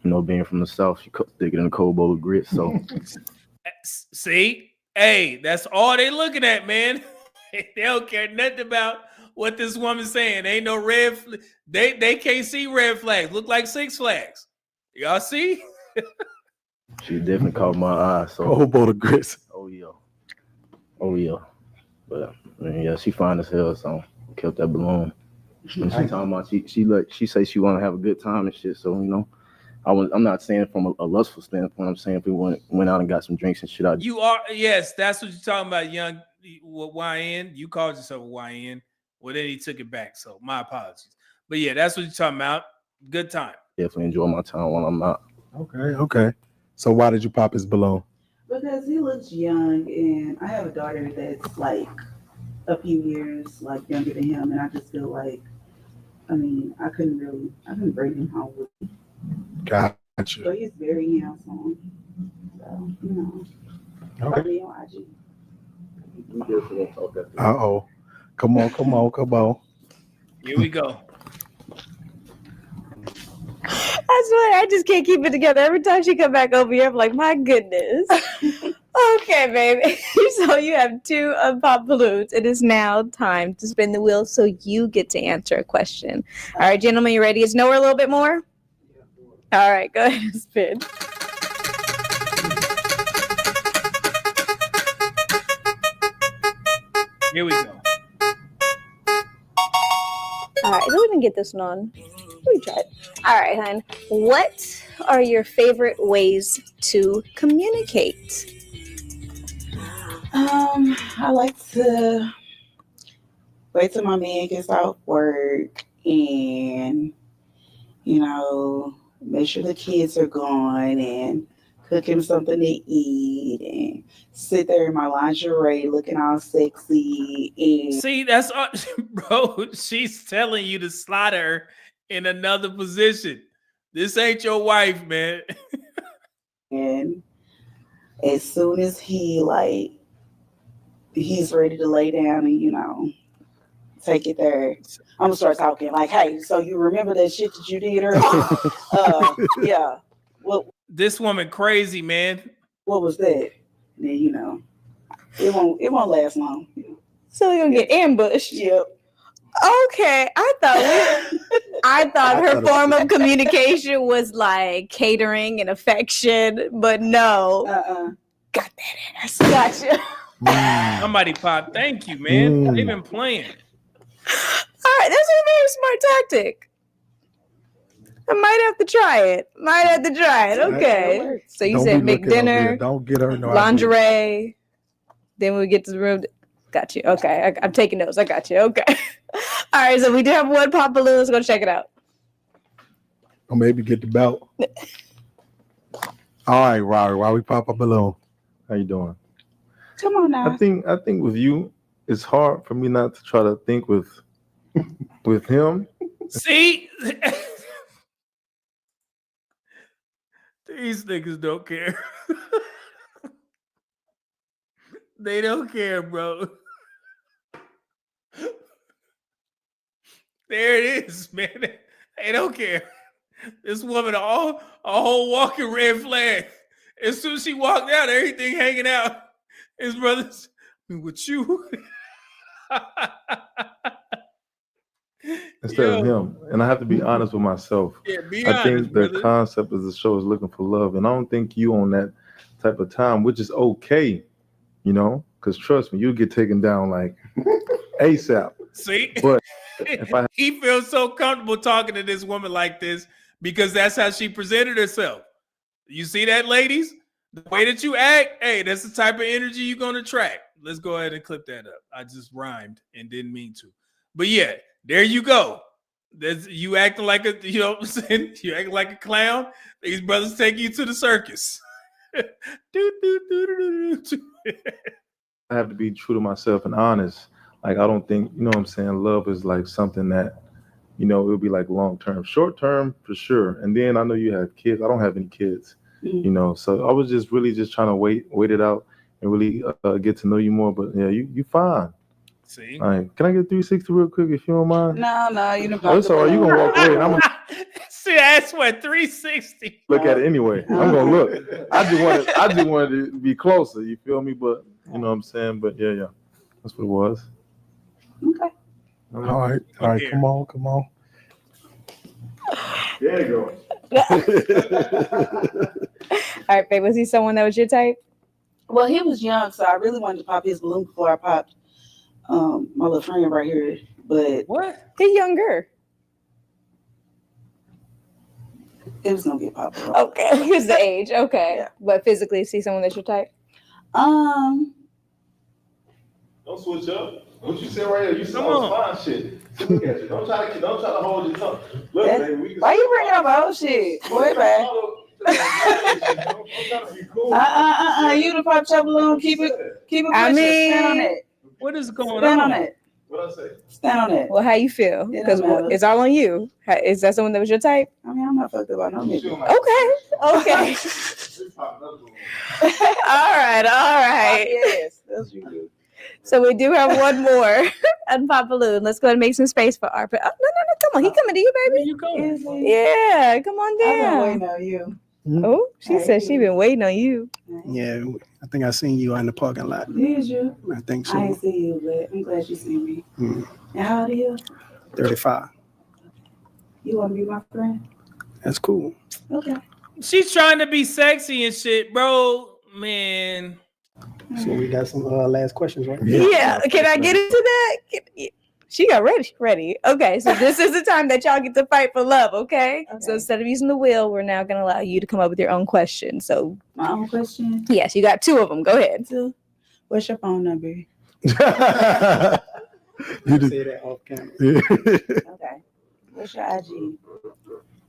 Being from the South, she thicker than a cold bowl of grits. So, See, hey, that's all they looking at, man. They don't care nothing about what this woman's saying. Ain't no red. They can't see red flags. Look like Six Flags. Y'all see? she definitely caught my eye. So, cold bowl of grits. Oh yeah. But she fine as hell. So kept that balloon. And she talking about she say she want to have a good time and shit. So I'm not saying from a lustful standpoint. I'm saying if we went out and got some drinks and shit. You are, yes, that's what you're talking about, young YN. You called yourself a YN. Well, then he took it back. So my apologies. But yeah, that's what you're talking about. Good time. Definitely enjoy my time when I'm out. Okay. So why did you pop his balloon? Because he looks young, and I have a daughter that's like a few years younger than him, and I just feel like, I couldn't bring him home with me. Gotcha. So he's very handsome. So, Okay. On IG. Uh-oh. Come on. Here we go. I swear, I just can't keep it together. Every time she come back over here, I'm like, my goodness. Okay, baby. So you have 2 unpopped balloons. It is now time to spin the wheel so you get to answer a question. All right, gentlemen, you ready? Is nowhere a little bit more? All right, go ahead and spin. Here we go. All right, so we can get this one on. We try it. All right, hon. What are your favorite ways to communicate? I like to wait till my man gets off work and, make sure the kids are gone and cook him something to eat and sit there in my lingerie looking all sexy. And See, that's bro. She's telling you to slide her in another position. This ain't your wife, man. And as soon as he's ready to lay down and, take it there, I'm gonna start talking like, hey, so you remember that shit that you did earlier? Yeah. Well, this woman crazy, man. What was that? And then, it won't last long. So we're gonna get ambushed. Yep. Okay, I thought her form of communication was like catering and affection, but no. Got that ass. Gotcha. Somebody pop. Thank you, man. They've been playing. All right, that's a very smart tactic. I might have to try it. Okay. So you said make dinner. Don't get her no lingerie. Then when we get to the room. Got you. Okay. I'm taking notes. I got you. Okay. All right. So we do have 1 pop balloon. Let's go check it out. Or maybe get the belt. All right, Rory, while we pop a balloon. How you doing? Come on now. I think with you, it's hard for me not to try to think with him. See? These niggas don't care. They don't care, bro. There it is, man. They don't care. This woman, a whole walking red flag. As soon as she walked out, everything hanging out. His brothers, with you. Instead of him. And I have to be honest with myself. Yeah, be I honest, think the brother. concept of the show is looking for love. And I don't think you on that type of time, which is okay, you know, because trust me, you get taken down like ASAP. See? But if I he feels so comfortable talking to this woman like this because that's how she presented herself. You see that, ladies? The way that you act, hey, that's the type of energy you're going to attract. Let's go ahead and clip that up. I just rhymed and didn't mean to. But yeah, there you go. You acting like a, you know what I'm saying? You acting like a clown. These brothers take you to the circus. I have to be true to myself and honest. Like, I don't think, you know what I'm saying, love is like something that, you know, it'll be like long term. Short term, for sure. And then I know you have kids. I don't have any kids, you know. So I was just really just trying to wait it out and really get to know you more. But yeah, you fine. See? All right. Can I get 360 real quick if you don't mind? No, you know. Oh, it's all right. You're going to walk away. And I'm going to See, that's what 360. look at it anyway. I'm going to look. I just wanted to be closer. You feel me? But, you know what I'm saying? But yeah. That's what it was. Okay. All right. Come on. There you All right, babe. Was he someone that was your type? Well, he was young, so I really wanted to pop his balloon before I popped my little friend right here. But what? He's younger. It was gonna get popped. Okay, here's the age. Okay, yeah. But physically, see someone that's your type. Don't switch up. What you say right here? You saw fine shit. Look at you. Don't try to hold your tongue. Look, baby, we can. Why you bringing up old shit? Boy, back. You the pop your balloon. Keep it. I mean, stand on it. What is going Stand on? on it. What I say? Stand on it. Well, how you feel? Because it's all on you. Is that someone that was your type? I mean, I'm not fucked up. I know me. Okay. All right. Yes, that's what you do. So we do have one more on Pop Balloon. Let's go and make some space for Arpa. Oh, no, come on. He coming to you, baby. Where you going? Yeah, come on I've been down. waiting on you. Oh, she said she been waiting on you. Yeah, I think I seen you in the parking lot. Did you? I think so. I ain't see you, but I'm glad you see me. Mm. And how old are you? 35. You want to be my friend? That's cool. Okay. She's trying to be sexy and shit, bro. Man. So we got some last questions, right? Yeah. Can I get into that? She got ready. Okay, so this is the time that y'all get to fight for love, okay? So instead of using the wheel, we're now going to allow you to come up with your own question. So my own question? Yes, you got 2 of them. Go ahead. What's your phone number? You just say that off camera. Okay. What's your IG?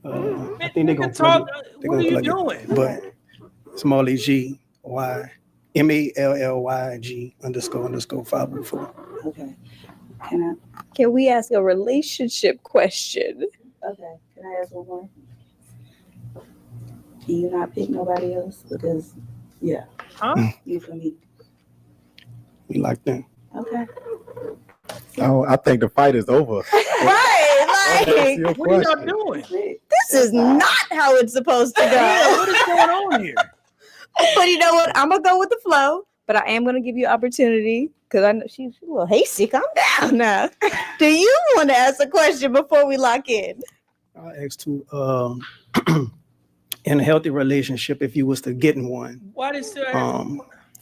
I think they're going to talk. What are you doing? But small G Y MALLYG _ 504. Okay. Can we ask a relationship question? Okay. Can I ask one more? Can you not pick nobody else? Because, yeah. Huh? You for me. We like them. Okay. Oh, I think the fight is over. Right, Your What are y'all question. doing? This is not how it's supposed to go. Yeah, what is going on here? But you know what? I'm going to go with the flow, but I am going to give you opportunity because I know she's a little hasty. Calm down now. Do you want to ask a question before we lock in? I'll ask to in a healthy relationship, if you was to get in one, Why did she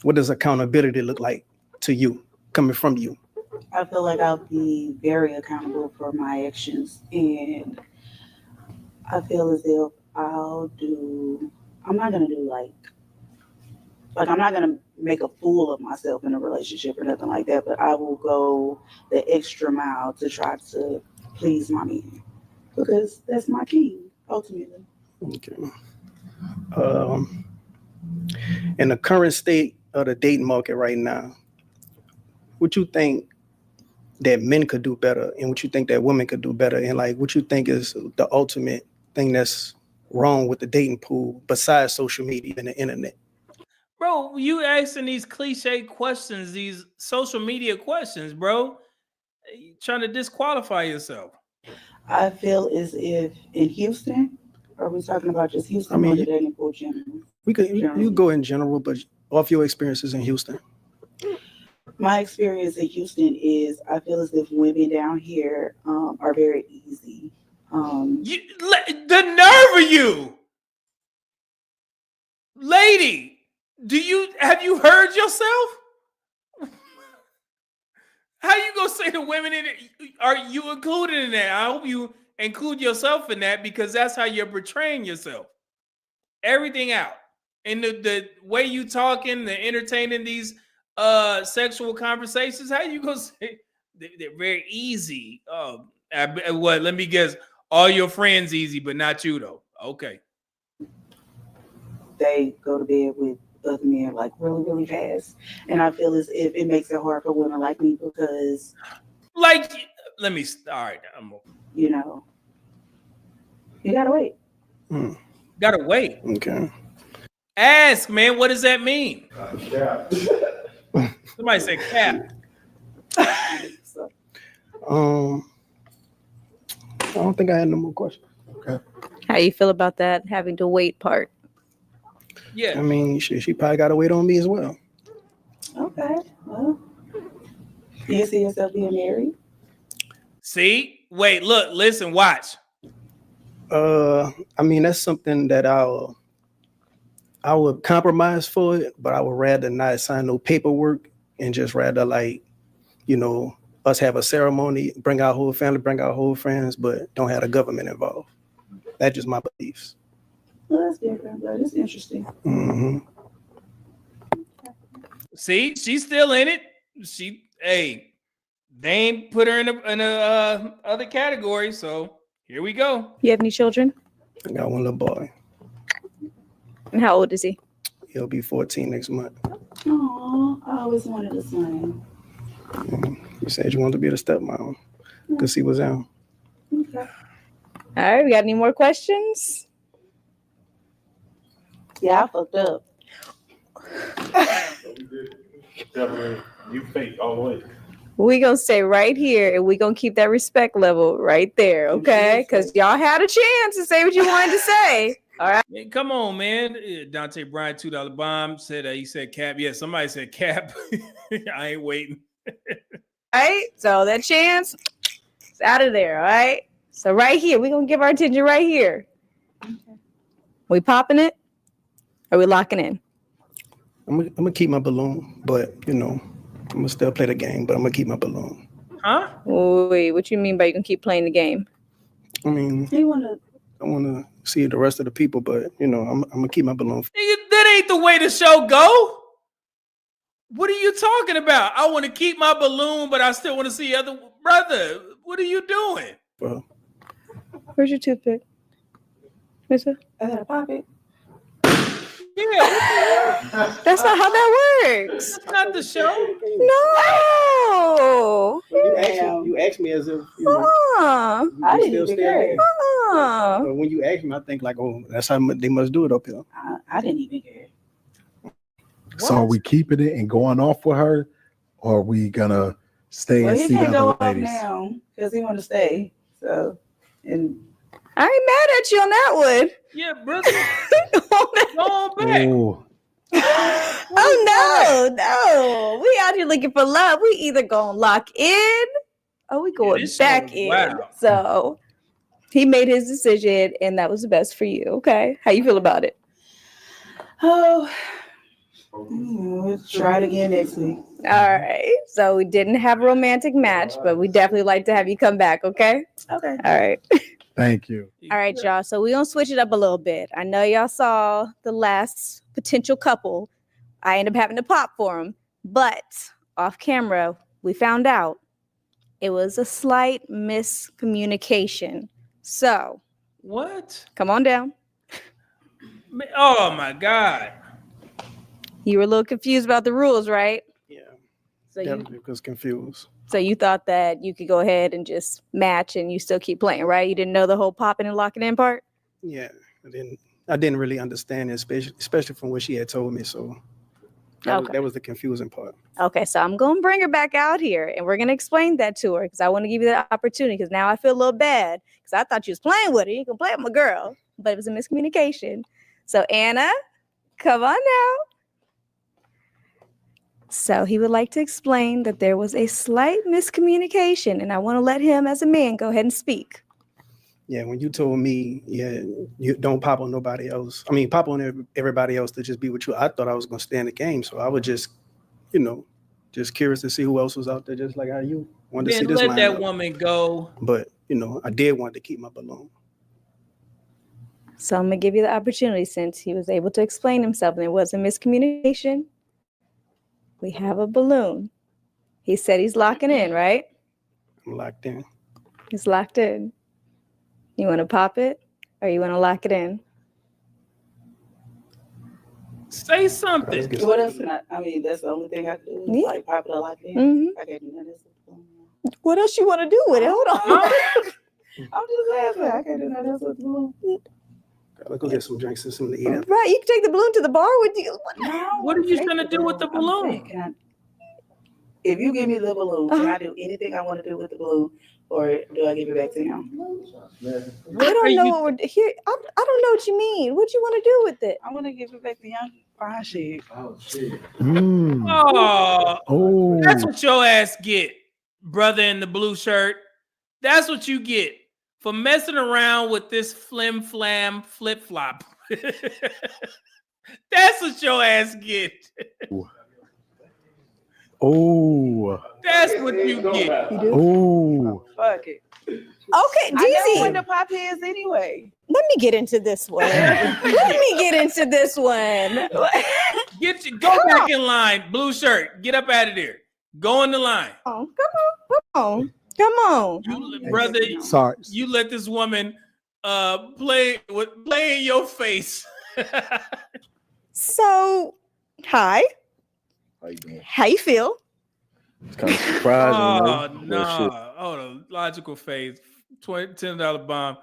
what does accountability look like to you, coming from you? I feel like I'll be very accountable for my actions, and I feel as if I'm not gonna do like I'm not gonna make a fool of myself in a relationship or nothing like that, but I will go the extra mile to try to please my man because that's my king. ultimately. Okay. In the current state of the dating market right now, what you think that men could do better, and what you think that women could do better, and like what you think is the ultimate thing that's wrong with the dating pool besides social media and the internet? Bro, you asking these cliche questions, these social media questions, bro. You trying to disqualify yourself. I feel as if in Houston, are we talking about just Houston or the dating pool general? You go in general, but off your experiences in Houston. My experience in Houston is I feel as if women down here are very easy. The nerve of you, lady. Have you heard yourself? How you gonna say the women in it? Are you included in that? I hope you include yourself in that, because that's how you're portraying yourself. Everything out. And the way you talking, the entertaining these sexual conversations, how you gonna say they're very easy? What? Let me guess. All your friends easy, but not you though. Okay. They go to bed with other men like really, really fast. And I feel as if it makes it hard for women like me because like, let me start. You know, you gotta wait. Gotta wait. Okay. Ask, man, what does that mean? Somebody said cap. I don't think I had no more questions. Okay. How you feel about that having to wait part? Yeah. I mean, she probably got to wait on me as well. Okay. Well, do you see yourself being married? See? Wait, look, listen, watch. I mean, that's something that I would compromise for it, but I would rather not sign no paperwork and just rather us have a ceremony, bring our whole family, bring our whole friends, but don't have the government involved. That's just my beliefs. Well, that's different, but it's interesting. Mm-hmm. See, she's still in it. They ain't put her in a other category, so here we go. You have any children? I got one little boy. And how old is he? He'll be 14 next month. Oh, I always wanted a son. You said you wanted to be the stepmom because he was out. Okay. All right, we got any more questions? Yeah, I fucked up. Definitely, you fake all the way. We gonna stay right here and we gonna keep that respect level right there, okay? Because y'all had a chance to say what you wanted to say. All right. Man, come on, man. Dante Bryant, $2 bomb said he said cap. Yeah, somebody said cap. I ain't waiting. All right. So that chance is out of there. All right. So right here, we gonna give our attention right here. We popping it? Are we locking in? I'm gonna keep my balloon, but I'm gonna still play the game, but I'm gonna keep my balloon. Huh? Wait, what you mean by you can keep playing the game? I mean, I want to see the rest of the people, but I'm gonna keep my balloon. That ain't the way the show go. What are you talking about? I want to keep my balloon, but I still want to see other brother. What are you doing? Well, where's your toothpick, Mister? I gotta pop it. Yeah. That's not how that works. That's not the show. No. You asked me as if I didn't even care. But when you ask me, I think like, oh, that's how they must do it up here. I didn't even care. So are we keeping it and going off with her, or are we gonna stay Well, and he see the can't go other off ladies? now because he want to stay. So, and I ain't mad at you on that one. Yeah, brother. Go on back. Ooh. Oh no. We out here looking for love. We either gonna lock in or we going back in. Wow. So he made his decision and that was the best for you. Okay. How you feel about it? we'll try it again next week. All right. So we didn't have a romantic match, but we definitely like to have you come back, okay? Okay. All right. Thank you. All right, y'all. So we're going to switch it up a little bit. I know y'all saw the last potential couple. I ended up having to pop for them. But off camera, we found out it was a slight miscommunication. So What? Come on down. Oh my God. You were a little confused about the rules, right? Yeah. So Definitely was confused. you thought that you could go ahead and just match and you still keep playing, right? You didn't know the whole popping and locking in part? Yeah, I didn't really understand it, especially from what she had told me. So that was the confusing part. Okay, so I'm going to bring her back out here and we're going to explain that to her because I want to give you that opportunity because now I feel a little bad because I thought you was playing with her. You can play with my girl, but it was a miscommunication. So Anna, come on now. So he would like to explain that there was a slight miscommunication and I want to let him as a man go ahead and speak. Yeah, when you told me, yeah, you don't pop on nobody else. I mean, pop on everybody else to just be with you. I thought I was going to stay in the game. So I was just, just curious to see who else was out there, just like how you wanted to see Then this let that lineup. woman go. But, I did want to keep my balloon. So I'm going to give you the opportunity since he was able to explain himself and there was a miscommunication. We have a balloon. He said he's locking in, right? I'm locked in. He's locked in. You want to pop it or you want to lock it in? Say something. What else? I mean, that's the only thing I can do. Yeah. Like pop it or lock it in. Mm-hmm. I can't do nothing else. What else you want to do with it? Hold on. I'm just asking. I can't do nothing else with the balloon. Gotta go get some drinks and something to eat. Right, you can take the balloon to the bar with you. What are you trying to do with the balloon? If you give me the balloon, can I do anything I want to do with the balloon, or do I give it back to him? I don't know what we're here. I don't know what you mean. What you want to do with it? I want to give it back to him. Fine shit. Oh, Oh, that's what your ass get, brother in the blue shirt. That's what you get for messing around with this flim flam flip flop. That's what your ass get. oh, That's what you get. oh. Fuck it. Okay, I know when Deezy. the pop is anyway. Let me get into this one. Let me get into this one. Go back in line, blue shirt. Get up out of there. Go in the line. Oh, come on. Brother, Sorry. you let this woman play in your face. So, hi. How you doing? How you feel? It's kind of surprising. Oh, But no. shit. Hold on. Logical phase. $10 bomb.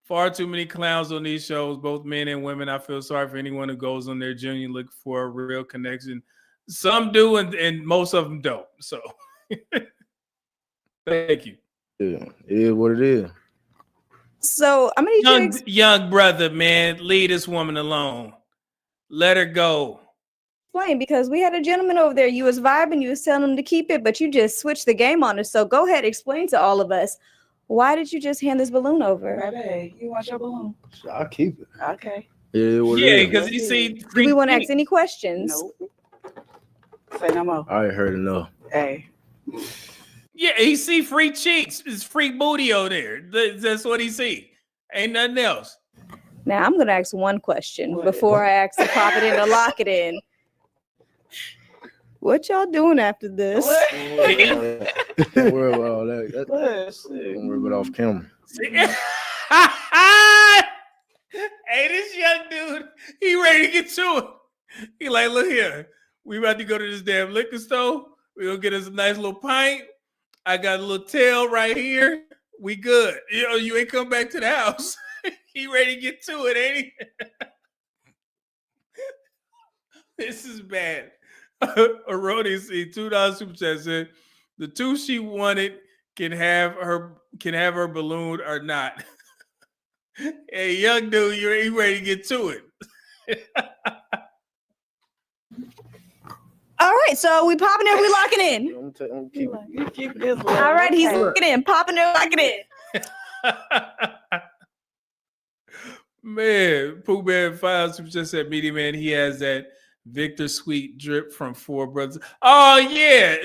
Far too many clowns on these shows, both men and women. I feel sorry for anyone who goes on there genuinely looking for a real connection. Some do, and most of them don't. So, thank you. Yeah, it is what it is. So, I'm going to need you to Young brother, man, leave this woman alone. Let her go. explain because we had a gentleman over there. You was vibing, you was telling him to keep it, but you just switched the game on us. So go ahead, explain to all of us. Why did you just hand this balloon over? Baby, you want your balloon? I'll keep it. Okay. Yeah, because you see, Do we want to ask any questions? Nope. Say no more. I already heard enough. Hey. Yeah, he see free cheeks. It's free booty over there. That's what he see. Ain't nothing else. Now I'm gonna ask one question before I ask to pop it in or lock it in. What y'all doing after this? Don't worry about all that. Don't worry about off camera. Hey, this young dude, he ready to get to it. He like, look here. We about to go to this damn liquor store. We gonna get us a nice little pint. I got a little tail right here. We good. You ain't come back to the house. He ready to get to it, ain't he? This is bad. Aroni see $2 super chat said the two she wanted can have her balloon or not. Hey, young dude, you ready to get to it? All right, so we popping it, we locking in. I'm keep You keep this. All right, he's locking in, popping it, locking in. Man, Pooh Bear 5 super chat said, Media Man, he has that Victor Sweet drip from Four Brothers. Oh yeah.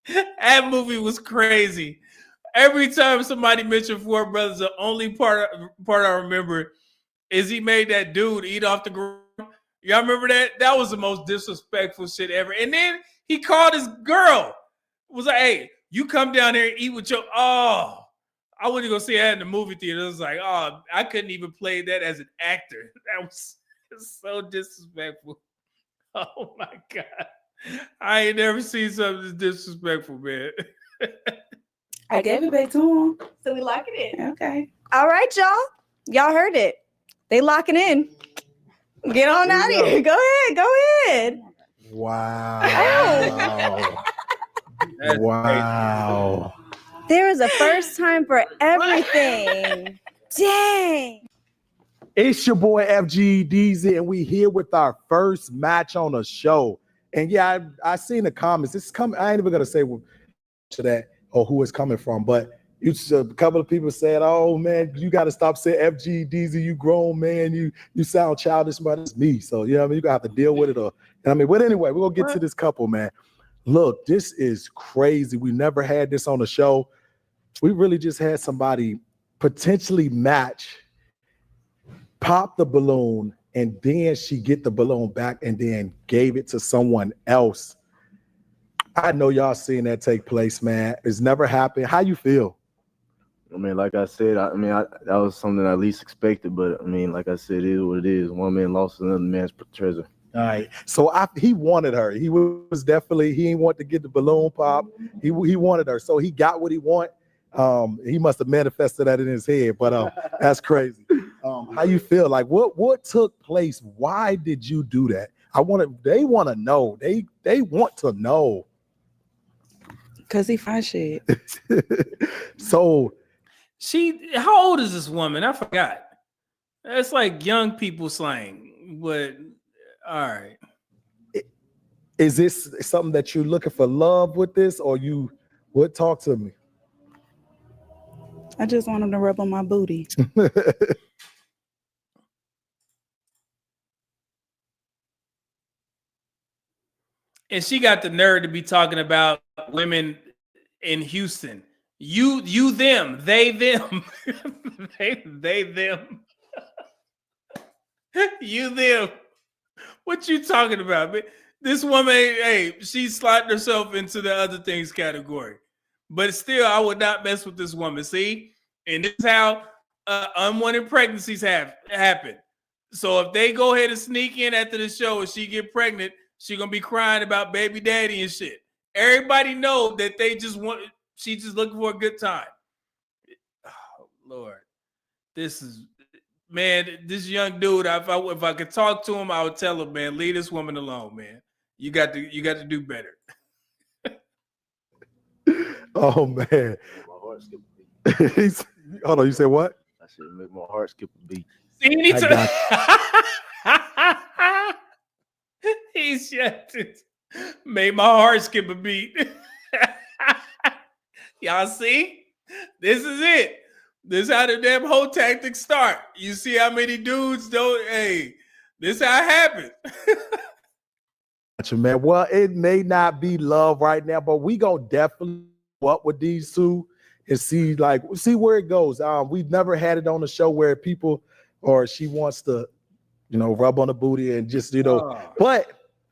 That movie was crazy. Every time somebody mentioned Four Brothers, the only part I remember is he made that dude eat off the ground. Y'all remember that? That was the most disrespectful shit ever. And then he called his girl. Was like, hey, you come down here and eat with your I went to go see that in the movie theater. It was like, oh, I couldn't even play that as an actor. That was so disrespectful. Oh my God. I ain't never seen something this disrespectful, man. I gave it back to him. So we lock it in. Okay. All right, y'all. Y'all heard it. They locking in. Get on out of here. Go ahead. Go ahead. Wow. Wow. There is a first time for everything. Dang. It's your boy FGE DZ, and we here with our first match on the show. And yeah, I seen the comments. It's coming. I ain't even gonna say to that or who it's coming from, but a couple of people said, "Oh man, you got to stop saying FGE DZ. You grown man. You sound childish, but it's me." So yeah, I mean, you gotta have to deal with it. But anyway, we're gonna get to this couple, man. Look, this is crazy. We never had this on the show. We really just had somebody potentially match, pop the balloon, and then she get the balloon back and then gave it to someone else. I know y'all seen that take place, man. It's never happened. How you feel? I mean, like I said, that was something I least expected, but I mean, like I said, it is what it is. One man lost another man's treasure. All right. So he wanted her. He was definitely, he didn't want to get the balloon pop. He wanted her. So he got what he want. He must have manifested that in his head, but that's crazy. How you feel? Like what took place? Why did you do that? They want to know. They want to know. Cause he fine shit. So how old is this woman? I forgot. It's like young people slang, but all right. Is this something that you're looking for love with this, or you would talk to me? I just want him to rub on my booty. And she got the nerve to be talking about women in Houston. You, them, they, them. they, them. You, them. What you talking about? This woman, hey, she slotted herself into the other things category. But still, I would not mess with this woman. See? And this is how unwanted pregnancies happen. So if they go ahead and sneak in after the show and she get pregnant, she gonna be crying about baby daddy and shit. Everybody know that she's just looking for a good time. Oh, Lord. This young dude, if I could talk to him, I would tell him, man, leave this woman alone, man. You got to do better. Oh man. Hold on, you said what? I said make my heart skip a beat. See, he made my heart skip a beat. Y'all see? This is it. This is how the damn whole tactics start. You see how many dudes don't, hey, this is how it happens. Man, well, it may not be love right now, but we gonna definitely up with these two and see where it goes. We've never had it on the show where people or she wants to, rub on the booty and just, but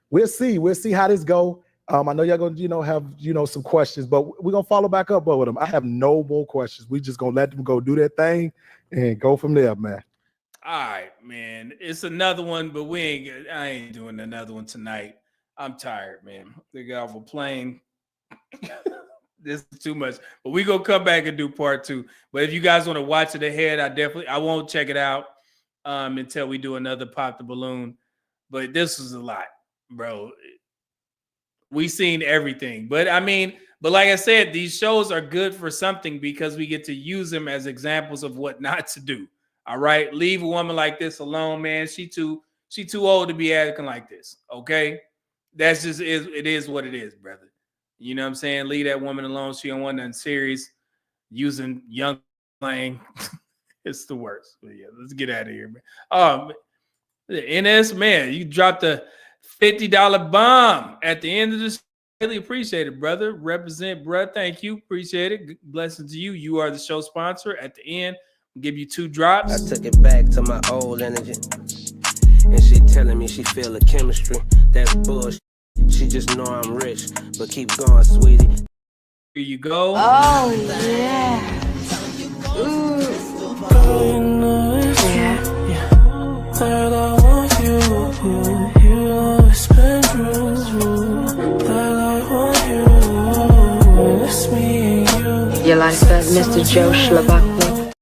we'll see how this go. I know y'all gonna, have, some questions, but we're gonna follow back up with them. I have no more questions. We just gonna let them go do their thing and go from there, man. All right, man. It's another one, but I ain't doing another one tonight. I'm tired, man. They got off a plane. This is too much. But we gonna come back and do part 2. But if you guys want to watch it ahead, I won't check it out until we do another Pop the Balloon. But this was a lot, bro. We seen everything. But like I said, these shows are good for something because we get to use them as examples of what not to do. All right. Leave a woman like this alone, man. She too old to be acting like this. Okay. That's just it is what it is, brother. You know what I'm saying? Leave that woman alone. She don't want nothing serious. Using young slang. It's the worst. But yeah, let's get out of here, man. The NS, man, you dropped a $50 bomb at the end of this. Really appreciate it, brother. Represent, bro. Thank you. Appreciate it. Blessings to you. You are the show sponsor. At the end, I'll give you 2 drops. I took it back to my old energy. And she telling me she feel the chemistry. That's bullshit. She just know I'm rich, but keep going, sweetie. Here you go. Oh, yeah. You like that, Mr. Joe Schlabach?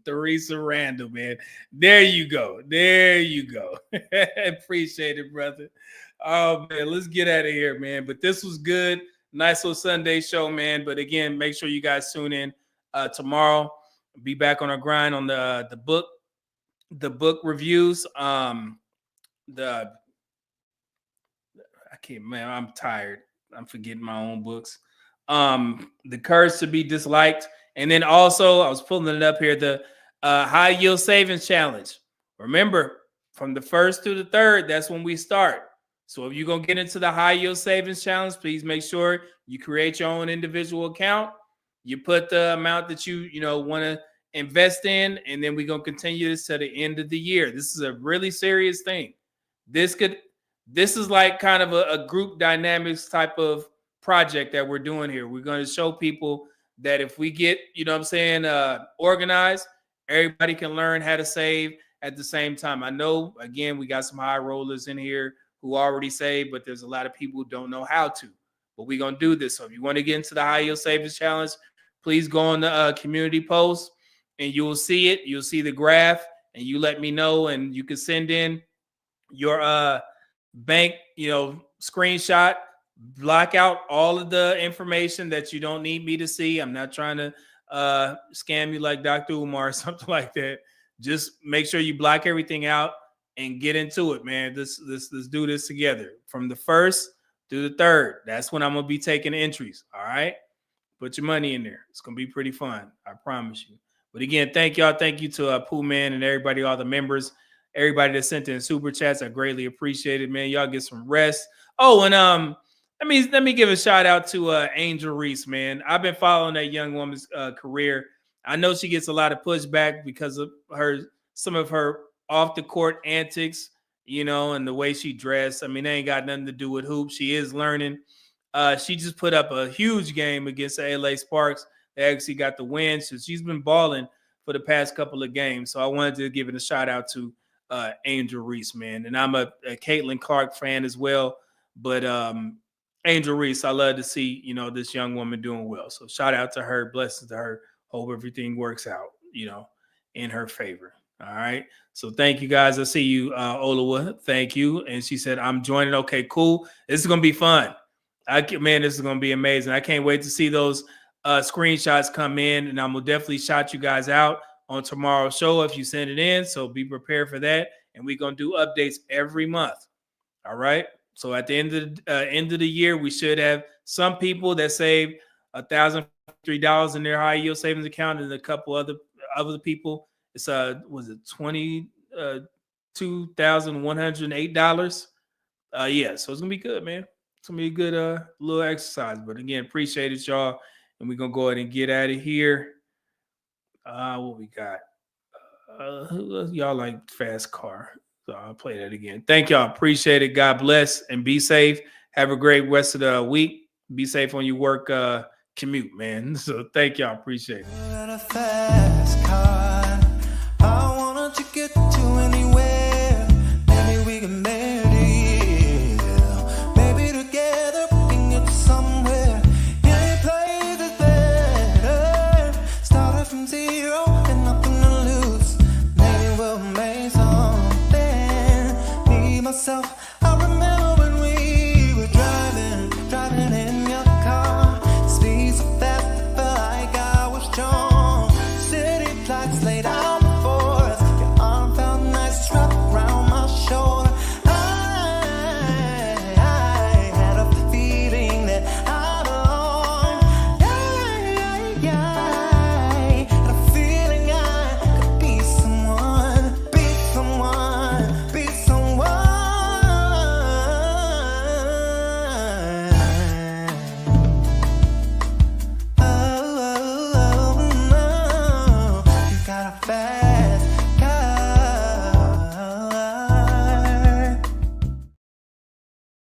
Theresa Randall, man. There you go. There you go. Appreciate it, brother. Oh, man, let's get out of here, man. But this was good. Nice little Sunday show, man. But again, make sure you guys tune in tomorrow. Be back on our grind on the book reviews. I can't, man, I'm tired. I'm forgetting my own books. The Courage to Be Disliked. And then also, I was pulling it up here, the High Yield Savings Challenge. Remember, from the 1st to the 3rd, that's when we start. So if you're going to get into the High Yield Savings Challenge, please make sure you create your own individual account. You put the amount that you want to invest in, and then we're going to continue this to the end of the year. This is a really serious thing. This is like kind of a group dynamics type of project that we're doing here. We're going to show people that if we get, organized, everybody can learn how to save at the same time. I know, again, we got some high rollers in here who already save, but there's a lot of people who don't know how to. But we're going to do this. So if you want to get into the High Yield Savings Challenge, please go on the community post and you will see it. You'll see the graph and you let me know, and you can send in your bank, screenshot. Block out all of the information that you don't need me to see. I'm not trying to scam you like Dr. Umar or something like that. Just make sure you block everything out and get into it, man. Let's do this together. From the 1st to the 3rd, that's when I'm gonna be taking entries. All right, put your money in there. It's gonna be pretty fun. I promise you. But again, thank y'all. Thank you to Pooh Man and everybody, all the members, everybody that sent in super chats. I greatly appreciate it, man. Y'all get some rest. Oh, and let me give a shout out to Angel Reese, man. I've been following that young woman's career. I know she gets a lot of pushback because of some of her off the court antics, and the way she dressed. I mean, they ain't got nothing to do with hoops. She is learning. She just put up a huge game against the LA Sparks. They actually got the win. So she's been balling for the past couple of games. So I wanted to give it a shout out to Angel Reese, man. And I'm a Caitlin Clark fan as well. But Angel Reese, I love to see, this young woman doing well. So shout out to her, blessings to her. Hope everything works out, in her favor. All right. So thank you guys. I see you, Olawa. Thank you. And she said, I'm joining. Okay, cool. This is going to be fun. This is going to be amazing. I can't wait to see those screenshots come in, and I'm going to definitely shout you guys out on tomorrow's show if you send it in. So be prepared for that. And we're going to do updates every month. All right. So at the end of the year, we should have some people that save $1,003 in their high yield savings account, and a couple other people. It's was it $22,108? Yeah. So it's gonna be good, man. It's gonna be a good little exercise. But again, appreciate it, y'all. And we're gonna go ahead and get out of here. What we got? Y'all like Fast Car. So I'll play that again. Thank y'all. Appreciate it. God bless and be safe. Have a great rest of the week. Be safe on your work commute, man. So thank y'all. Appreciate it.